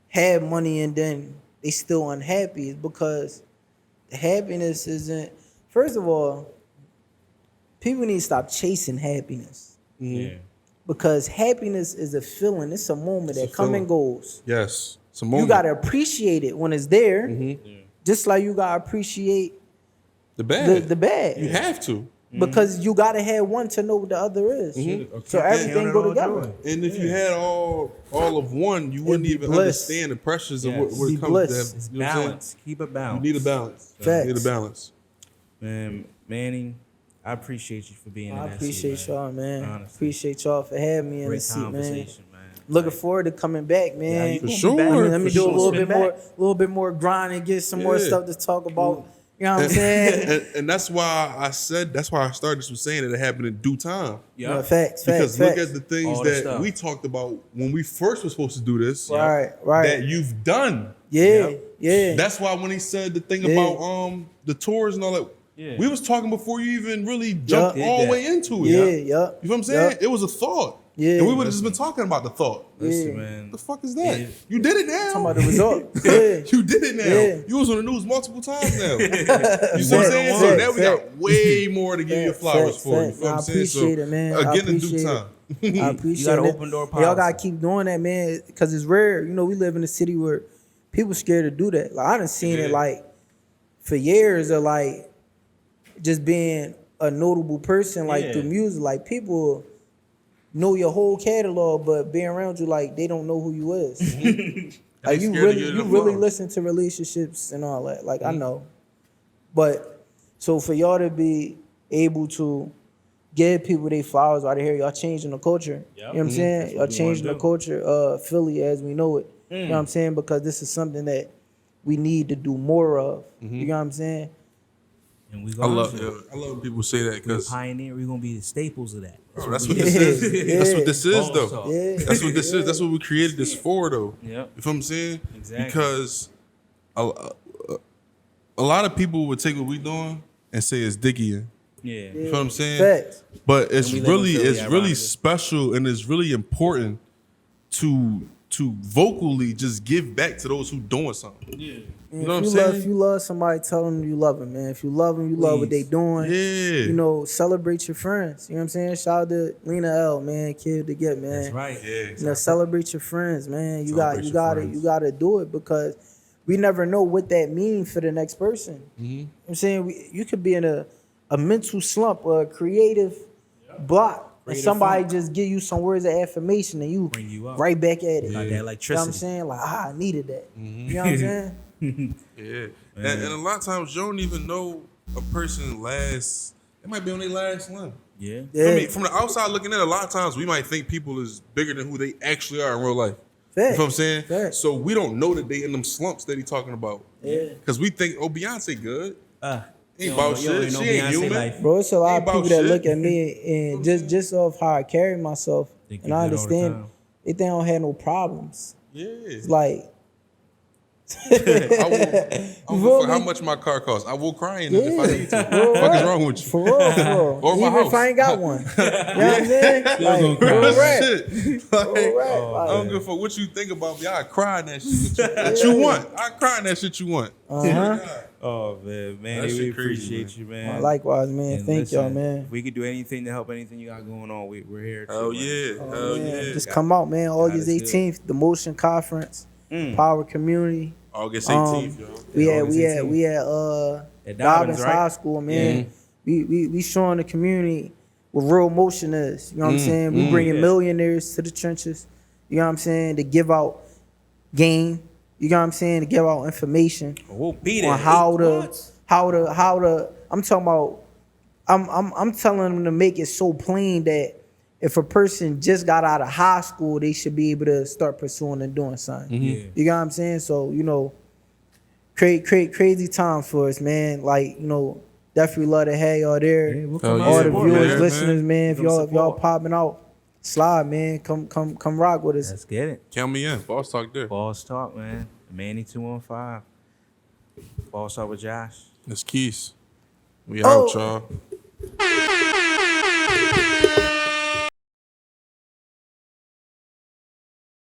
Speaker 1: have money and then they still unhappy. Is because the happiness isn't First of all, people need to stop chasing happiness.
Speaker 2: Yeah.
Speaker 1: Because happiness is a feeling. It's a moment that comes and goes.
Speaker 5: Yes. It's a moment.
Speaker 1: You got to appreciate it when it's there. Just like you got to appreciate
Speaker 5: the bad.
Speaker 1: the bad.
Speaker 5: You have to.
Speaker 1: Because you got to have one to know what the other is. So everything go together.
Speaker 5: And if you had all of one, you wouldn't even
Speaker 1: bliss.
Speaker 5: understand the pressures of
Speaker 2: Yes.
Speaker 5: what
Speaker 1: Be
Speaker 5: it comes
Speaker 1: bliss.
Speaker 5: to.
Speaker 2: It's
Speaker 5: You know what I'm saying?
Speaker 2: balance. Keep it balanced.
Speaker 5: You need a balance.
Speaker 1: Facts.
Speaker 5: You need a balance.
Speaker 2: Man, Manny, I appreciate you for being in
Speaker 1: I
Speaker 2: that
Speaker 1: appreciate
Speaker 2: seat, man.
Speaker 1: y'all, man.
Speaker 2: Honestly.
Speaker 1: Appreciate y'all for having me in the
Speaker 2: Great
Speaker 1: seat, man.
Speaker 2: conversation, man.
Speaker 1: Looking forward to coming back, man.
Speaker 2: you
Speaker 5: For
Speaker 2: gonna be
Speaker 5: sure.
Speaker 2: back.
Speaker 1: Let me
Speaker 2: For
Speaker 1: do a
Speaker 2: sure.
Speaker 1: little bit more grind and get some more
Speaker 5: Yeah.
Speaker 1: stuff to talk about. You know what I'm saying?
Speaker 5: And that's why I started this with saying that it happened in due time.
Speaker 2: Yeah.
Speaker 1: No, facts.
Speaker 5: Because
Speaker 1: facts.
Speaker 5: look at the things
Speaker 2: All the
Speaker 5: that
Speaker 2: stuff.
Speaker 5: we talked about when we first were supposed to do this.
Speaker 1: Right.
Speaker 5: That you've done.
Speaker 1: Yeah. Yeah.
Speaker 5: That's why when he said the thing
Speaker 1: Yeah.
Speaker 5: about the tours and all that,
Speaker 2: Yeah.
Speaker 5: we was talking before you even really jumped
Speaker 2: Did
Speaker 5: all the
Speaker 2: that.
Speaker 5: way into it.
Speaker 1: Yeah.
Speaker 5: You know what I'm saying? It was a thought.
Speaker 1: Yeah.
Speaker 5: And we would have just been talking about the thought.
Speaker 2: Listen, man.
Speaker 5: The fuck is that?
Speaker 2: Yeah.
Speaker 5: You did it now.
Speaker 1: Talking about the result. Yeah.
Speaker 5: You did it now.
Speaker 1: Yeah.
Speaker 5: You was on the news multiple times now. You see what I'm saying? So now we got way more to give you flowers for. You feel what I'm saying?
Speaker 1: appreciate it, man.
Speaker 5: Again, in due time.
Speaker 1: I appreciate
Speaker 2: You got an
Speaker 1: it.
Speaker 2: open door
Speaker 1: Y'all gotta
Speaker 2: policy.
Speaker 1: keep doing that, man, because it's rare. You know, we live in a city where people scared to do that. Like I done seen it like for years of like just being a notable person like
Speaker 2: Yeah.
Speaker 1: through music. Like people know your whole catalog, but being around you like they don't know who you is. Like
Speaker 5: They
Speaker 1: you
Speaker 5: scared to
Speaker 1: really
Speaker 5: give
Speaker 1: you
Speaker 5: the
Speaker 1: really
Speaker 5: flowers.
Speaker 1: listen to relationships and all that. Like I know. But so for y'all to be able to give people their flowers out of here, y'all changing the culture. You know what I'm saying?
Speaker 2: That's
Speaker 1: Y'all
Speaker 2: what we
Speaker 1: changing
Speaker 2: wanna
Speaker 1: the culture of Philly as we know it. You know what I'm saying? Because this is something that we need to do more of. You know what I'm saying?
Speaker 2: And we
Speaker 5: I
Speaker 2: gonna
Speaker 5: love
Speaker 2: do it.
Speaker 5: I love when people say that
Speaker 2: We're
Speaker 5: because
Speaker 2: pioneer. We're gonna be the staples of that.
Speaker 5: that's what this is. That's what this is,
Speaker 2: Boss
Speaker 5: though.
Speaker 2: talk.
Speaker 1: Yeah.
Speaker 5: That's what this is. That's what we created this for, though.
Speaker 2: Yep.
Speaker 5: You know what I'm saying?
Speaker 2: Exactly.
Speaker 5: Because a lot of people would take what we doing and say it's Dickie.
Speaker 2: Yeah.
Speaker 5: You know what I'm saying?
Speaker 1: Facts.
Speaker 5: But it's
Speaker 2: And we live in
Speaker 5: really
Speaker 2: Philly,
Speaker 5: it's really
Speaker 2: ironically.
Speaker 5: special and it's really important to vocally just give back to those who doing something. Yeah. You know what I'm saying?
Speaker 1: If you love somebody, tell them you love them, man. If you love them, you love what they doing.
Speaker 5: Yeah.
Speaker 1: You know, celebrate your friends. You know what I'm saying? Shout out to Lena L, man, kid to get, man.
Speaker 2: That's right.
Speaker 5: Yeah.
Speaker 1: You know, celebrate your friends, man. You
Speaker 2: Celebrate your friends.
Speaker 1: gotta do it because we never know what that means for the next person. You know what I'm saying? You could be in a mental slump or a creative block. And
Speaker 2: Creative
Speaker 1: somebody
Speaker 2: funk.
Speaker 1: just give you some words of affirmation and you
Speaker 2: Bring you up.
Speaker 1: right back at it.
Speaker 2: Like that
Speaker 1: You know what
Speaker 2: electricity.
Speaker 1: I'm saying? Like, I needed that. You know what I'm saying?
Speaker 5: Yeah. And a lot of times you don't even know a person last it might be on their last limb.
Speaker 2: Yeah.
Speaker 1: Yeah.
Speaker 5: I mean, from the outside looking in, a lot of times we might think people is bigger than who they actually are in real life.
Speaker 1: Facts.
Speaker 5: You know what I'm saying?
Speaker 1: Facts.
Speaker 5: So we don't know that they in them slumps that he talking about.
Speaker 1: Yeah.
Speaker 5: Because we think, oh, Beyonce good.
Speaker 2: You
Speaker 5: Ain't
Speaker 2: don't
Speaker 5: about
Speaker 2: know- you don't
Speaker 5: shit.
Speaker 2: know
Speaker 5: She ain't
Speaker 2: Beyonce
Speaker 5: human.
Speaker 2: life.
Speaker 1: Bro, it's a lot
Speaker 5: Ain't
Speaker 1: of people
Speaker 5: about
Speaker 1: that
Speaker 5: shit.
Speaker 1: look at me and just off how I carry myself,
Speaker 2: Think
Speaker 1: and
Speaker 2: you
Speaker 1: I
Speaker 2: good all the
Speaker 1: understand
Speaker 2: time.
Speaker 1: they think I don't have no problems.
Speaker 5: Yeah.
Speaker 1: It's like,
Speaker 5: I will
Speaker 1: feel
Speaker 5: for how
Speaker 1: me?
Speaker 5: much my car costs. I will cry in it if I
Speaker 1: Yeah.
Speaker 5: need to. What the fuck is wrong with you?
Speaker 1: for real, for real.
Speaker 5: Or my
Speaker 1: Even if
Speaker 5: house.
Speaker 1: I ain't got one. You know what I'm saying? Like, real rap.
Speaker 5: Shit. Like,
Speaker 1: Real rap.
Speaker 5: I don't give a fuck what you think about me. I cry in that shit that you want. I cry in that shit you want.
Speaker 2: Oh man,
Speaker 5: That
Speaker 2: we
Speaker 5: shit crazy,
Speaker 2: appreciate you, man.
Speaker 1: Likewise, man.
Speaker 2: And
Speaker 1: Thank y'all,
Speaker 2: listen,
Speaker 1: man.
Speaker 2: If we could do anything to help anything you got going on, we're here.
Speaker 5: Hell
Speaker 2: too, man.
Speaker 5: yeah. Hell
Speaker 1: Man,
Speaker 5: yeah.
Speaker 1: just come out, man. August
Speaker 2: is good.
Speaker 1: 18th, the Motion Conference, Power Community.
Speaker 5: August 18th, yo.
Speaker 1: We
Speaker 2: August
Speaker 1: at
Speaker 2: 18th. At
Speaker 1: Dobbins
Speaker 2: Dobbins, right?
Speaker 1: High School, man. We showing the community what real motion is. You know what I'm saying? We bringing millionaires to the trenches. You know what I'm saying? To give out game. You know what I'm saying? To give out information
Speaker 2: We'll be there.
Speaker 1: on how to. I'm talking about. I'm telling them to make it so plain that if a person just got out of high school, they should be able to start pursuing and doing something.
Speaker 2: Yeah.
Speaker 1: You know what I'm saying? So, you know, crazy times for us, man. Like, you know, definitely love to have y'all there.
Speaker 2: Yeah, we'll
Speaker 5: Hell
Speaker 2: come
Speaker 5: yeah.
Speaker 1: All
Speaker 2: out
Speaker 1: the
Speaker 2: support,
Speaker 1: viewers,
Speaker 5: man.
Speaker 1: listeners, man. If
Speaker 2: Come
Speaker 1: y'all
Speaker 2: support.
Speaker 1: popping out, slide, man. Come rock with us.
Speaker 2: Let's get it.
Speaker 5: Count me in. Boss talk there.
Speaker 2: Boss talk, man. Manny 215. Boss talk with Josh.
Speaker 5: It's Quise. We
Speaker 1: Oh.
Speaker 5: out, y'all.